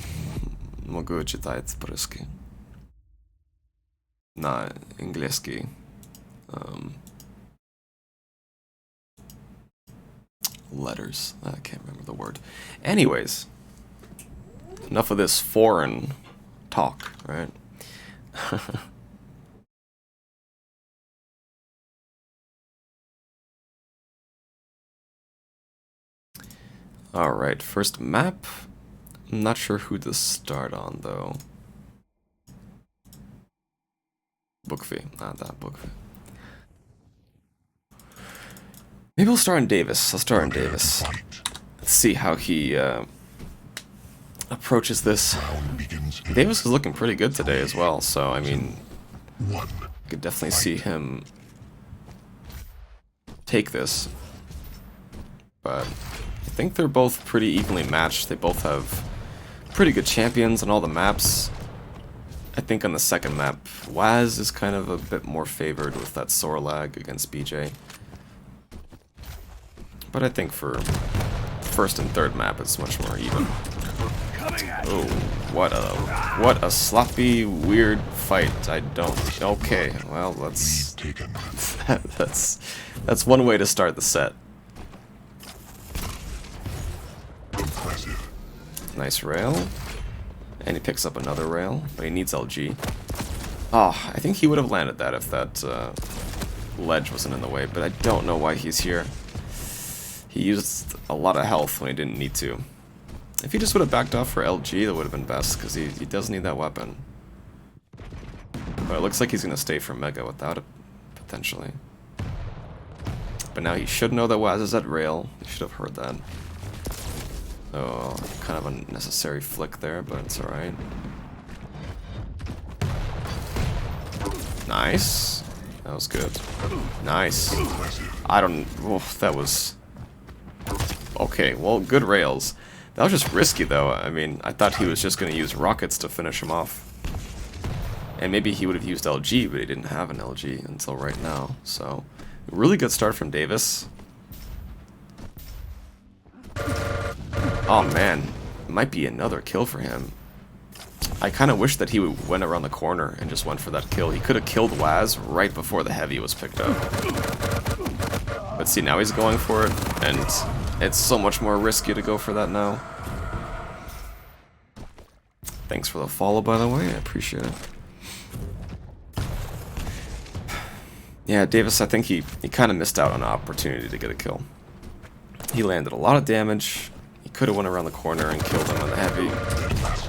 могу читать по-русски. На английский. Letters. I can't remember the word. Anyways, enough of this foreign talk, right? Alright, first map. I'm not sure who to start on, though. Bookfee. Not that Bookfee. Maybe we'll start on Davis. I'll start on Davis. Let's see how he approaches this. Davis is looking pretty good today as well, so I mean, you could definitely see him take this. But I think they're both pretty evenly matched. They both have pretty good champions on all the maps. I think on the second map, Waz is kind of a bit more favored with that Sore lag against BJ. But I think for first and third map, it's much more even. Oh, what a sloppy, weird fight. I don't. Okay, well, that's one way to start the set. Nice rail. And he picks up another rail, but he needs LG. Oh, I think he would have landed that if that ledge wasn't in the way, but I don't know why he's here. He used a lot of health when he didn't need to. If he just would have backed off for LG, that would have been best, because he does need that weapon. But it looks like he's going to stay for Mega without it, potentially. But now he should know that Waz is at rail. He should have heard that. Oh, kind of a unnecessary flick there, but it's alright. Nice. That was good. Nice. I don't... Oh, that was... Okay, well, good rails. That was just risky, though. I mean, I thought he was just going to use rockets to finish him off. And maybe he would have used LG, but he didn't have an LG until right now. So, really good start from Davis. Oh, man. It might be another kill for him. I kind of wish that he went around the corner and just went for that kill. He could have killed Waz right before the heavy was picked up. But see, now he's going for it, and it's so much more risky to go for that now. Thanks for the follow, by the way. I appreciate it. Yeah, Davis, I think he kind of missed out on an opportunity to get a kill. He landed a lot of damage. He could have went around the corner and killed him on the heavy.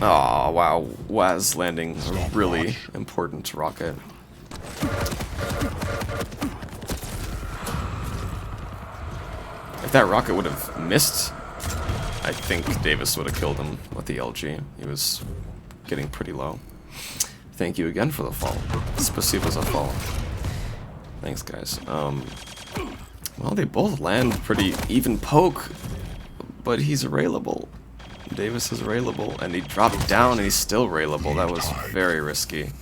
Oh, wow. Waz landing a really important rocket. If that rocket would have missed, I think Davis would have killed him with the LG. He was getting pretty low. Thank you again for the follow. Spasibo za follow. Thanks, guys. Well, they both land pretty even poke, but he's railable. Davis is railable, and he dropped down and he's still railable. That was very risky.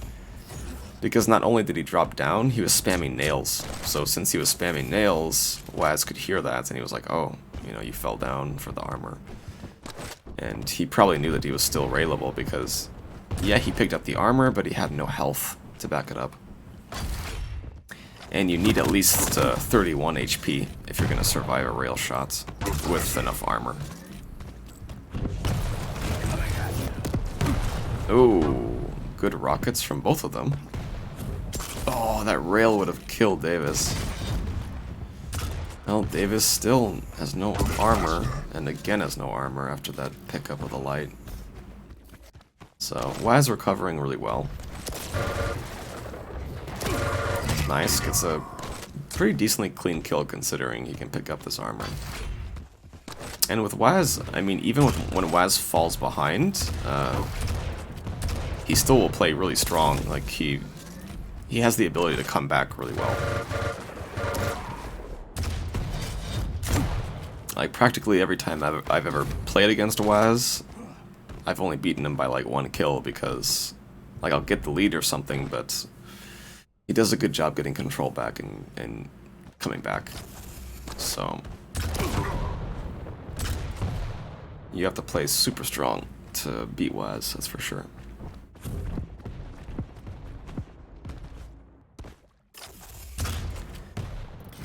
Because not only did he drop down, he was spamming nails. So since he was spamming nails, Waz could hear that, and he was like, oh, you know, you fell down for the armor. And he probably knew that he was still railable because, yeah, he picked up the armor, but he had no health to back it up. And you need at least 31 HP if you're going to survive a rail shot with enough armor. Ooh, good rockets from both of them. Oh, that rail would have killed Davis. Well, Davis still has no armor, and again has no armor after that pickup of the light. So, Waz recovering really well. Nice, gets a pretty decently clean kill considering he can pick up this armor. And with Waz, I mean, even when Waz falls behind, he still will play really strong. Like, he has the ability to come back really well. Like, practically every time I've ever played against Waz, I've only beaten him by, like, 1 kill because, like, I'll get the lead or something, but he does a good job getting control back and coming back. So, you have to play super strong to beat Waz, that's for sure.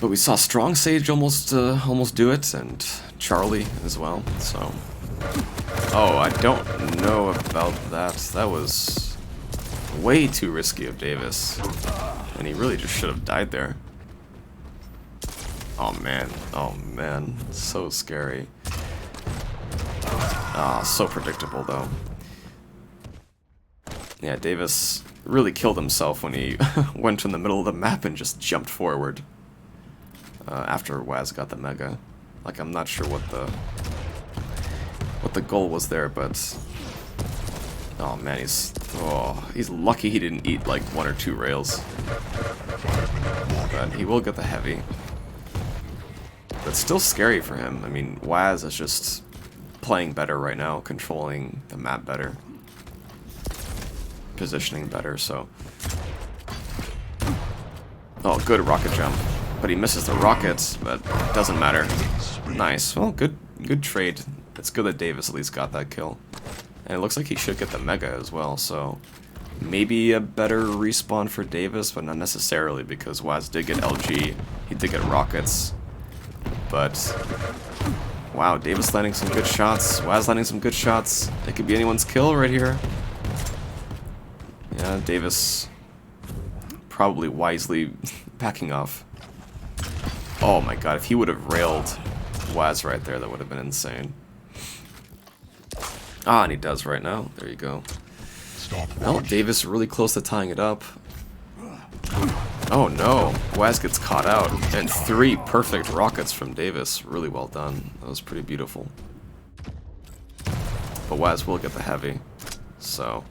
But we saw Strong Sage almost do it, and Charlie as well, so... Oh, I don't know about that. That was way too risky of Davis. And he really just should have died there. Oh man, so scary. Ah, so predictable though. Yeah, Davis really killed himself when he went in the middle of the map and just jumped forward. After Waz got the Mega. Like, I'm not sure what the goal was there, but... Oh man, he's lucky he didn't eat like 1 or 2 rails. But he will get the heavy. But still scary for him. I mean, Waz is just playing better right now, controlling the map better. Positioning better, so... Oh, good rocket jump. But he misses the rockets, but it doesn't matter. Nice. Well, good trade. It's good that Davis at least got that kill. And it looks like he should get the Mega as well, so... Maybe a better respawn for Davis, but not necessarily, because Waz did get LG. He did get rockets. But... Wow, Davis landing some good shots. Waz landing some good shots. It could be anyone's kill right here. Yeah, Davis... Probably wisely backing off. Oh my god, if he would have railed Waz right there, that would have been insane. Ah, and he does right now. There you go. Well, Davis really close to tying it up. Oh no, Waz gets caught out. And 3 perfect rockets from Davis. Really well done. That was pretty beautiful. But Waz will get the heavy. So,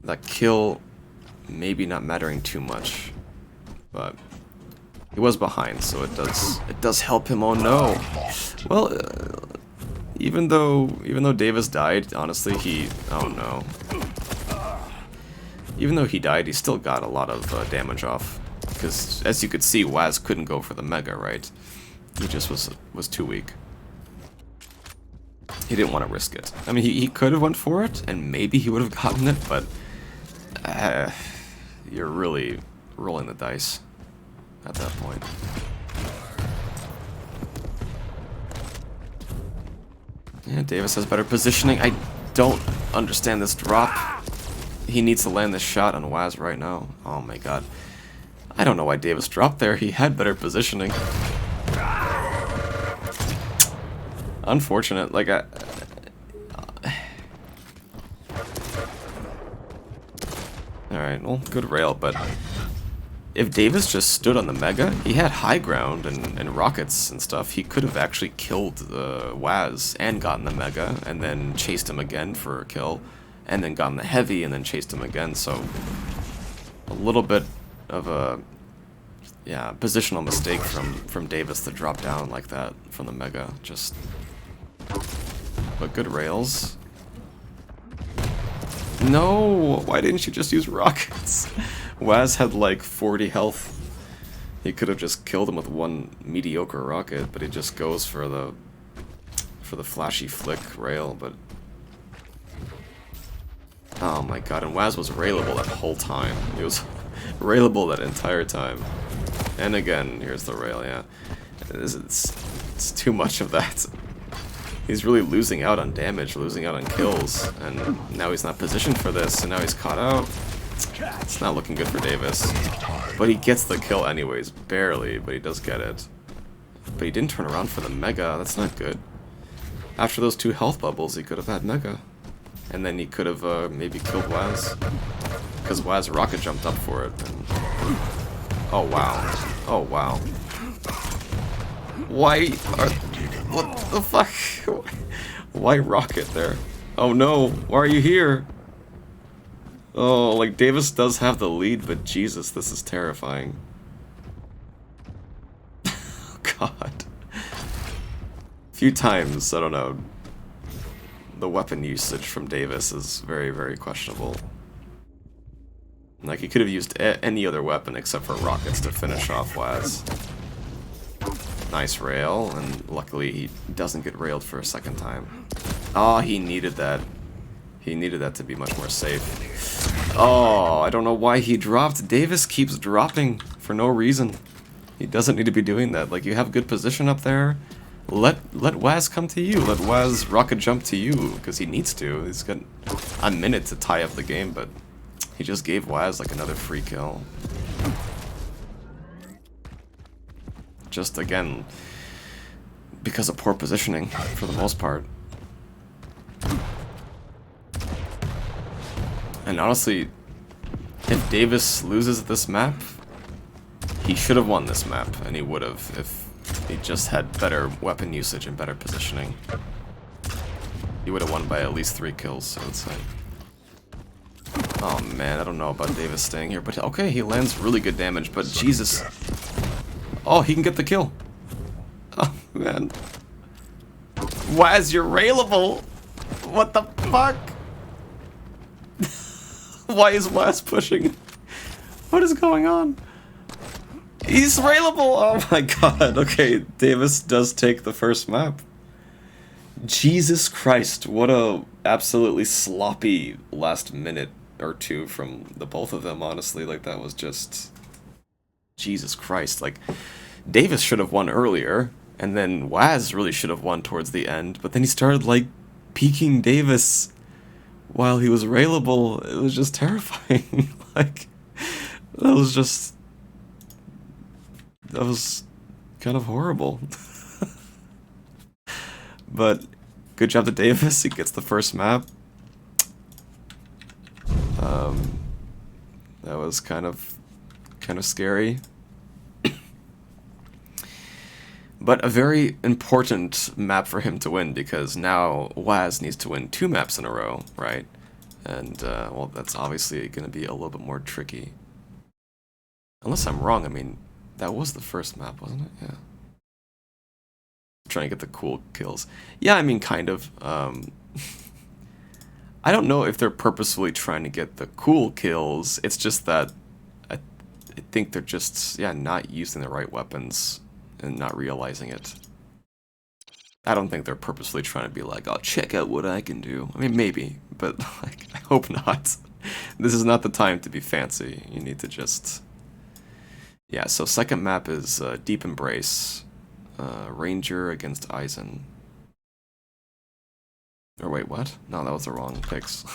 that kill maybe not mattering too much. But... He was behind, so it does help him. Oh no! Well, even though Davis died, honestly, oh no. Even though he died, he still got a lot of damage off, because as you could see, Waz couldn't go for the Mega, right? He just was too weak. He didn't want to risk it. I mean, he could have went for it, and maybe he would have gotten it, but you're really rolling the dice at that point. Yeah, Davis has better positioning. I don't understand this drop. He needs to land this shot on Waz right now. Oh my god. I don't know why Davis dropped there. He had better positioning. Unfortunate. Like, Alright, well, good rail, but... If Davis just stood on the Mega, he had high ground and rockets and stuff. He could have actually killed the Waz and gotten the Mega, and then chased him again for a kill, and then gotten the heavy, and then chased him again. So a little bit of a positional mistake from Davis to drop down like that from the Mega. But good rails. No, why didn't you just use rockets? Waz had like 40 health. He could have just killed him with 1 mediocre rocket, but he just goes for the flashy flick rail. But oh my god, and Waz was railable that whole time. He was railable that entire time. And again, here's the rail. Yeah, it's too much of that. He's really losing out on damage, losing out on kills, and now he's not positioned for this, and now he's caught out. It's not looking good for Davis. But he gets the kill anyways, barely, but he does get it. But he didn't turn around for the Mega, that's not good. After those 2 health bubbles, he could have had Mega. And then he could have maybe killed Waz. Because Waz rocket jumped up for it. And... Oh wow. Oh wow. Why are... What the fuck? Why rocket there? Oh no, why are you here? Oh, like, Davis does have the lead, but Jesus, this is terrifying. Oh, God. A few times, I don't know, the weapon usage from Davis is very, very questionable. Like, he could have used any other weapon except for rockets to finish off Waz. Nice rail, and luckily he doesn't get railed for a second time. Oh, he needed that. He needed that to be much more safe. Oh, I don't know why he dropped. Davis keeps dropping for no reason. He doesn't need to be doing that. Like, you have good position up there. Let Waz come to you. Let Waz rocket jump to you, because he needs to. He's got a minute to tie up the game, but he just gave Waz like another free kill. Just again, because of poor positioning for the most part. And honestly, if Davis loses this map, he should have won this map, and he would have if he just had better weapon usage and better positioning. He would have won by at least 3 kills, I would say. Oh man, I don't know about Davis staying here, but okay, he lands really good damage, but Jesus. Oh, he can get the kill. Oh man. Waz, you're railable! What the fuck? Why is Waz pushing? What is going on? He's railable! Oh my god. Okay, Davis does take the first map. Jesus Christ, what a absolutely sloppy last minute or two from the both of them, honestly. Like, that was just... Jesus Christ. Like, Davis should have won earlier, and then Waz really should have won towards the end, but then he started, like, peeking Davis while he was railable. It was just terrifying. Like, that was just... That was kind of horrible. But good job to Davis. He gets the first map. That was kind of scary. But a very important map for him to win, because now Waz needs to win 2 maps in a row, right? And, well, that's obviously going to be a little bit more tricky. Unless I'm wrong, I mean, that was the first map, wasn't it? Yeah. Trying to get the cool kills. Yeah, I mean, kind of. I don't know if they're purposefully trying to get the cool kills. It's just that I think they're just, yeah, not using the right weapons and not realizing it. I don't think they're purposely trying to be like, oh, check out what I can do. I mean, maybe, but like, I hope not. This is not the time to be fancy. You need to just... Yeah, so second map is Deep Embrace. Ranger against Eisen. Or wait, what? No, that was the wrong picks.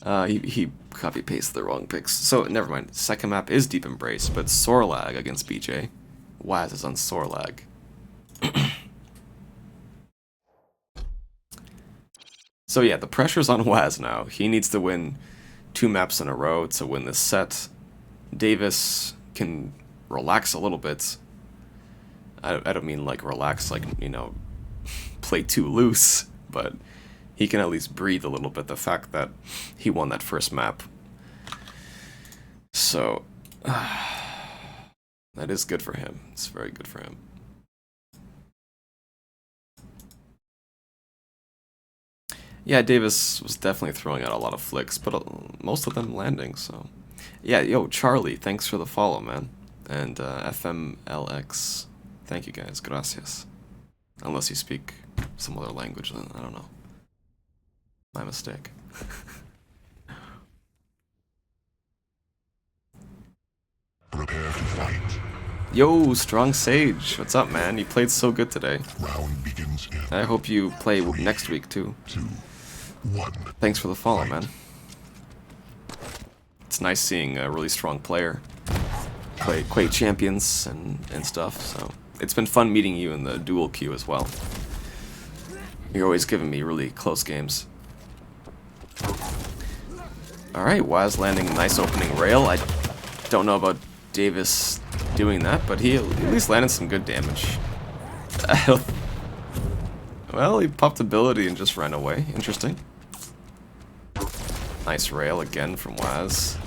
He copy-pasted the wrong picks. So, never mind. Second map is Deep Embrace, but Sorlag against BJ. Waz is on Sorlag. So yeah, the pressure's on Waz now. He needs to win 2 maps in a row to win this set. Davis can relax a little bit. I don't mean like relax, like, you know, play too loose, but he can at least breathe a little bit, the fact that he won that first map. So, that is good for him. It's very good for him. Yeah, Davis was definitely throwing out a lot of flicks, but most of them landing, so... Yeah, yo, Charlie, thanks for the follow, man. And FMLX, thank you guys, gracias. Unless you speak some other language, then I don't know. My mistake. Prepare to fight. Yo, Strong Sage, what's up, man? You played so good today. Round begins in I hope you play next week, too. 2, 1. Thanks for the follow, man. It's nice seeing a really strong player play Quake champions and stuff, so it's been fun meeting you in the dual queue as well. You're always giving me really close games. Alright, Waz landing a nice opening rail. I don't know about Davis doing that, but he at least landed some good damage. Well, he popped ability and just ran away. Interesting. Nice rail again from Waz.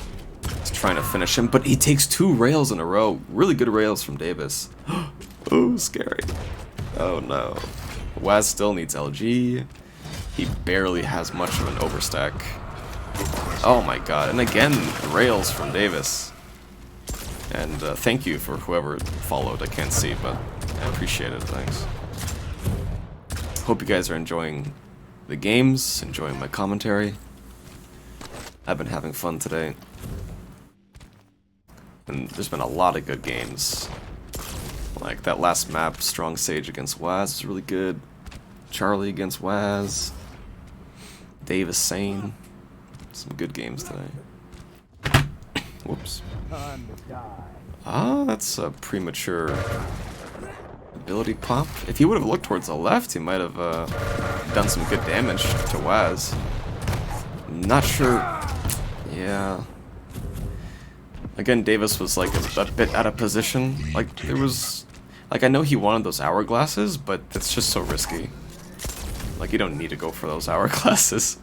He's trying to finish him, but he takes 2 rails in a row. Really good rails from Davis. Oh, scary. Oh no. Waz still needs LG. He barely has much of an overstack. Oh my god, and again, rails from Davis. And thank you for whoever followed. I can't see, but I appreciate it. Thanks. Hope you guys are enjoying the games, enjoying my commentary. I've been having fun today. And there's been a lot of good games. Like that last map, Strong Sage against Waz, was really good. Charlie against Waz. Davis Sane. Some good games today. Whoops. Ah, that's a premature ability pop. If he would have looked towards the left, he might have done some good damage to Waz. Not sure. Yeah. Again, Davis was like a bit out of position. Like there was, like I know he wanted those hourglasses, but it's just so risky. Like you don't need to go for those hourglasses,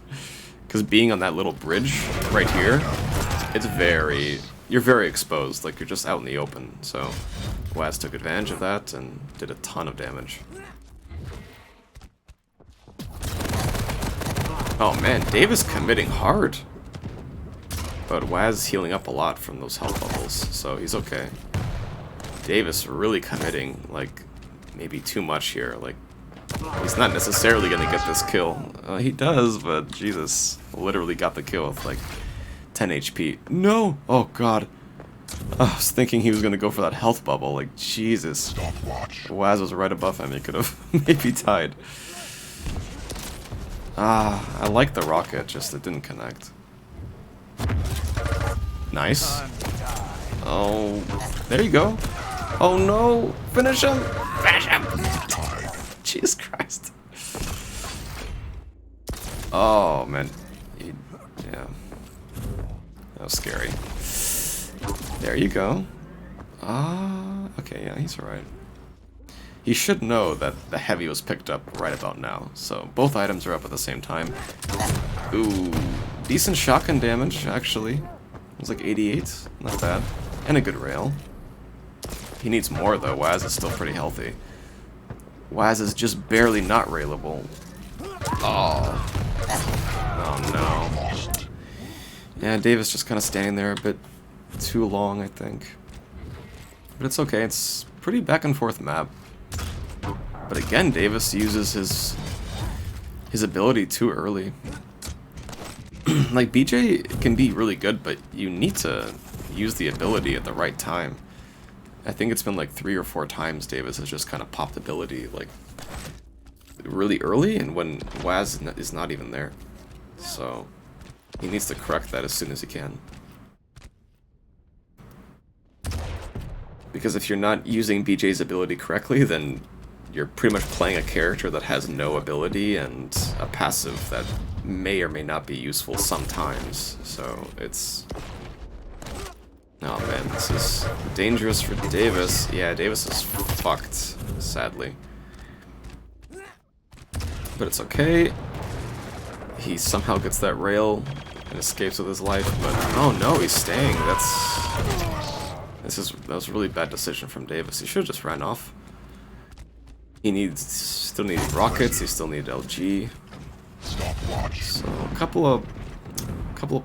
because being on that little bridge right here, you're very exposed. Like you're just out in the open. So Waz took advantage of that and did a ton of damage. Oh man, Davis committing hard. But Waz healing up a lot from those health bubbles, so he's okay. Davis really committing, like, maybe too much here. Like, he's not necessarily gonna get this kill. He does, but Jesus, literally got the kill with, like, 10 HP. No! Oh, God. I was thinking he was gonna go for that health bubble, like, Jesus. Waz was right above him, he could have maybe tied. Ah, I like the rocket, just it didn't connect. Nice. Oh, there you go. Oh no! Finish him! Finish him! Jesus Christ. Oh man. Yeah. That was scary. There you go. Okay, yeah, he's alright. He should know that the heavy was picked up right about now, so both items are up at the same time. Ooh, decent shotgun damage, actually. It was like 88, not bad. And a good rail. He needs more though, Waz is still pretty healthy. Waz is just barely not railable. Oh. Oh no. Yeah, Davis just kind of standing there a bit too long, I think. But it's okay, it's pretty back and forth map. But again, Davis uses his ability too early. Like, BJ can be really good, but you need to use the ability at the right time. I think it's been like 3 or 4 times Davis has just kind of popped ability, like, really early, and when Waz is not even there. So, he needs to correct that as soon as he can. Because if you're not using BJ's ability correctly, then you're pretty much playing a character that has no ability and a passive that may or may not be useful sometimes. So it's... Oh man, this is dangerous for Davis. Yeah, Davis is fucked, sadly. But it's okay. He somehow gets that rail and escapes with his life, but oh no, he's staying. That was a really bad decision from Davis. He should have just ran off. He still needs rockets, he still needs LG. So a couple of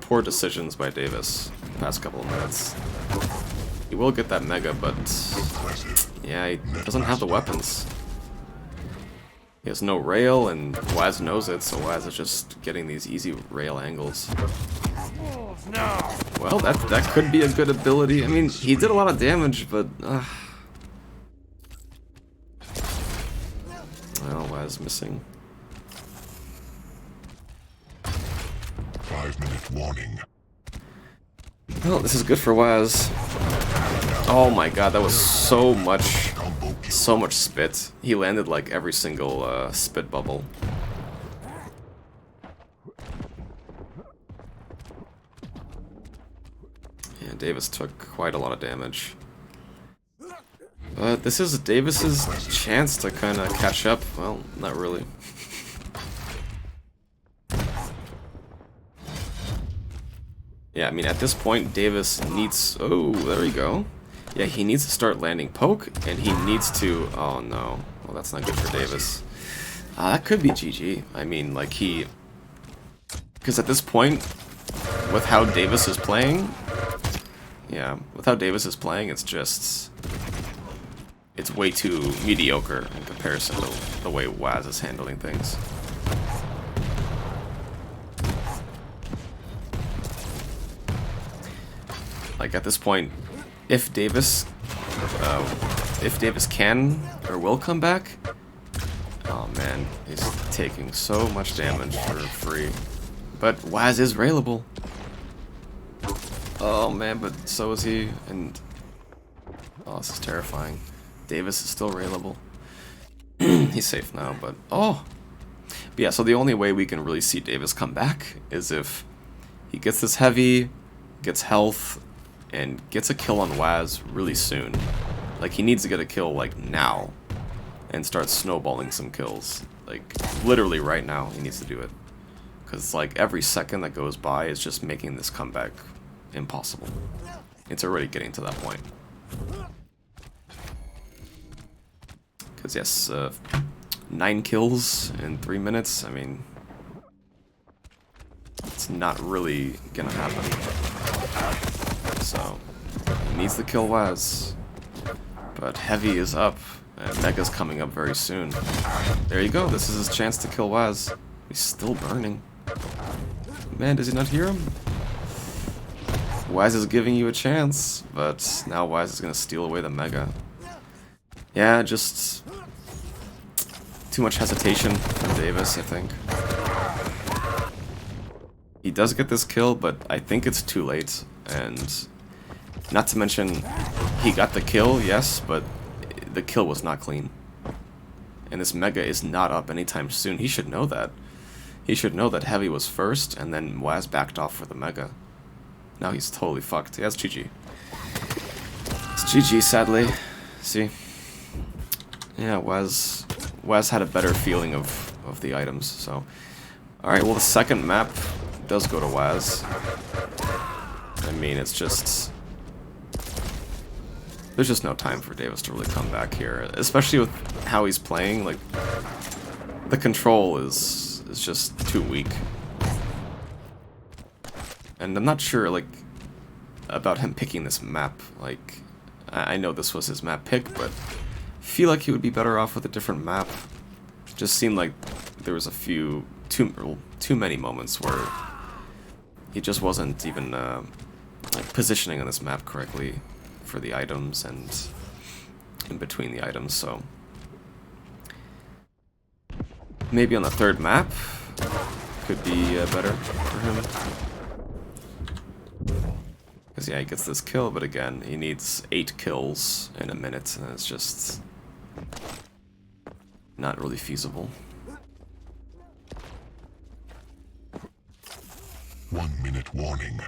poor decisions by Davis the past couple of minutes. He will get that mega, but yeah, he doesn't have the weapons. He has no rail, and Waz knows it, so Waz is just getting these easy rail angles. Well, that could be a good ability. I mean, he did a lot of damage, but well, Waz missing. 5-minute warning. Well, this is good for Waz. Oh my god, that was so much spit. He landed like every single spit bubble. Yeah, Davis took quite a lot of damage. But this is Davis's chance to kind of catch up. Well, not really. Yeah, I mean, at this point, Davis needs... Oh, there we go. Yeah, he needs to start landing poke, and he needs to... Oh, no. Well, that's not good for Davis. That could be GG. I mean, like, he... Because at this point, with how Davis is playing... Yeah, with how Davis is playing, it's just... It's way too mediocre in comparison to the way Waz is handling things. Like at this point, if Davis can or will come back, oh man, he's taking so much damage for free. But Waz is railable. Oh man, but so is he, and oh, this is terrifying. Davis is still railable. He's safe now, but oh. But yeah, so the only way we can really see Davis come back is if he gets this heavy, gets health, and gets a kill on Waz really soon. Like, he needs to get a kill, like, now. And start snowballing some kills. Like, literally right now, he needs to do it. Because, like, every second that goes by is just making this comeback impossible. It's already getting to that point. Because, yes, 9 kills in 3 minutes, I mean, it's not really gonna happen. So, he needs to kill Waz. But Heavy is up, and Mega's coming up very soon. There you go, this is his chance to kill Waz. He's still burning. Man, does he not hear him? Waz is giving you a chance, but now Waz is gonna steal away the Mega. Yeah, just too much hesitation from Davis, I think. He does get this kill, but I think it's too late, and not to mention, he got the kill, yes, but the kill was not clean. And this Mega is not up anytime soon. He should know that. He should know that Heavy was first, and then Waz backed off for the Mega. Now he's totally fucked. Yeah, it's GG. It's GG, sadly. See? Yeah, Waz had a better feeling of the items, so. Alright, well the second map does go to Waz. I mean, it's just... There's just no time for Davis to really come back here. Especially with how he's playing, like... The control is just too weak. And I'm not sure, like, about him picking this map. Like, I know this was his map pick, but I feel like he would be better off with a different map. Just seemed like there was a few, too many moments where he just wasn't even like positioning on this map correctly for the items and in between the items. So maybe on the third map could be better for him. Because yeah, he gets this kill, but again, he needs 8 kills in a minute, and it's just not really feasible. 1 minute warning.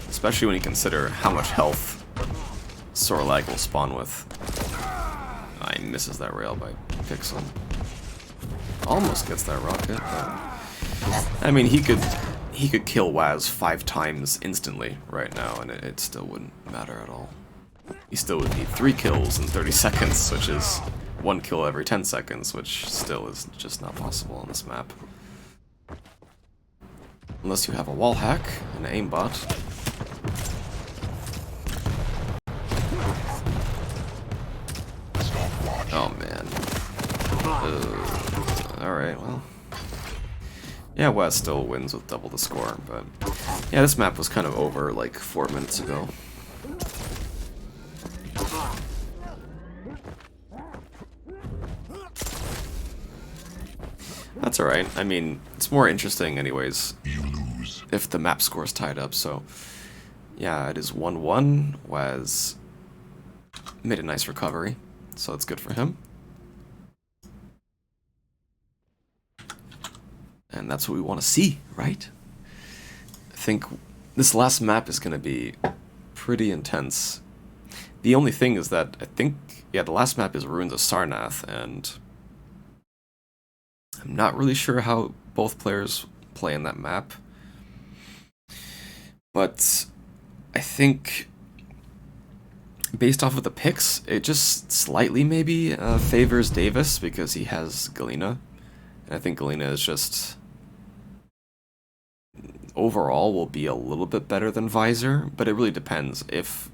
Especially when you consider how much health Sorlag will spawn with. He misses that rail by pixel. Almost gets that rocket, but I mean, he could kill Waz 5 times instantly right now, and it still wouldn't matter at all. He still would need 3 kills in 30 seconds, which is 1 kill every 10 seconds, which still is just not possible on this map. Unless you have a wall hack and an aimbot. Oh man. Alright, well. Yeah, Waz still wins with double the score, but yeah, this map was kind of over like 4 minutes ago. That's alright. I mean, it's more interesting anyways You lose. if the map score's tied up, so yeah, it is 1-1. Waz made a nice recovery, so that's good for him. And that's what we want to see, right? I think this last map is going to be pretty intense. The only thing is that I think, yeah, the last map is Ruins of Sarnath, and I'm not really sure how both players play in that map. But I think, based off of the picks, it just slightly maybe favors Davis because he has Galena. And I think Galena is just, overall, will be a little bit better than Visor, but it really depends. If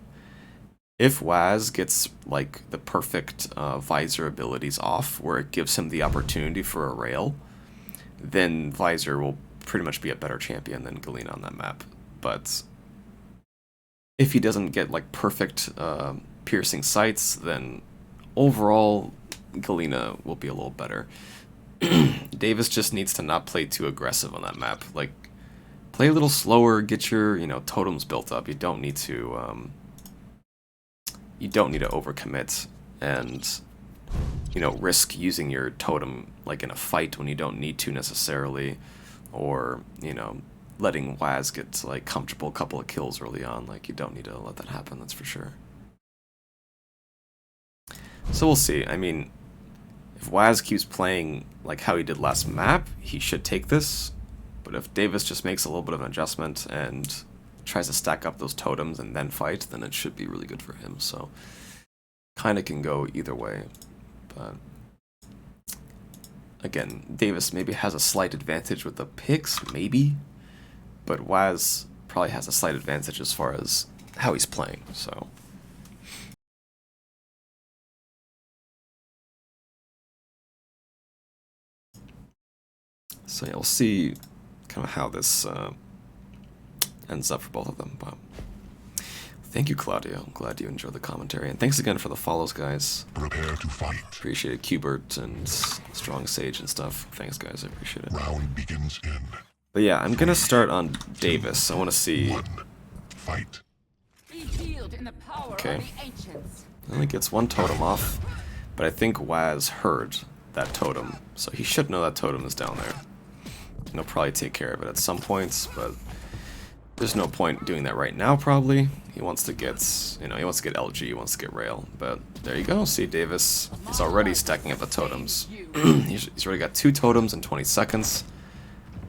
Waz gets like the perfect Visor abilities off, where it gives him the opportunity for a rail, then Visor will pretty much be a better champion than Galena on that map. but if he doesn't get like perfect piercing sights, then overall Galena will be a little better. Davis just needs to not play too aggressive on that map. Like, play a little slower, get your, you know, totems built up. You don't need to overcommit and, you know, risk using your totem like in a fight when you don't need to necessarily, or, you know, letting Waz get like comfortable couple of kills early on. Like, you don't need to let that happen, that's for sure. So we'll see. I mean, if Waz keeps playing like how he did last map, he should take this. But if Davis just makes a little bit of an adjustment and tries to stack up those totems and then fight, then it should be really good for him. So kind of can go either way. But again, Davis maybe has a slight advantage with the picks, maybe. But Waz probably has a slight advantage as far as how he's playing. So yeah, we'll see kind of how this ends up for both of them. But thank you, Claudio. I'm glad you enjoyed the commentary. And thanks again for the follows, guys. Prepare to fight. Appreciate it. Qbert and Strong Sage and stuff. Thanks, guys. I appreciate it. Round begins in. But yeah, I'm going to start on Davis. I want to see... One. Fight. Okay. Only gets one totem off, but I think Waz heard that totem, so he should know that totem is down there. And he'll probably take care of it at some points, but there's no point doing that right now, probably. He wants to get, you know, he wants to get LG, he wants to get Rail, but there you go. See, Davis is already stacking up the totems. He's already got 2 totems in 20 seconds,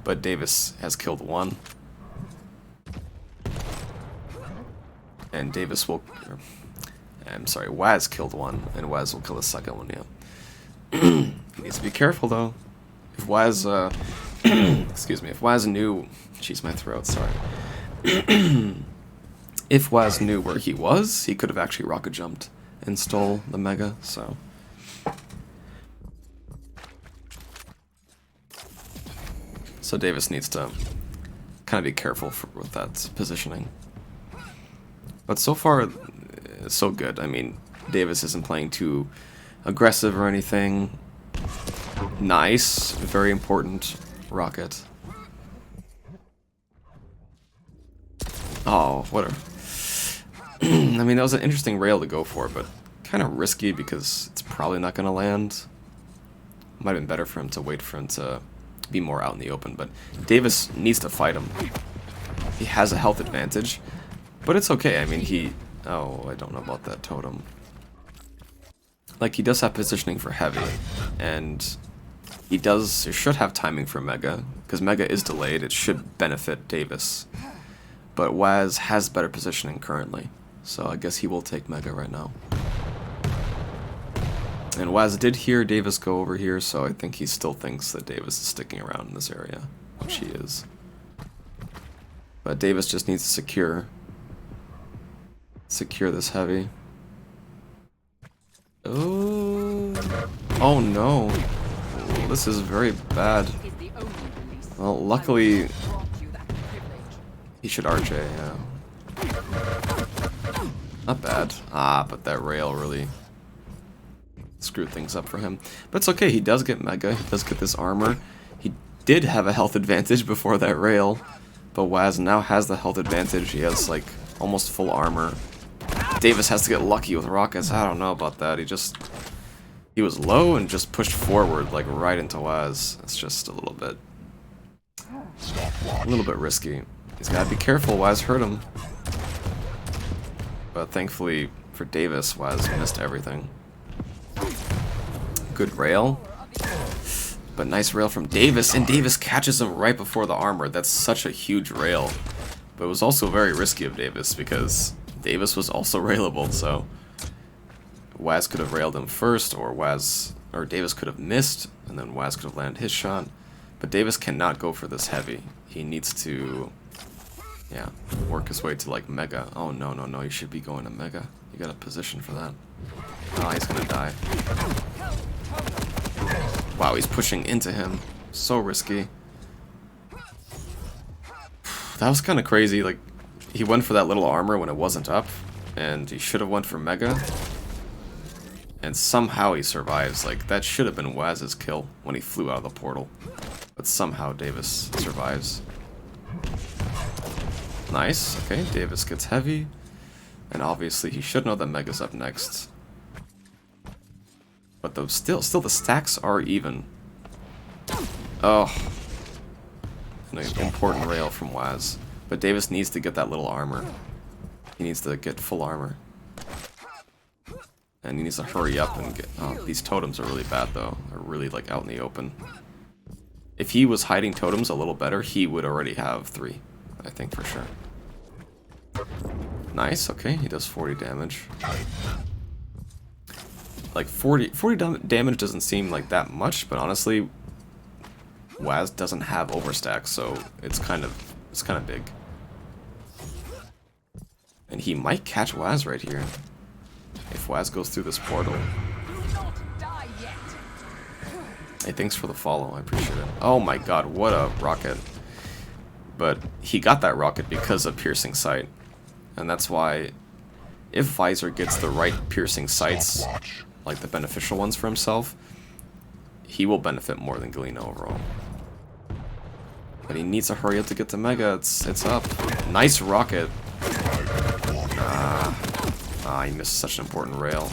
but Davis has killed 1. And Davis will... I'm sorry, Waz killed 1, and Waz will kill the second one, yeah. He needs to be careful, though. If Waz, excuse me, if Waz knew... Jeez, my throat, sorry. If Waz knew where he was, he could have actually rocket jumped and stole the Mega, so... So Davis needs to kind of be careful with that positioning. But so far, it's so good. I mean, Davis isn't playing too aggressive or anything. Nice. Very important. Rocket. Oh, what a... I mean, that was an interesting rail to go for, but kind of risky because it's probably not going to land. Might have been better for him to wait for him to be more out in the open, but Davis needs to fight him. He has a health advantage. But it's okay, I mean, he... Oh, I don't know about that totem. Like, he does have positioning for heavy, and he should have timing for Mega, because Mega is delayed, it should benefit Davis. But Waz has better positioning currently, so I guess he will take Mega right now. And Waz did hear Davis go over here, so I think he still thinks that Davis is sticking around in this area, which he is. But Davis just needs to secure this heavy. Oh no. This is very bad. Well, luckily he should RJ, yeah. Not bad. Ah, but that rail really screwed things up for him. But it's okay, he does get Mega, he does get this armor. He did have a health advantage before that rail, but Waz now has the health advantage. He has like almost full armor. Davis has to get lucky with rockets. I don't know about that. He was low and just pushed forward like right into Waz. It's just a little bit risky. He's gotta be careful. Waz hurt him. But thankfully for Davis, Waz missed everything. Good rail. But nice rail from Davis, and Davis catches him right before the armor. That's such a huge rail. But it was also very risky of Davis because Davis was also railable, so Waz could have railed him first, or Davis could have missed, and then Waz could have landed his shot. But Davis cannot go for this heavy. He needs to, yeah, work his way to like Mega. Oh no, no, no, you should be going to Mega. You got a position for that. Oh, he's gonna die. Wow, he's pushing into him. So risky. that was kind of crazy. Like, he went for that little armor when it wasn't up, and he should have went for Mega. And somehow he survives. Like, that should have been Waz's kill when he flew out of the portal. But somehow Davis survives. Nice. Okay, Davis gets heavy. And obviously he should know that Mega's up next. But though still the stacks are even. Oh. An important rail from Waz. But Davis needs to get that little armor. He needs to get full armor. And he needs to hurry up and get... Oh, these totems are really bad, though. They're really, like, out in the open. If he was hiding totems a little better, he would already have 3. I think, for sure. Nice, okay. He does 40 damage. Like, 40 damage doesn't seem like that much, but honestly, Waz doesn't have overstack, so it's kind of big. And he might catch Waz right here. If Waz goes through this portal. Hey, thanks for the follow, I appreciate it. Oh my god, what a rocket. But he got that rocket because of Piercing Sight. And that's why, if Visor gets the right Piercing Sights, like the beneficial ones for himself, he will benefit more than Galena overall. But he needs to hurry up to get to Mega, it's up. Nice rocket. He missed such an important rail.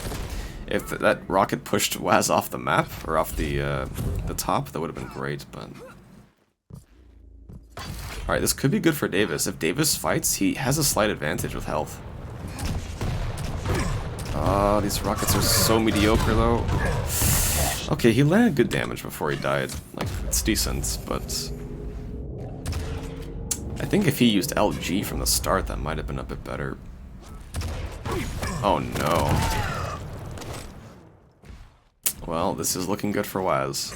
If that rocket pushed Waz off the map, or off the top, that would have been great, but... Alright, this could be good for Davis. If Davis fights, he has a slight advantage with health. Oh, these rockets are so mediocre, though. Okay, he landed good damage before he died. Like, it's decent, but... I think if he used LG from the start, that might have been a bit better. Oh no. Well, this is looking good for Waz.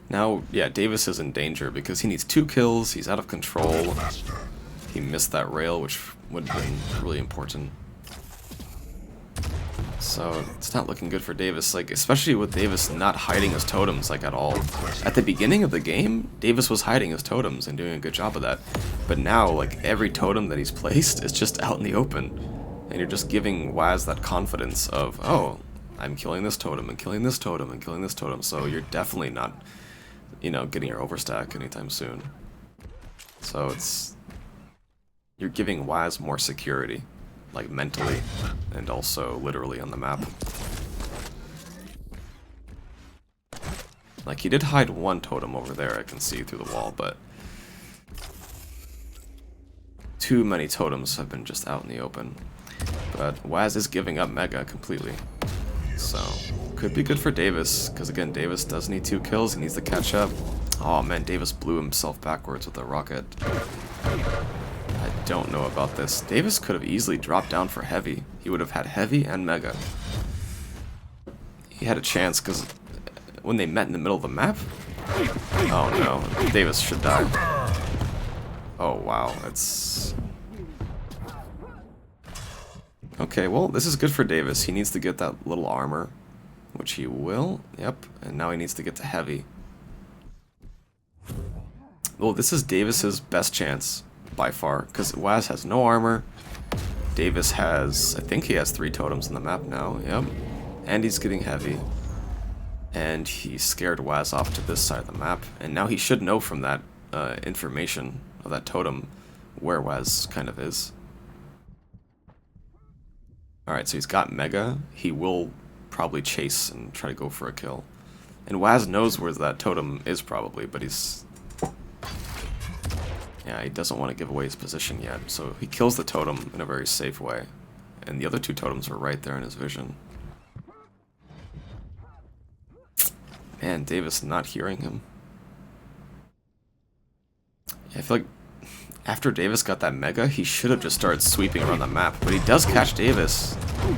Now, yeah, Davis is in danger because he needs 2 kills, he's out of control. He missed that rail, which would have been really important. So, it's not looking good for Davis, like, especially with Davis not hiding his totems, like, at all. At the beginning of the game, Davis was hiding his totems and doing a good job of that. But now, like, every totem that he's placed is just out in the open. And you're just giving Waz that confidence of, oh, I'm killing this totem, and killing this totem, and killing this totem, so you're definitely not, you know, getting your overstack anytime soon. So it's... You're giving Waz more security. Like, mentally, and also literally on the map. Like, he did hide 1 totem over there, I can see through the wall, but... Too many totems have been just out in the open. But Waz is giving up Mega completely. So, could be good for Davis, because again, Davis does need 2 kills, he needs to catch up. Oh man, Davis blew himself backwards with a rocket. I don't know about this. Davis could have easily dropped down for heavy. He would have had heavy and Mega. He had a chance because when they met in the middle of the map... Oh no, Davis should die. Oh wow, it's... Okay, well, this is good for Davis. He needs to get that little armor, which he will. Yep, and now he needs to get to heavy. Well, this is Davis's best chance. By far, because Waz has no armor. Davis has, I think he has 3 totems in the map now, yep. And he's getting heavy. And he scared Waz off to this side of the map. And now he should know from that information of that totem where Waz kind of is. Alright, so he's got Mega. He will probably chase and try to go for a kill. And Waz knows where that totem is probably, but he's... Yeah, he doesn't want to give away his position yet, so he kills the totem in a very safe way. And the other 2 totems are right there in his vision. Man, Davis not hearing him. Yeah, I feel like after Davis got that Mega, he should have just started sweeping around the map, but he does catch Davis.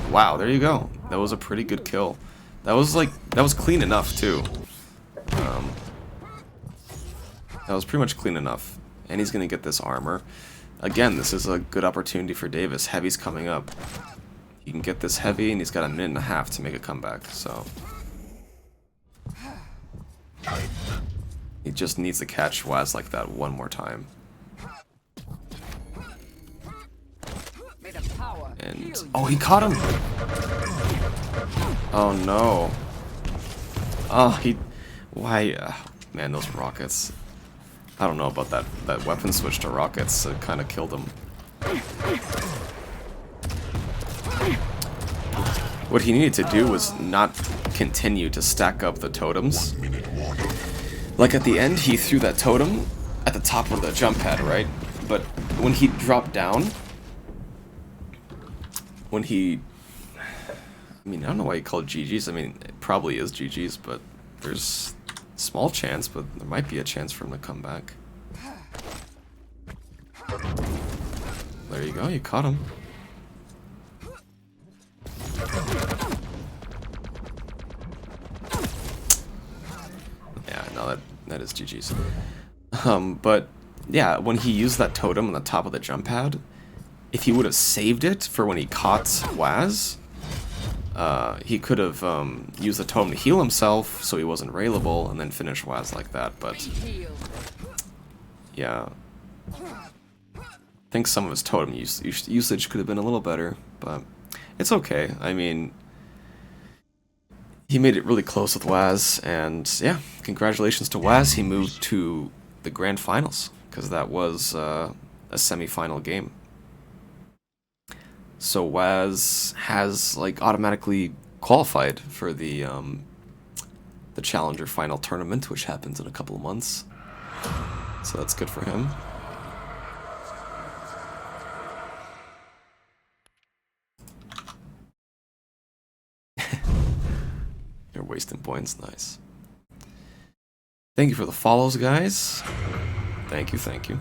Wow, there you go. That was a pretty good kill. That was clean enough too. That was pretty much clean enough. And he's going to get this armor. Again, this is a good opportunity for Davis. Heavy's coming up. He can get this heavy, and he's got a minute and a half to make a comeback, so... He just needs to catch Waz like that one more time. And... oh, he caught him! Oh, no. Oh, he... why... man, those rockets. I don't know about that weapon switch to rockets. It kind of killed him. What he needed to do was not continue to stack up the totems. Like at the end, he threw that totem at the top of the jump pad, right? But when he dropped down, when he... I mean, I don't know why he called GG's. I mean, it probably is GG's, but there's small chance, but there might be a chance for him to come back. There you go, you caught him. Yeah, no, that is GG's. But yeah, when he used that totem on the top of the jump pad, if he would have saved it for when he caught Waz, he could have used the totem to heal himself so he wasn't railable and then finish Waz like that, but yeah. I think some of his totem usage could have been a little better, but it's okay. I mean, he made it really close with Waz, and yeah, congratulations to Waz. He moved to the grand finals, because that was a semi-final game. So Waz has like automatically qualified for the Challenger final tournament, which happens in a couple of months. So that's good for him. You're wasting points, nice. Thank you for the follows, guys. Thank you, thank you.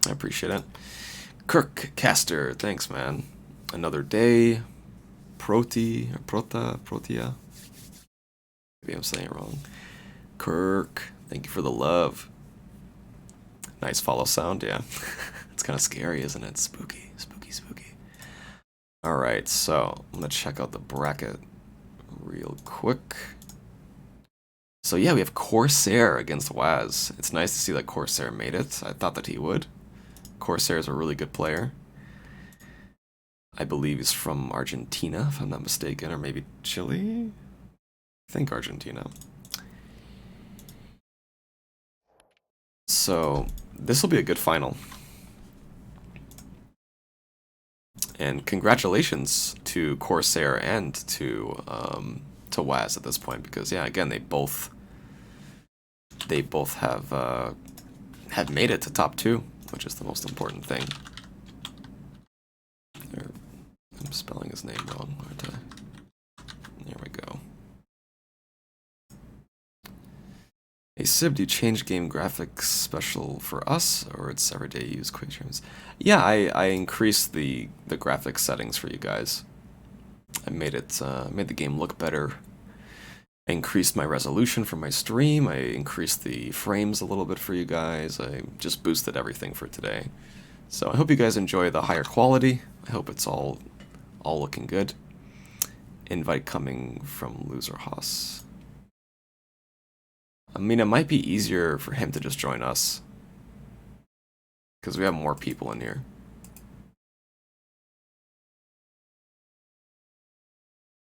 I appreciate it. Kirk Caster, thanks, man. Another day. Protea. Maybe I'm saying it wrong. Kirk, thank you for the love. Nice follow sound, yeah. It's kind of scary, isn't it? Spooky, spooky, spooky. Alright, so I'm gonna check out the bracket real quick. So yeah, we have Corsair against Waz. It's nice to see that Corsair made it. I thought that he would. Corsair is a really good player. I believe he's from Argentina, if I'm not mistaken, or maybe Chile? I think Argentina. So, this will be a good final. And congratulations to Corsair and to Waz at this point, because yeah, again, they both have made it to top 2, which is the most important thing. I'm spelling his name wrong, aren't I? There we go. Hey SIB, do you change game graphics special for us, or it's everyday use Quake streams? Yeah, I increased the graphics settings for you guys. I made the game look better. I increased my resolution for my stream. I increased the frames a little bit for you guys. I just boosted everything for today. So I hope you guys enjoy the higher quality. I hope it's all looking good. Invite coming from Loser Haas. I mean, it might be easier for him to just join us, because we have more people in here.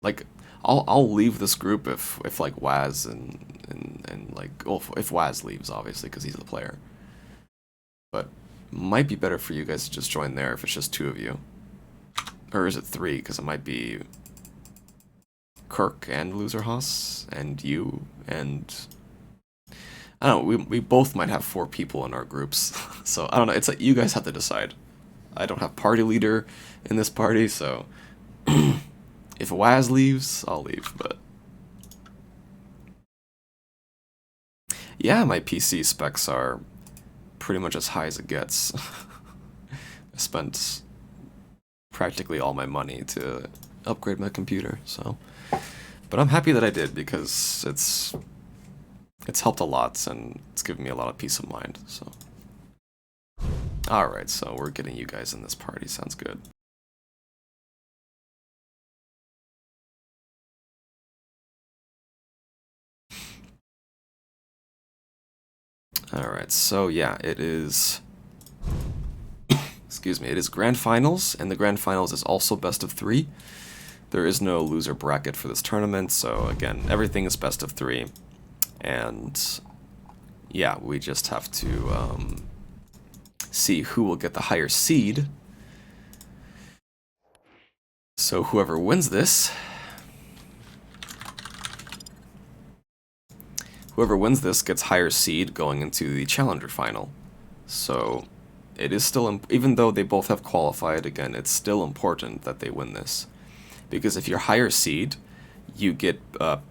Like, I'll leave this group if like Waz and like, well, if Waz leaves, obviously, because he's the player. But might be better for you guys to just join there if it's just 2 of you. Or is it 3? Because it might be Kirk and Loser Haas and you and I don't know. We both might have 4 people in our groups, so I don't know. It's like you guys have to decide. I don't have party leader in this party, so if Waz leaves, I'll leave. But yeah, my PC specs are pretty much as high as it gets. I spent practically all my money to upgrade my computer, so. But I'm happy that I did, because it's helped a lot, and it's given me a lot of peace of mind, so. Alright, so we're getting you guys in this party. Sounds good. Alright, so yeah, it is... Excuse me, it is Grand Finals, and the Grand Finals is also best of 3. There is no loser bracket for this tournament, so again, everything is best of 3. And yeah, we just have to see who will get the higher seed. So whoever wins this... Whoever wins this gets higher seed going into the Challenger Final. So it is still, even though they both have qualified, again, it's still important that they win this. Because if you're higher seed, you get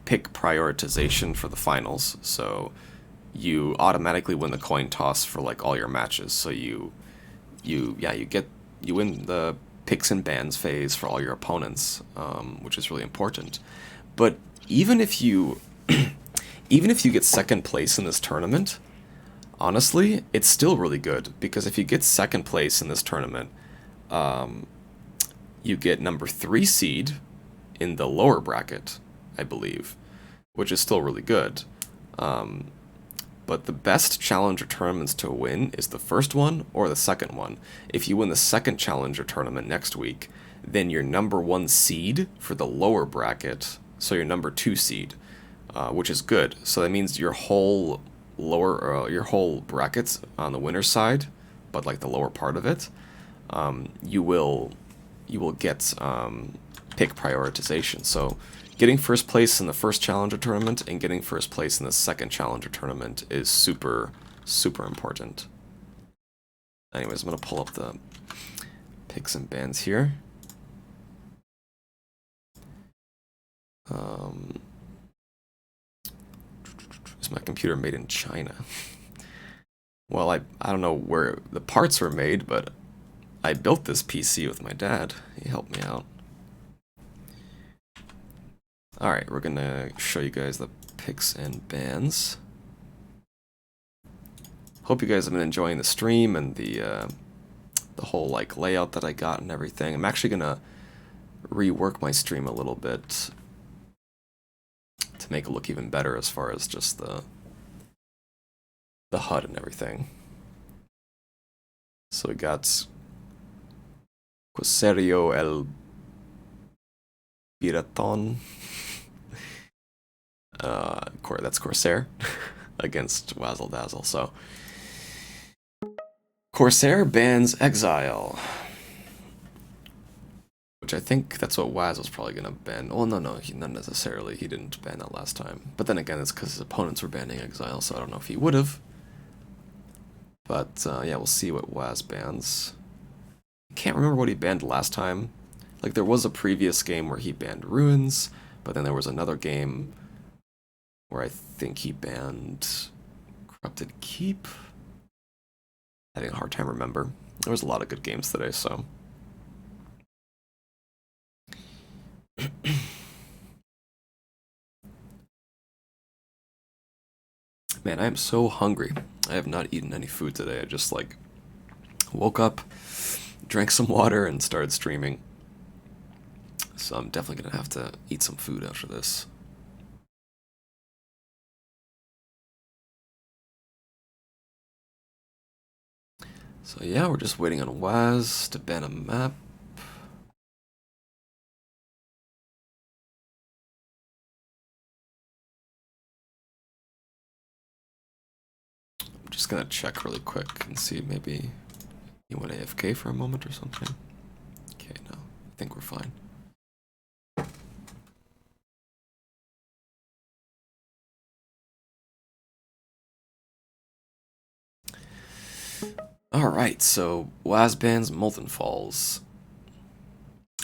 pick prioritization for the finals. So you automatically win the coin toss for like all your matches. So you win the picks and bans phase for all your opponents, which is really important. But even if you even if you get second place in this tournament, honestly, it's still really good, because if you get second place in this tournament, you get number 3 seed in the lower bracket, I believe, which is still really good. But the best Challenger tournaments to win is the first one or the second one. If you win the second Challenger tournament next week, then your number 1 seed for the lower bracket, so your number 2 seed, which is good. So that means your whole your whole brackets on the winner's side, but like the lower part of it, you will get pick prioritization. So getting first place in the first Challenger tournament and getting first place in the second Challenger tournament is super, super important. Anyways, I'm going to pull up the picks and bans here. Is my computer made in China? Well, I don't know where the parts were made, but I built this PC with my dad. He helped me out. Alright, we're gonna show you guys the picks and bans. Hope you guys have been enjoying the stream and the whole like layout that I got and everything. I'm actually gonna rework my stream a little bit to make it look even better as far as just the HUD and everything. So we got Coserio el Piraton. That's Corsair against Wazzle Dazzle. So Corsair bans Exile, which I think that's what Waz was probably gonna ban. Oh no, not necessarily. He didn't ban that last time. But then again, it's because his opponents were banning Exile, so I don't know if he would have. But yeah, we'll see what Waz bans. I can't remember what he banned last time. Like, there was a previous game where he banned Ruins, but then there was another game where I think he banned Corrupted Keep. Having a hard time remember. There was a lot of good games today, so. Man, I am so hungry. I have not eaten any food today. I just, like, woke up, drank some water, and started streaming. So I'm definitely gonna have to eat some food after this. So yeah, we're just waiting on Waz to ban a map. I'm just gonna check really quick and see maybe he went AFK for a moment or something. Okay, no, I think we're fine. Alright, so Waz bans Molten Falls.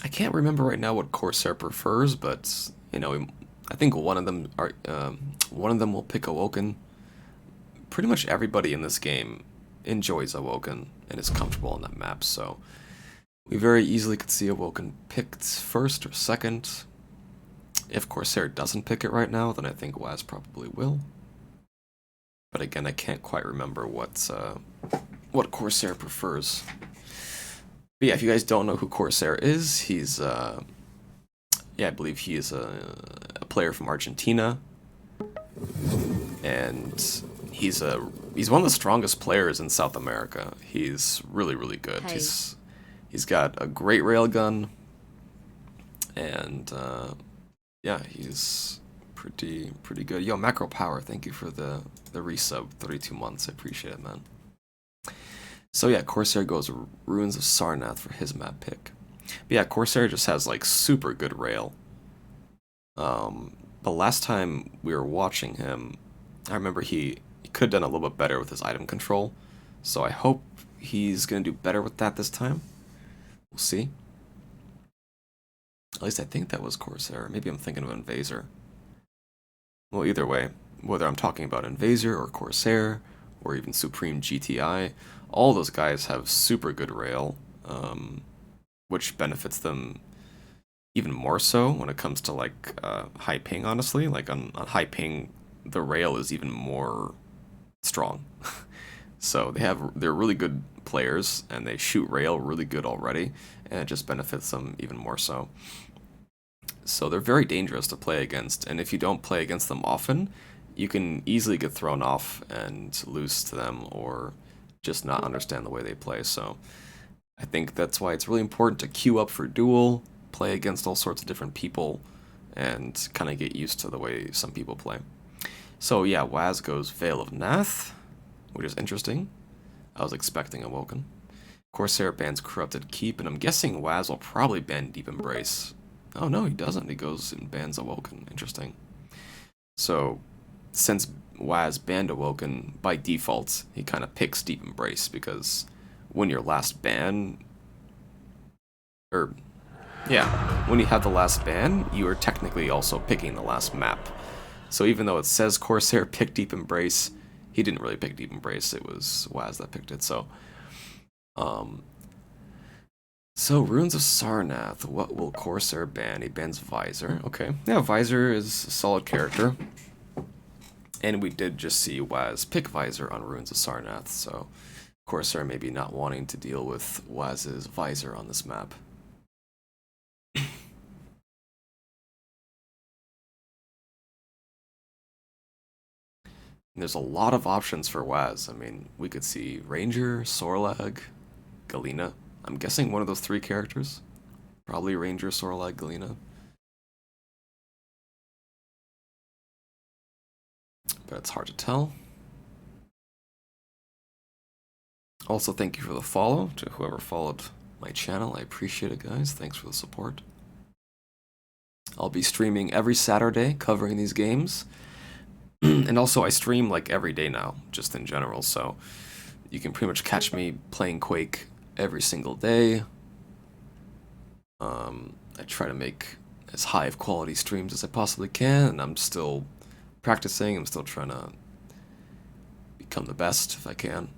I can't remember right now what Corsair prefers, but you know, I think one of them will pick Awoken. Pretty much everybody in this game enjoys Awoken and is comfortable on that map, so we very easily could see Awoken picked first or second. If Corsair doesn't pick it right now, then I think Waz probably will. But again, I can't quite remember what what Corsair prefers. But yeah, if you guys don't know who Corsair is, he's yeah, I believe he is a player from Argentina, and he's one of the strongest players in South America. He's really good. Hey. He's got a great railgun, and yeah, he's pretty good. Yo, Macro Power, thank you for the resub, 32 months. I appreciate it, man. So yeah, Corsair goes Ruins of Sarnath for his map pick. But yeah, Corsair just has like super good rail. But last time we were watching him, I remember he could have done a little bit better with his item control. So I hope he's gonna do better with that this time. We'll see. At least I think that was Corsair. Maybe I'm thinking of Invaser. Well, either way, whether I'm talking about Invaser or Corsair, or even Supreme GTI, all those guys have super good rail, which benefits them even more so when it comes to like high ping, honestly. Like on high ping, the rail is even more strong. So they're really good players, and they shoot rail really good already, and it just benefits them even more so. So they're very dangerous to play against, and if you don't play against them often, you can easily get thrown off and lose to them, or just not understand the way they play. So I think that's why it's really important to queue up for duel, play against all sorts of different people, and kind of get used to the way some people play. So yeah, Waz goes Veil of Nath, which is interesting. I was expecting Awoken. Corsair bans Corrupted Keep, and I'm guessing Waz will probably ban Deep Embrace. Oh no, he doesn't. He goes and bans Awoken. Interesting. So, since Waz banned Awoken, by default, he kind of picks Deep Embrace, because when your last ban, or yeah, when you have the last ban, you are technically also picking the last map. So even though it says Corsair picked Deep Embrace, he didn't really pick Deep Embrace. It was Waz that picked it. So, so Ruins of Sarnath. What will Corsair ban? He bans Visor. Okay, yeah, Visor is a solid character. And we did just see Waz pick Visor on Ruins of Sarnath, so Corsair maybe not wanting to deal with Waz's Visor on this map. There's a lot of options for Waz. I mean, we could see Ranger, Sorlag, Galena. I'm guessing one of those three characters. Probably Ranger, Sorlag, Galena. But it's hard to tell. Also, thank you for the follow to whoever followed my channel. I appreciate it, guys. Thanks for the support. I'll be streaming every Saturday covering these games. And also, I stream like every day now, just in general, so you can pretty much catch me playing Quake every single day. I try to make as high of quality streams as I possibly can, and I'm still practicing. I'm still trying to become the best if I can.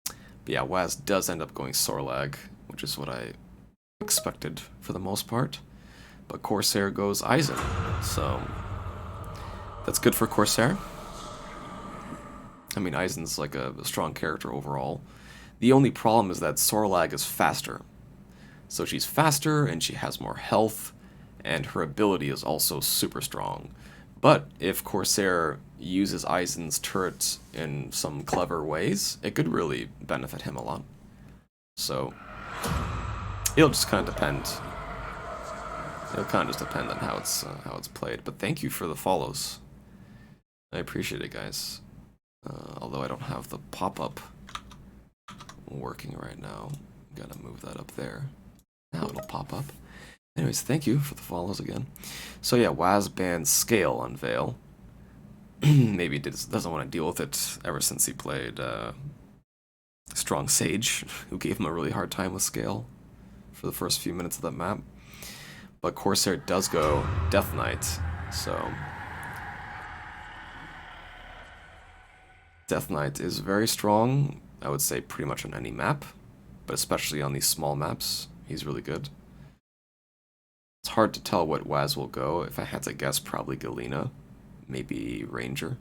But yeah, Waz does end up going Sorlag, which is what I expected for the most part. But Corsair goes Eisen, so that's good for Corsair. I mean, Eisen's like a strong character overall. The only problem is that Sorlag is faster. So she's faster, and she has more health, and her ability is also super strong. But if Corsair uses Eisen's turret in some clever ways, it could really benefit him a lot. So it'll just kind of depend. It'll kind of just depend on how it's played. But thank you for the follows. I appreciate it, guys. Although I don't have the pop-up working right now. Gotta move that up there. Now it'll pop up. Anyways, thank you for the follows again. So yeah, Waz banned Scale on Veil. Maybe he doesn't want to deal with it ever since he played Strong Sage, who gave him a really hard time with Scale for the first few minutes of that map. But Corsair does go Death Knight, so Death Knight is very strong, I would say pretty much on any map, but especially on these small maps, he's really good. It's hard to tell what Waz will go. If I had to guess, probably Galena, maybe Ranger.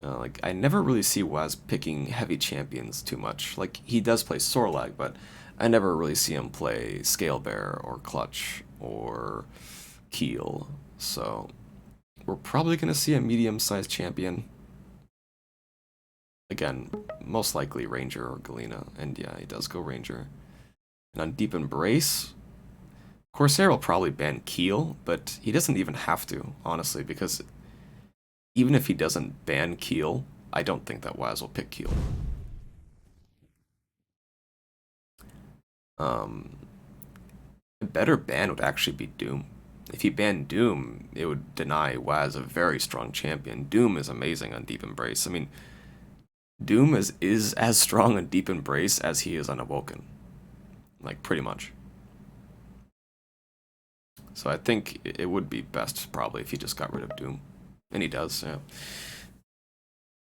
Like, I never really see Waz picking heavy champions too much. Like, he does play Sorlag, but I never really see him play Scale Bear or Clutch or Keel. So, we're probably going to see a medium-sized champion. Again, most likely Ranger or Galena. And yeah, he does go Ranger. And on Deep Embrace, Corsair will probably ban Keel, but he doesn't even have to, honestly, because even if he doesn't ban Keel, I don't think that Waz will pick Keel. A better ban would actually be Doom. If he banned Doom, it would deny Waz a very strong champion. Doom is amazing on Deep Embrace. I mean, Doom is as strong on Deep Embrace as he is on Awoken. Like, pretty much. So I think it would be best, probably, if he just got rid of Doom. And he does, yeah.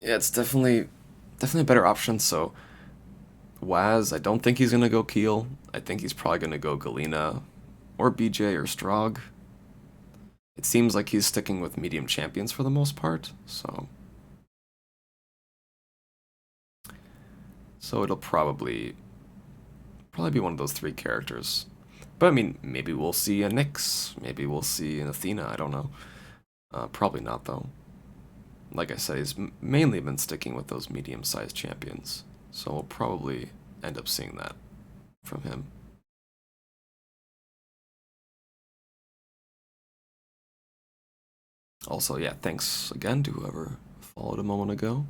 Yeah, it's definitely a better option, so... Waz, I don't think he's going to go Keel. I think he's probably going to go Galena, or BJ, or Strog. It seems like he's sticking with medium champions for the most part, so... So it'll probably be one of those three characters. But I mean, maybe we'll see a Nyx, maybe we'll see an Athena, I don't know. Probably not, though. Like I said, he's mainly been sticking with those medium-sized champions. So we'll probably end up seeing that from him. Also, yeah, thanks again to whoever followed a moment ago.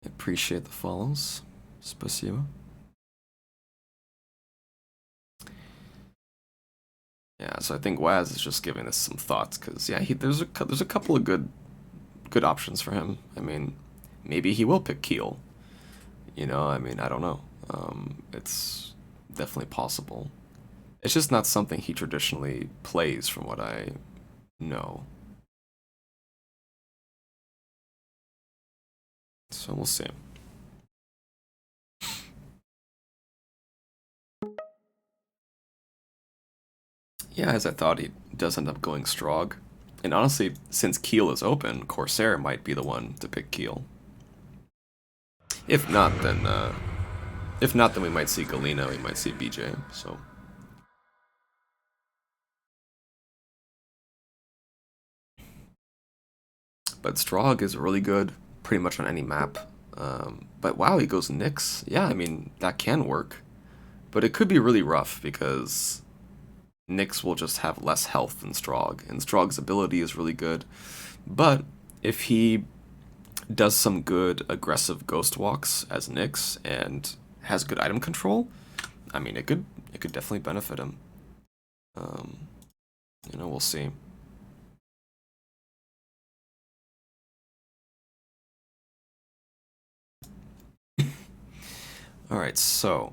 I appreciate the follows. Спасибо. Yeah, so I think Waz is just giving this some thoughts, because, yeah, there's a couple of good options for him. I mean, maybe he will pick Keel. You know, I mean, I don't know. It's definitely possible. It's just not something he traditionally plays, from what I know. So we'll see. Yeah, as I thought, he does end up going Strog. And honestly, since Keel is open, Corsair might be the one to pick Keel. If not, then we might see Galena, we might see BJ. So. But Strog is really good, pretty much on any map. But wow, he goes Nyx. Yeah, I mean, that can work. But it could be really rough, because Nyx will just have less health than Strog, and Strog's ability is really good. But if he does some good aggressive ghost walks as Nyx and has good item control, I mean, it could definitely benefit him. You know, we'll see. Alright, so...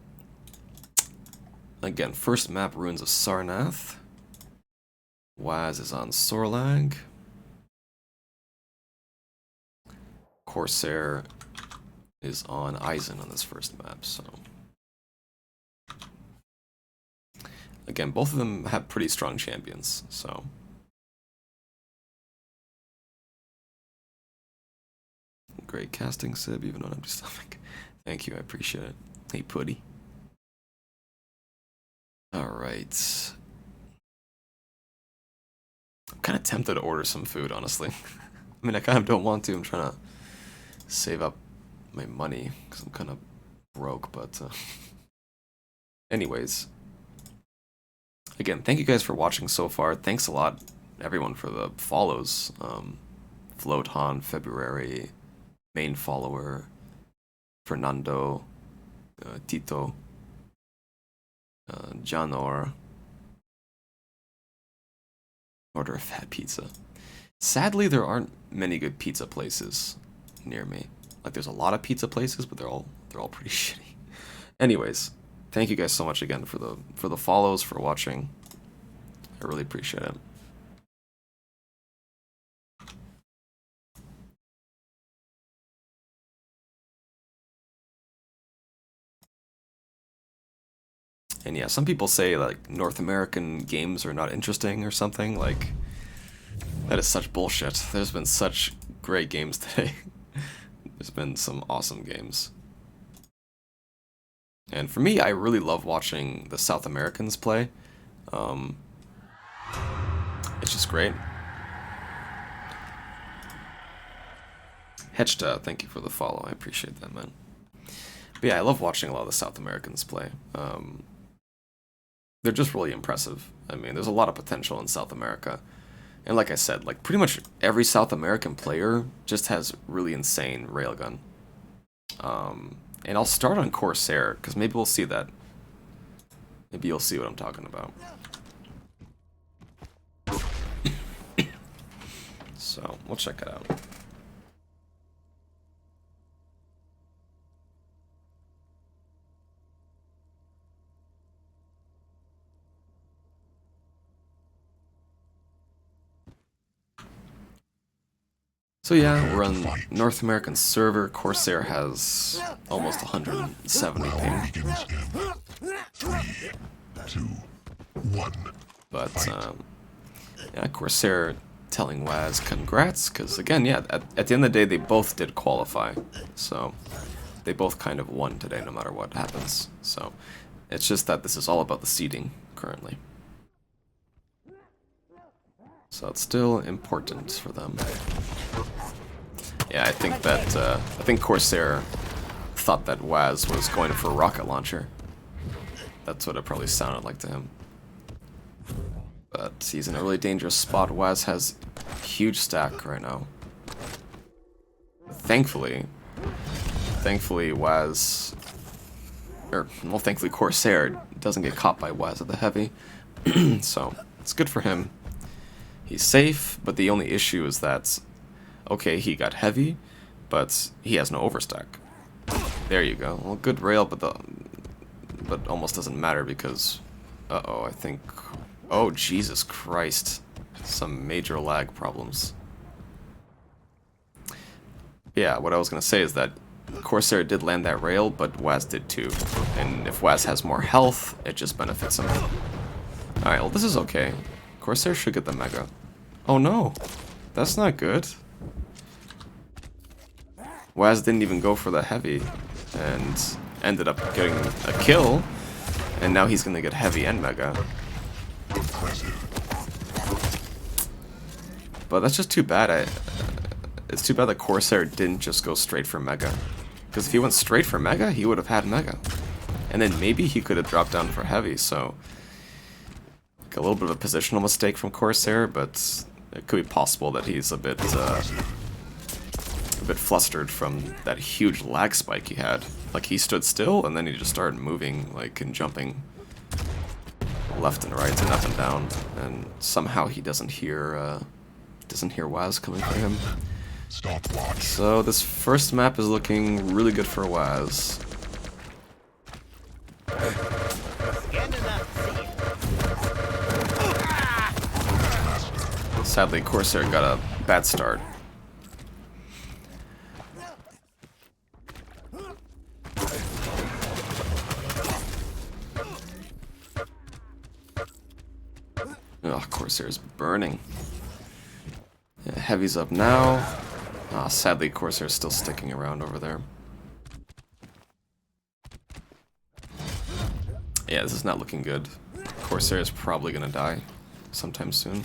Again, first map, Ruins of Sarnath. Waz is on Sorlag. Corsair is on Eisen on this first map, so... Again, both of them have pretty strong champions, so... Great casting, SIB, even on empty stomach. Thank you, I appreciate it. Hey, Putty. Alright. I'm kind of tempted to order some food, honestly. I mean, I kind of don't want to. I'm trying to save up my money, because I'm kind of broke, but... Anyways. Again, thank you guys for watching so far. Thanks a lot, everyone, for the follows. Float Han, February, main follower, Fernando, Tito, Janor, order a fat pizza. Sadly, there aren't many good pizza places near me. Like, there's a lot of pizza places, but they're all pretty shitty. Anyways, thank you guys so much again for the follows, for watching. I really appreciate it. And yeah, some people say like North American games are not interesting or something. Like, That is such bullshit. There's been such great games today. There's been some awesome games. And for me, I really love watching the South Americans play. It's just great. Hechta, thank you for the follow. I appreciate that, man. But yeah, I love watching a lot of the South Americans play. They're just really impressive. I mean, there's a lot of potential in South America. And like I said, like pretty much every South American player just has really insane railgun. And I'll start on Corsair, because maybe we'll see that. Maybe you'll see what I'm talking about. So, we'll check it out. So yeah, we're on North American server. Corsair has almost 170 ping. Begins in 3, 2, 1. But, yeah, Corsair telling Waz congrats, because again, yeah, at the end of the day, they both did qualify. So, they both kind of won today, no matter what happens. So, it's just that this is all about the seeding, currently. So it's still important for them. Yeah, I think that, I think Corsair thought that Waz was going for a rocket launcher. That's what it probably sounded like to him. But he's in a really dangerous spot. Waz has a huge stack right now. Thankfully Waz, well, thankfully Corsair doesn't get caught by Waz at the heavy. So, it's good for him. He's safe, but the only issue is that, okay, he got heavy, but he has no overstack. There you go. Well, good rail, but almost doesn't matter because, uh-oh, I think, oh, Jesus Christ, some major lag problems. Yeah, what I was gonna say is that Corsair did land that rail, but Waz did too. And if Waz has more health, it just benefits him. Alright, well, this is okay. Corsair should get the Mega. Oh no, that's not good. Waz didn't even go for the heavy and ended up getting a kill, and now he's gonna get heavy and Mega. But that's just too bad. It's too bad that Corsair didn't just go straight for Mega. Because if he went straight for Mega, he would have had Mega. And then maybe he could have dropped down for heavy, so a little bit of a positional mistake from Corsair, but it could be possible that he's a bit flustered from that huge lag spike he had. Like, he stood still, and then he just started moving, like, and jumping left and right and up and down, and somehow he doesn't hear Waz coming for him. So this first map is looking really good for Waz. Sadly, Corsair got a bad start. Ugh, Corsair's burning. Yeah, Heavy's up now. Sadly, Corsair's still sticking around over there. Yeah, this is not looking good. Corsair is probably gonna die sometime soon.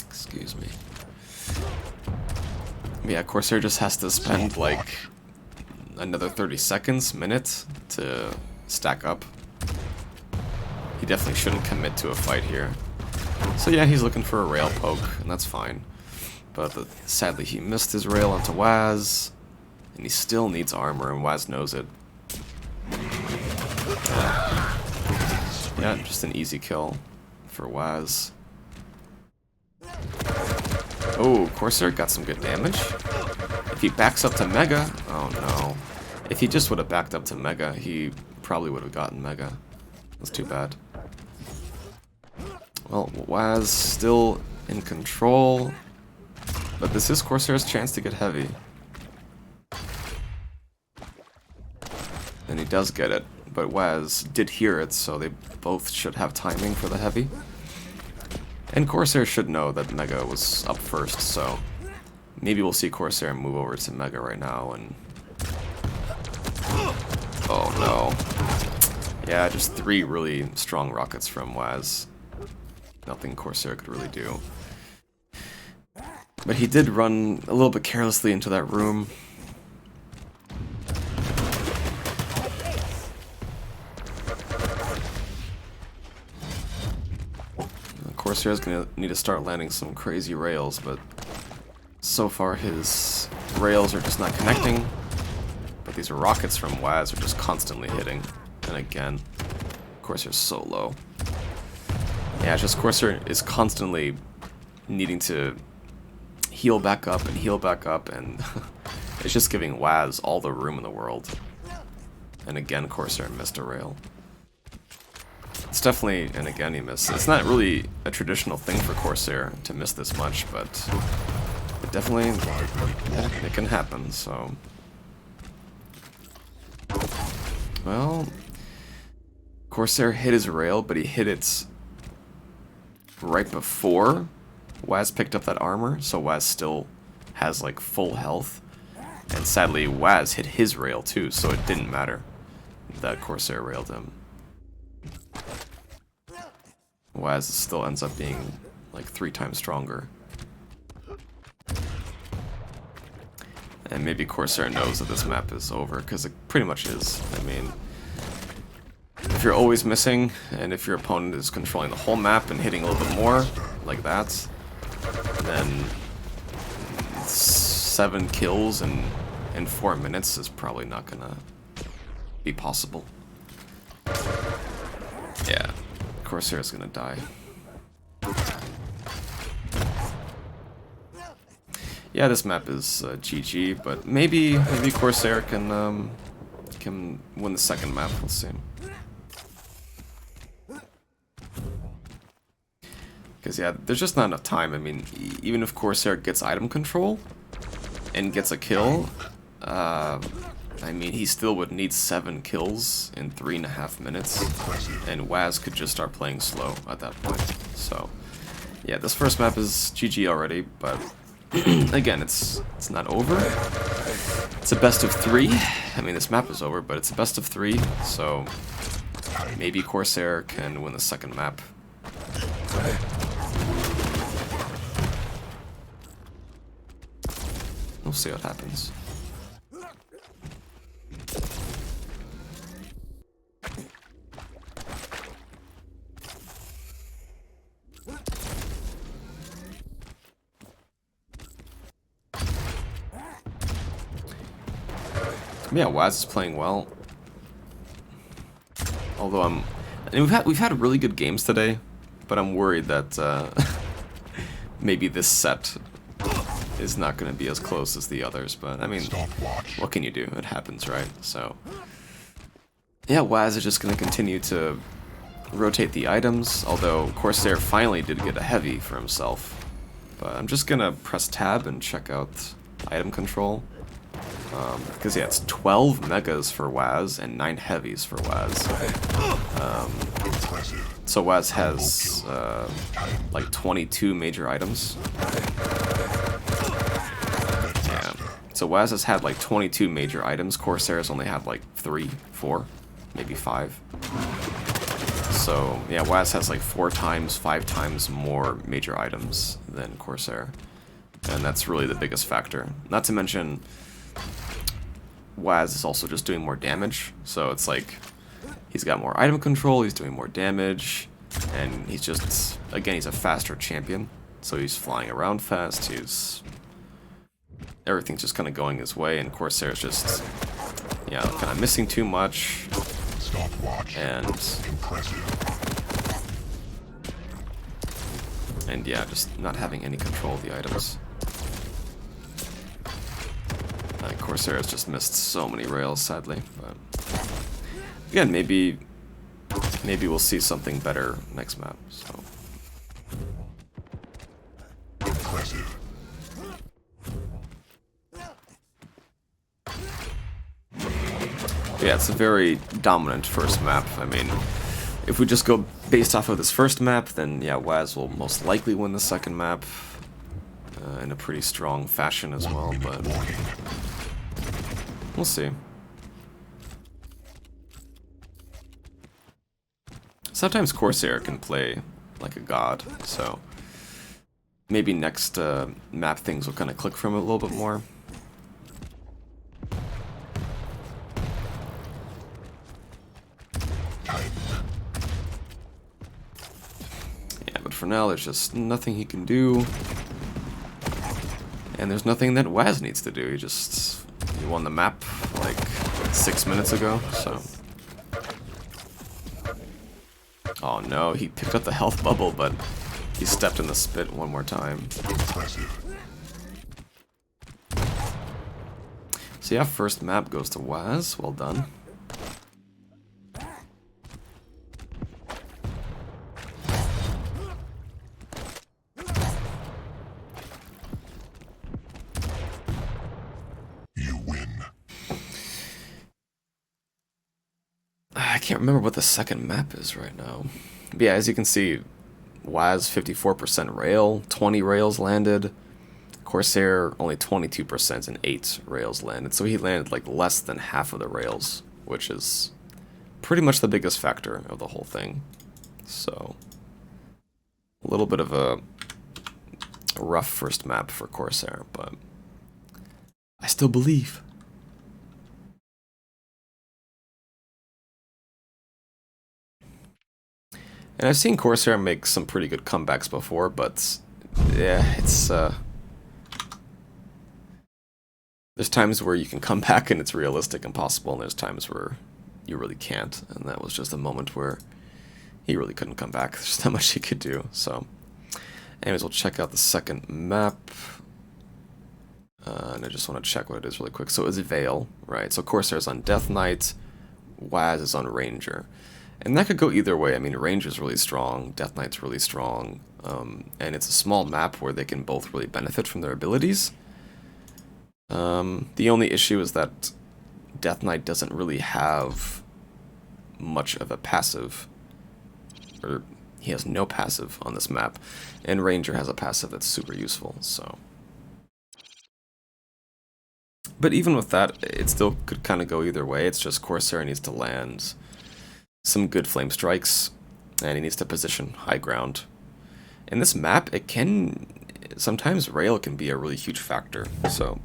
Excuse me. Yeah, Corsair just has to spend like another 30 seconds, minute to stack up. He definitely shouldn't commit to a fight here. So yeah, he's looking for a rail poke, and that's fine. But sadly, he missed his rail onto Waz, and he still needs armor, and Waz knows it. Yeah, just an easy kill for Waz. Oh, Corsair got some good damage. If he backs up to Mega, oh no. If he just would have backed up to Mega, he probably would have gotten Mega. That's too bad. Well, Waz still in control, but this is Corsair's chance to get heavy. and he does get it, but Waz did hear it, so they both should have timing for the heavy. And Corsair should know that Mega was up first, so maybe we'll see Corsair move over to Mega right now, and... Oh no. Yeah, just 3 really strong rockets from Waz. Nothing Corsair could really do. But he did run a little bit carelessly into that room. Corsair's gonna need to start landing some crazy rails, but so far his rails are just not connecting. But these rockets from Waz are just constantly hitting. And again, Corsair's so low. Yeah, it's just Corsair is constantly needing to heal back up, and it's just giving Waz all the room in the world. And again, Corsair missed a rail. It's definitely, and again he missed. It's not really a traditional thing for Corsair to miss this much, but it definitely, it can happen, so. Well, Corsair hit his rail, but he hit it right before Waz picked up that armor, so Waz still has like full health. And sadly, Waz hit his rail too, so it didn't matter that Corsair railed him. Waz still ends up being like 3 times stronger. And maybe Corsair knows that this map is over, because it pretty much is. I mean, if you're always missing, and if your opponent is controlling the whole map and hitting a little bit more, like that, then 7 kills in 4 minutes is probably not gonna be possible. Yeah, Corsair is gonna die. Yeah, this map is GG, but maybe Corsair can win the second map. We'll see. Because yeah, there's just not enough time. I mean, even if Corsair gets item control and gets a kill, I mean, he still would need 7 kills in 3.5 minutes, and Waz could just start playing slow at that point. So, yeah, this first map is GG already, but again, it's not over. It's a best of 3. I mean, this map is over, but it's a best of 3, so maybe Corsair can win the second map. We'll see what happens. Yeah, Waz is playing well. Although I mean, we've had really good games today, but I'm worried that maybe this set is not going to be as close as the others. But I mean, what can you do? It happens, right? So yeah, Waz is just going to continue to rotate the items. Although Corsair finally did get a heavy for himself. But I'm just gonna press tab and check out item control. Because yeah, it's 12 megas for Waz and 9 heavies for Waz. So Waz has like 22 major items. Yeah. So Waz has had like 22 major items. Corsair's only had like 3, 4, maybe 5. So yeah, Waz has like 4 times, 5 times more major items than Corsair. And that's really the biggest factor. Not to mention, Waz is also just doing more damage, so it's like he's got more item control, he's doing more damage, and he's just, again, he's a faster champion, so he's flying around fast, everything's just kind of going his way, and Corsair's just, yeah, kind of missing too much, and yeah, just not having any control of the items. Corsair has just missed so many rails, sadly. But again, maybe we'll see something better next map. So. Impressive. Yeah, it's a very dominant first map. I mean, if we just go based off of this first map, then yeah, Waz will most likely win the second map in a pretty strong fashion as well, but we'll see. Sometimes Corsair can play like a god, so maybe next map things will kind of click from it a little bit more. Yeah, but for now there's just nothing he can do. And there's nothing that Waz needs to do. He won the map like 6 minutes ago, so. Oh no, he picked up the health bubble, but he stepped in the spit one more time. So yeah, first map goes to Waz. Well done. You win. I can't remember what the second map is right now. But yeah, as you can see, Waz 54% rail, 20 rails landed. Corsair only 22% and 8 rails landed. So he landed like less than half of the rails, which is pretty much the biggest factor of the whole thing. So a little bit of a rough first map for Corsair, but I still believe. And I've seen Corsair make some pretty good comebacks before, but yeah, it's there's times where you can come back and it's realistic and possible, and there's times where you really can't, and that was just a moment where he really couldn't come back. There's not much he could do. So anyways, we'll check out the second map. And I just want to check what it is really quick. So it's Veil, right? So Corsair's on Death Knight, Waz is on Ranger. And that could go either way. I mean, Ranger's really strong, Death Knight's really strong, and it's a small map where they can both really benefit from their abilities. The only issue is that Death Knight doesn't really have much of a passive, or he has no passive on this map, and Ranger has a passive that's super useful, so. But even with that, it still could kind of go either way. It's just Corsair needs to land some good flame strikes, and he needs to position high ground. In this map, it can sometimes rail can be a really huge factor, so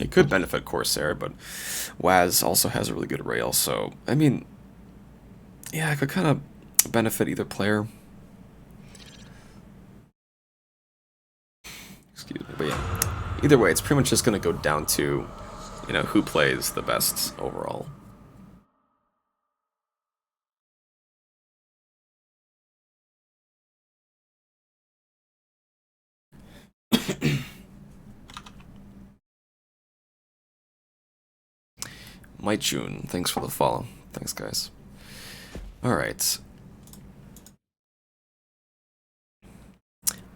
it could benefit Corsair, but Waz also has a really good rail, so I mean, yeah, it could kind of benefit either player. Excuse me, but yeah, either way, it's pretty much just going to go down to, you know, who plays the best overall. My June, thanks for the follow. Thanks, guys. Alright.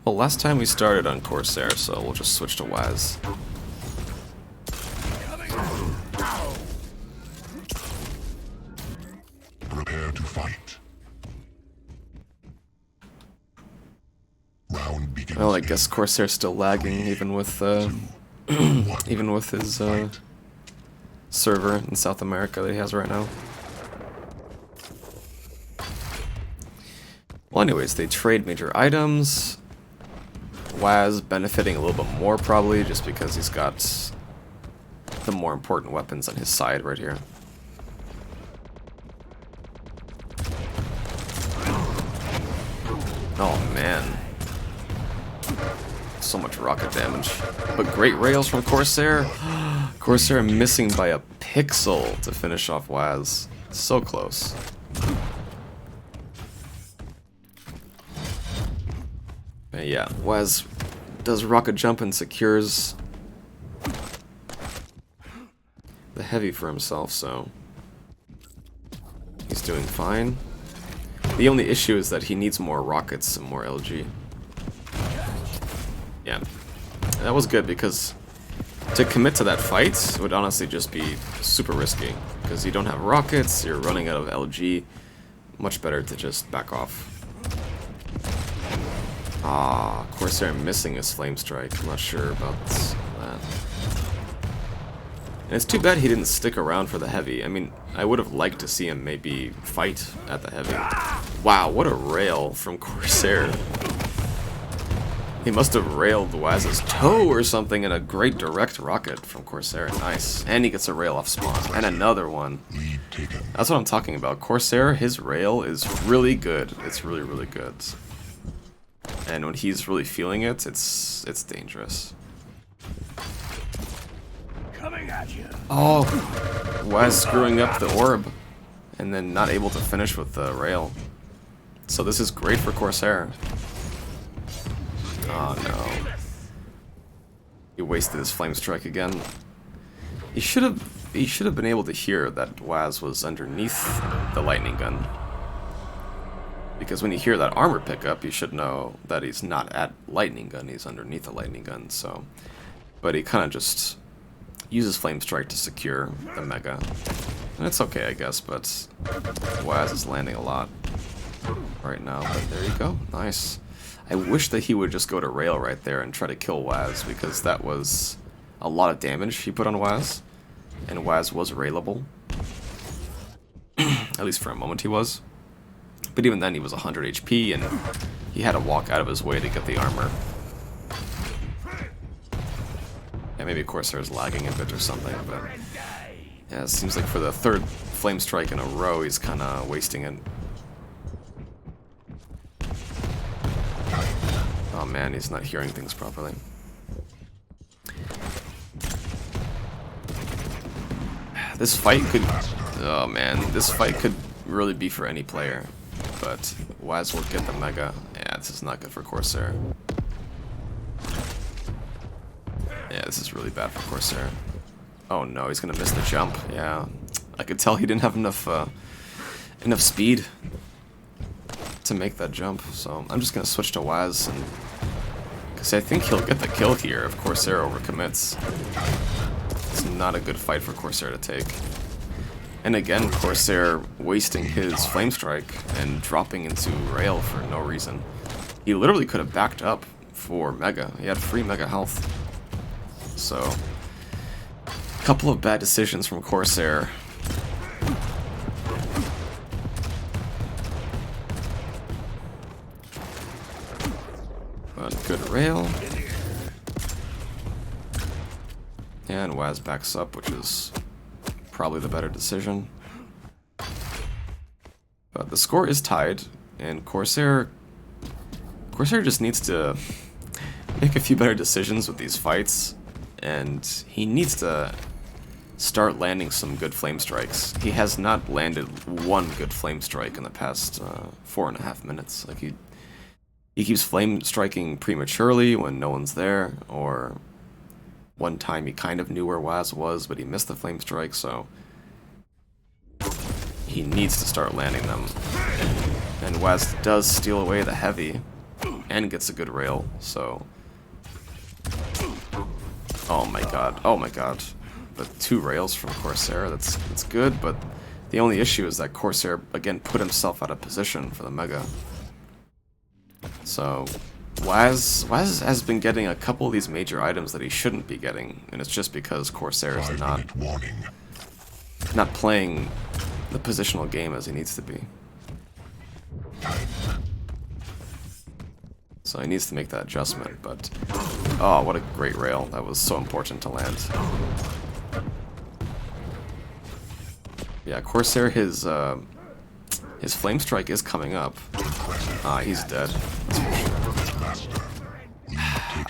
Well, last time we started on Corsair, so we'll just switch to Waz. Prepare to fight. Round begins. Well, I guess Corsair's still lagging, even with even with his server in South America that he has right now. Well, anyways, they trade major items. Waz benefiting a little bit more probably, just because he's got the more important weapons on his side right here. Oh man. So much rocket damage. But great rails from Corsair. Corsair missing by a pixel to finish off Waz. So close. But yeah, Waz does rocket jump and secures the heavy for himself, so he's doing fine. The only issue is that he needs more rockets and more LG. Yeah, that was good because to commit to that fight would honestly just be super risky. because you don't have rockets, you're running out of LG. Much better to just back off. Ah, Corsair missing his Flame Strike. I'm not sure about that. And it's too bad he didn't stick around for the heavy. I mean, I would have liked to see him maybe fight at the heavy. Wow, what a rail from Corsair. He must have railed Waz's toe or something in a great direct rocket from Corsair. Nice. And he gets a rail off spawn. And another one. That's what I'm talking about. Corsair, his rail is really good. It's really, really good. And when he's really feeling it, it's dangerous. Coming at you. Oh, Waz screwing up the orb, and then not able to finish with the rail. So this is great for Corsair. Oh no. He wasted his Flame Strike again. He should have been able to hear that Waz was underneath the lightning gun. Because when you hear that armor pickup, you should know that he's not at lightning gun, he's underneath the lightning gun, so. But he kinda just uses Flame Strike to secure the Mega. And it's okay, I guess, but Waz is landing a lot right now. But there you go, nice. I wish that he would just go to rail right there and try to kill Waz, because that was a lot of damage he put on Waz. And Waz was railable. At least for a moment he was. But even then he was 100 HP and he had to walk out of his way to get the armor. Yeah, maybe Corsair's lagging a bit or something, but yeah, it seems like for the third Flame Strike in a row he's kinda wasting it. Oh man, he's not hearing things properly. This fight could... Oh man, this fight could really be for any player. But Waz will get the Mega. Yeah, this is not good for Corsair. Yeah, this is really bad for Corsair. Oh no, he's gonna miss the jump. Yeah, I could tell he didn't have enough speed to make that jump. So I'm just gonna switch to Waz, and because I think he'll get the kill here if Corsair overcommits. It's not a good fight for Corsair to take. And again, Corsair wasting his Flame Strike and dropping into rail for no reason. He literally could have backed up for Mega. He had free Mega health. So, a couple of bad decisions from Corsair. But good rail. And Waz backs up, which is probably the better decision. But the score is tied, and Corsair just needs to make a few better decisions with these fights, and he needs to start landing some good Flame Strikes. He has not landed one good Flame Strike in the past 4.5 minutes. Like he keeps Flame Striking prematurely when no one's there, or one time he kind of knew where Waz was, but he missed the Flame Strike, so he needs to start landing them. And Waz does steal away the heavy, and gets a good rail, so... Oh my god. But 2 rails from Corsair, that's good, but the only issue is that Corsair, again, put himself out of position for the Mega. So... Waz has been getting a couple of these major items that he shouldn't be getting, and it's just because Corsair is not playing the positional game as he needs to be. So he needs to make that adjustment, but... Oh, what a great rail. That was so important to land. Yeah, Corsair, his Flame Strike is coming up. Ah, he's dead.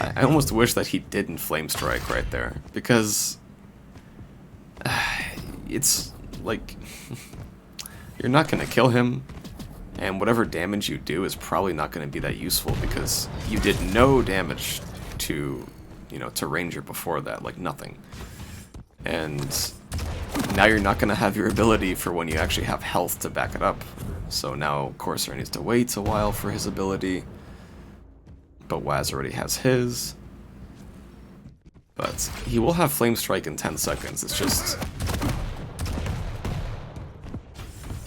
I almost wish that he didn't Flame Strike right there, because it's like you're not going to kill him, and whatever damage you do is probably not going to be that useful because you did no damage to, you know, to Ranger before that, like nothing. And now you're not going to have your ability for when you actually have health to back it up. So now Corsair needs to wait a while for his ability. But Waz already has his. But he will have Flame Strike in 10 seconds. It's just...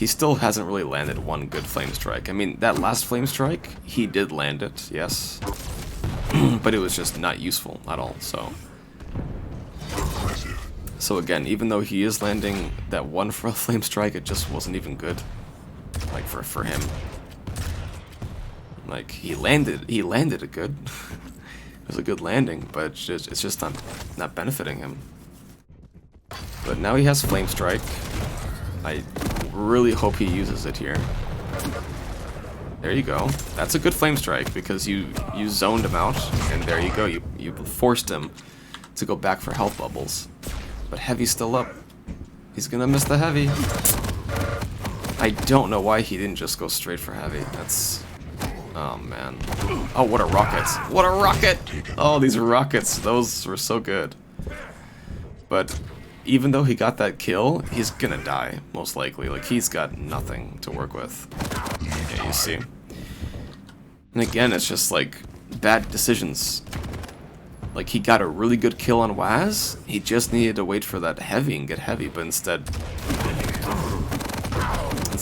he still hasn't really landed one good flame strike. I mean, that last flame strike, he did land it, yes. But it was just not useful at all, so... So again, even though he is landing that one flame strike, it just wasn't even good. Like, for him. Like, he landed it good. It was a good landing, but it's just not benefiting him. But now he has flame strike. I really hope he uses it here. There you go. That's a good flame strike because you zoned him out, and there you go. You forced him to go back for health bubbles. But heavy's still up. He's gonna miss the heavy. I don't know why he didn't just go straight for heavy. That's... Oh man. Oh, what a rocket. What a rocket! Oh, these rockets. Those were so good. But even though he got that kill, he's gonna die, most likely. Like, he's got nothing to work with. Yeah, you see. And again, it's just, like, bad decisions. Like, he got a really good kill on Waz, he just needed to wait for that heavy and get heavy, but instead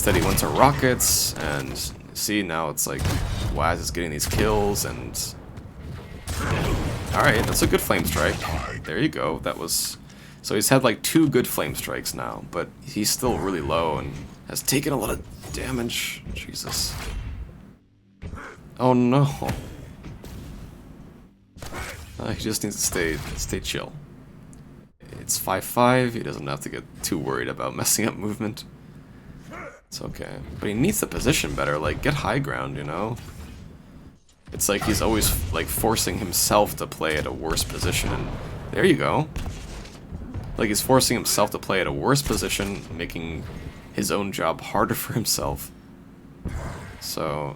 he went to rockets, and see, now it's like, Waz is getting these kills, and... Alright, that's a good flame strike. There you go, that was... So he's had like 2 good flame strikes now, but he's still really low and has taken a lot of damage. Jesus. Oh no. He just needs to stay chill. It's 5-5, he doesn't have to get too worried about messing up movement. It's okay. But he needs the position better, like, get high ground, you know? It's like he's always, like, forcing himself to play at a worse position, and there you go. Like, he's forcing himself to play at a worse position, making his own job harder for himself. So...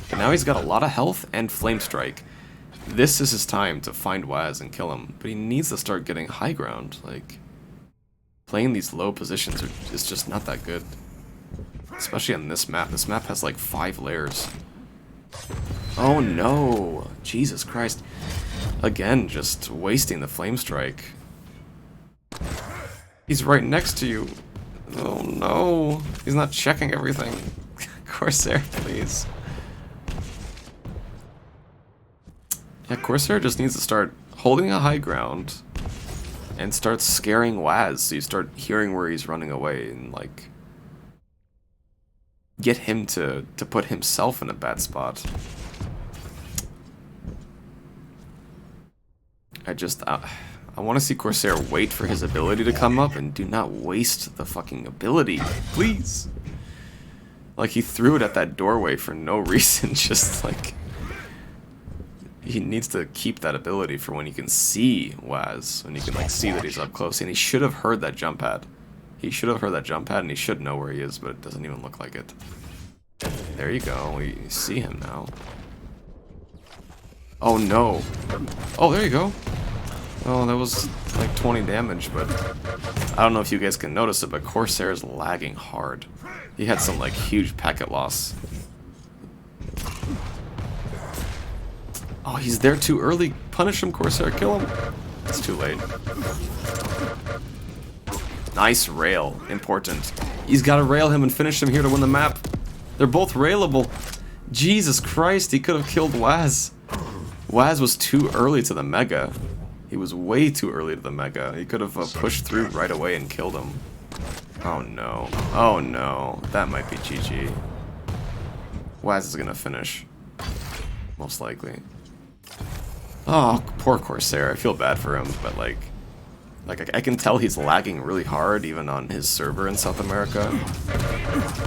But now he's got a lot of health and flame strike. This is his time to find Waz and kill him, but he needs to start getting high ground. Like, playing these low positions is just not that good. Especially on this map. This map has like 5 layers. Oh no! Jesus Christ. Again, just wasting the flame strike. He's right next to you. Oh no. He's not checking everything. Corsair, please. Yeah, Corsair just needs to start holding a high ground and start scaring Waz, so you start hearing where he's running away and, like, get him to put himself in a bad spot. I want to see Corsair wait for his ability to come up and do not waste the fucking ability, please. Like, he threw it at that doorway for no reason, just like... He needs to keep that ability for when you can see Waz, when you can, like, see that he's up close, and he should have heard that jump pad. He should have heard that jump pad, and he should know where he is, but it doesn't even look like it. There you go, we see him now. Oh no. Oh, there you go. Oh, that was like 20 damage, but I don't know if you guys can notice it, but Corsair is lagging hard. He had some, like, huge packet loss. Oh, he's there too early. Punish him, Corsair. Kill him. It's too late. Nice rail. Important. He's got to rail him and finish him here to win the map. They're both railable. Jesus Christ, he could have killed Waz. Waz was too early to the Mega. He was way too early to the Mega. He could have pushed through right away and killed him. Oh no. Oh no. That might be GG. Waz is gonna finish. Most likely. Oh, poor Corsair. I feel bad for him, but like I can tell he's lagging really hard even on his server in South America.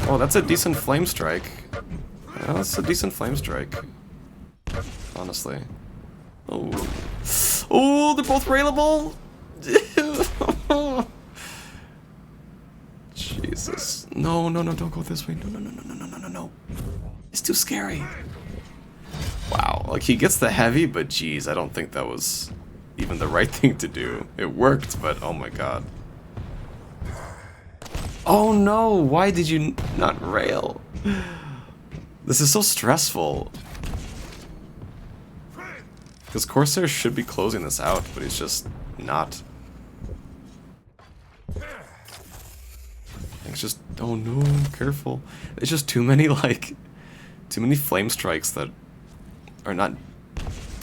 Oh, that's a decent flame strike. Yeah, that's a decent flame strike. Honestly. Oh. Oh, they're both railable! Jesus. No, no, no, don't go this way. No, no, no, no, no, no, no, no, no. It's too scary. Wow, like, he gets the heavy, but geez, I don't think that was even the right thing to do. It worked, but oh my god. Oh no, why did you not rail? This is so stressful. Because Corsair should be closing this out, but he's just not. It's just Oh no, careful. It's just too many, like, too many flame strikes that are not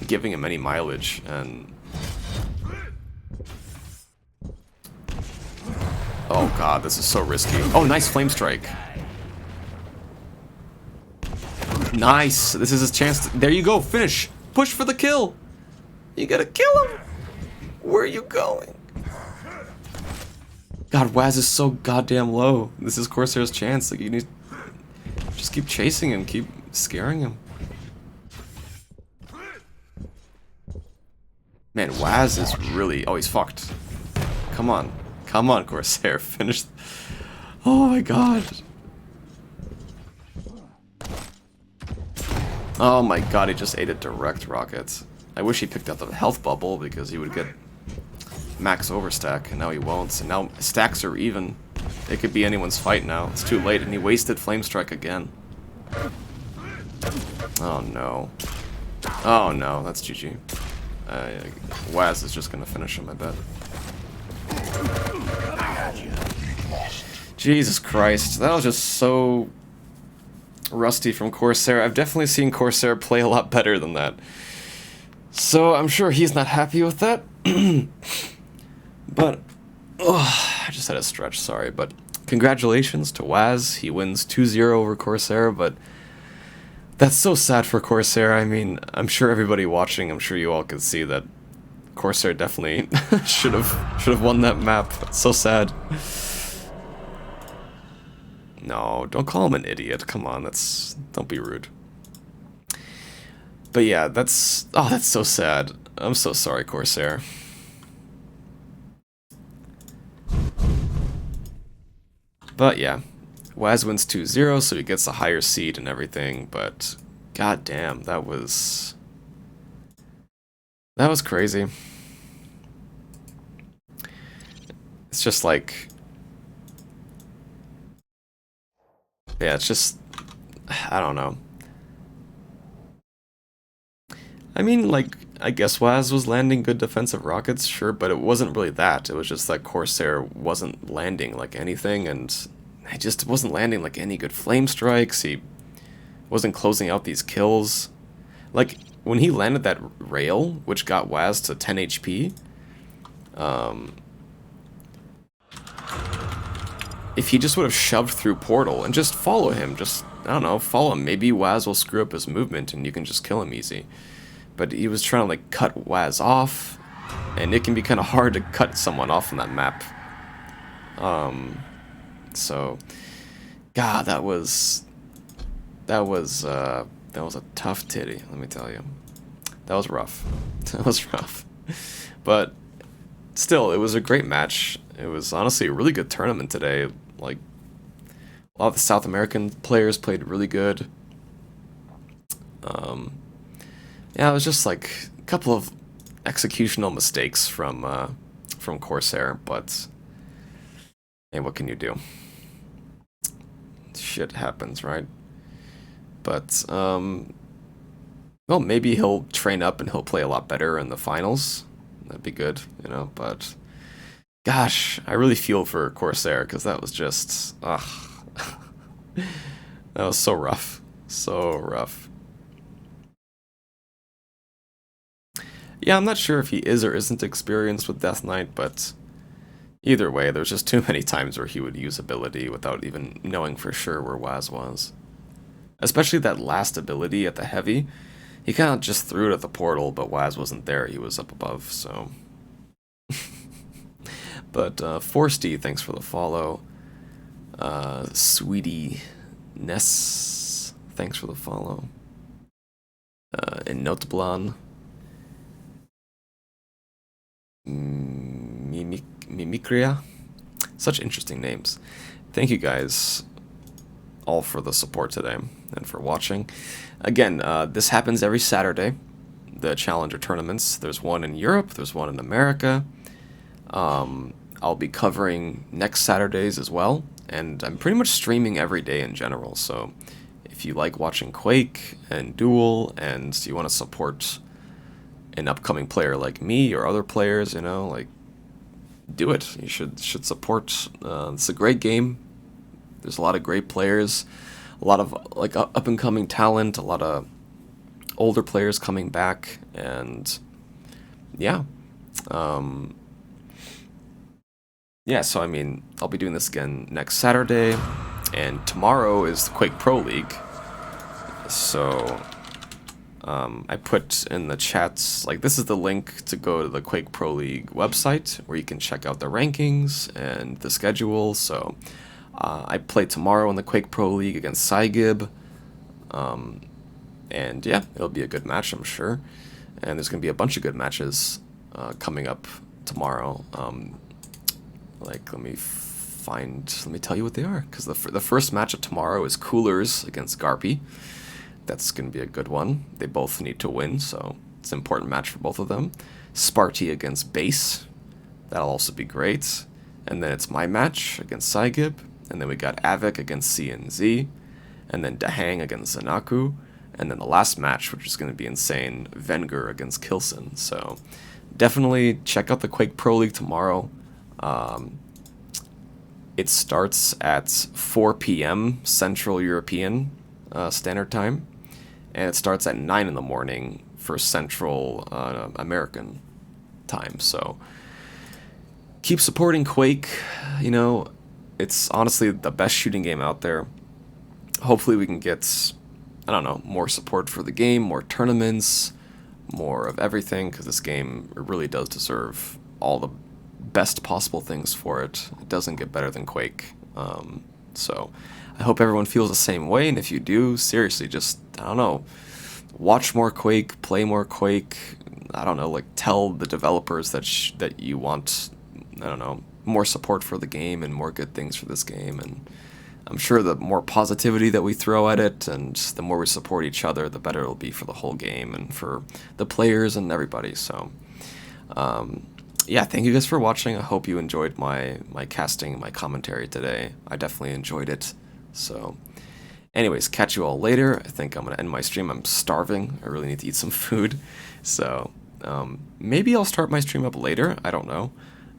giving him any mileage, and... Oh god, this is so risky. Oh, nice flame strike. Nice! This is his chance to... There you go, finish! Push for the kill! You gotta kill him! Where are you going? God, Waz is so goddamn low. This is Corsair's chance. Like, you need... Just keep chasing him, keep scaring him. Man, Waz is really... Oh, he's fucked. Come on. Come on, Corsair. Finish... Oh my god. Oh my god, he just ate a direct rocket. I wish he picked up the health bubble because he would get max overstack, and now he won't. And now stacks are even. It could be anyone's fight now. It's too late, and he wasted Flame Strike again. Oh no. Oh no, that's GG. Waz is just gonna finish him, I bet. Jesus Christ, that was just so rusty from Corsair. I've definitely seen Corsair play a lot better than that. So I'm sure he's not happy with that. But, I just had a stretch, sorry. But congratulations to Waz. He wins 2-0 over Corsair, but that's so sad for Corsair. I mean, I'm sure everybody watching, I'm sure you all could see that Corsair definitely should have won that map. It's so sad. No, don't call him an idiot. Come on, don't be rude. But yeah, that's so sad. I'm so sorry, Corsair. But yeah, Waz wins 2-0, so he gets a higher seed and everything, but goddamn, that was crazy. It's just like, yeah, it's just, I don't know. I mean, like, I guess Waz was landing good defensive rockets, sure, but it wasn't really that. It was just that Corsair wasn't landing like anything, and he just wasn't landing like any good flame strikes. He wasn't closing out these kills. Like, when he landed that rail, which got Waz to 10 HP, if he just would have shoved through Portal and just follow him, just, I don't know, follow him. Maybe Waz will screw up his movement and you can just kill him easy. But he was trying to, like, cut Waz off, and it can be kind of hard to cut someone off on that map. So, God, that was a tough titty, let me tell you. That was rough. That was rough. But still, it was a great match. It was honestly a really good tournament today. Like, a lot of the South American players played really good. Yeah, it was just like a couple of executional mistakes from Corsair, but hey, what can you do? Shit happens, right? But well, maybe he'll train up and he'll play a lot better in the finals. That'd be good, you know, but gosh, I really feel for Corsair, because that was just, that was so rough. So rough. Yeah, I'm not sure if he is or isn't experienced with Death Knight, but either way, there's just too many times where he would use ability without even knowing for sure where Waz was. Especially that last ability at the heavy. He kind of just threw it at the portal, but Waz wasn't there. He was up above, so... But, Forsty, thanks for the follow. Sweetie Ness, thanks for the follow. And Noteblan. Mimikria. Such interesting names. Thank you guys all for the support today and for watching. Again, this happens every Saturday, the Challenger tournaments. There's one in Europe, there's one in America. I'll be covering next Saturdays as well, and I'm pretty much streaming every day in general, so if you like watching Quake and Duel and you want to support an upcoming player like me or other players, you know, like, do it. You should support. It's a great game. There's a lot of great players, a lot of like up and coming talent, a lot of older players coming back, and yeah. Yeah, so I mean, I'll be doing this again next Saturday, and tomorrow is the Quake Pro League. So I put in the chats, like, this is the link to go to the Quake Pro League website where you can check out the rankings and the schedule. So I play tomorrow in the Quake Pro League against SIB. And yeah, it'll be a good match, I'm sure. And there's going to be a bunch of good matches coming up tomorrow. Like, let me tell you what they are. Because the first match of tomorrow is Coolers against Garpy. That's going to be a good one. They both need to win, so it's an important match for both of them. Sparty against Base. That'll also be great. And then it's my match against Saigib. And then we got Avik against CNZ. And then Dahang against Zanaku. And then the last match, which is going to be insane, Venger against Kilson. So definitely check out the Quake Pro League tomorrow. It starts at 4 p.m. Central European Standard Time. And it starts at 9 in the morning for Central American time. So keep supporting Quake. You know, it's honestly the best shooting game out there. Hopefully we can get, I don't know, more support for the game, more tournaments, more of everything, because this game really does deserve all the best possible things for it. It doesn't get better than Quake. So I hope everyone feels the same way, and if you do, seriously, just, I don't know, watch more Quake, play more Quake, I don't know, like, tell the developers that you want, I don't know, more support for the game and more good things for this game, and I'm sure the more positivity that we throw at it and the more we support each other, the better it'll be for the whole game and for the players and everybody. So, yeah, thank you guys for watching. I hope you enjoyed my casting, my commentary today. I definitely enjoyed it. So, anyways, catch you all later. I think I'm going to end my stream. I'm starving. I really need to eat some food. So, maybe I'll start my stream up later. I don't know.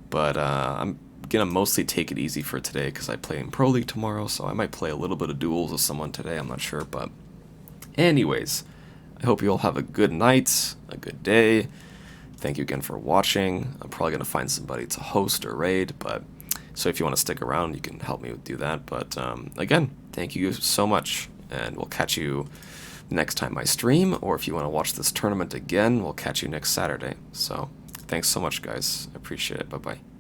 But I'm going to mostly take it easy for today because I play in Pro League tomorrow. So I might play a little bit of duels with someone today. I'm not sure. But anyways, I hope you all have a good night, a good day. Thank you again for watching. I'm probably going to find somebody to host or raid, but so if you want to stick around, you can help me do that. But again, thank you so much, and we'll catch you next time I stream, or if you want to watch this tournament again, we'll catch you next Saturday. So thanks so much, guys. I appreciate it. Bye-bye.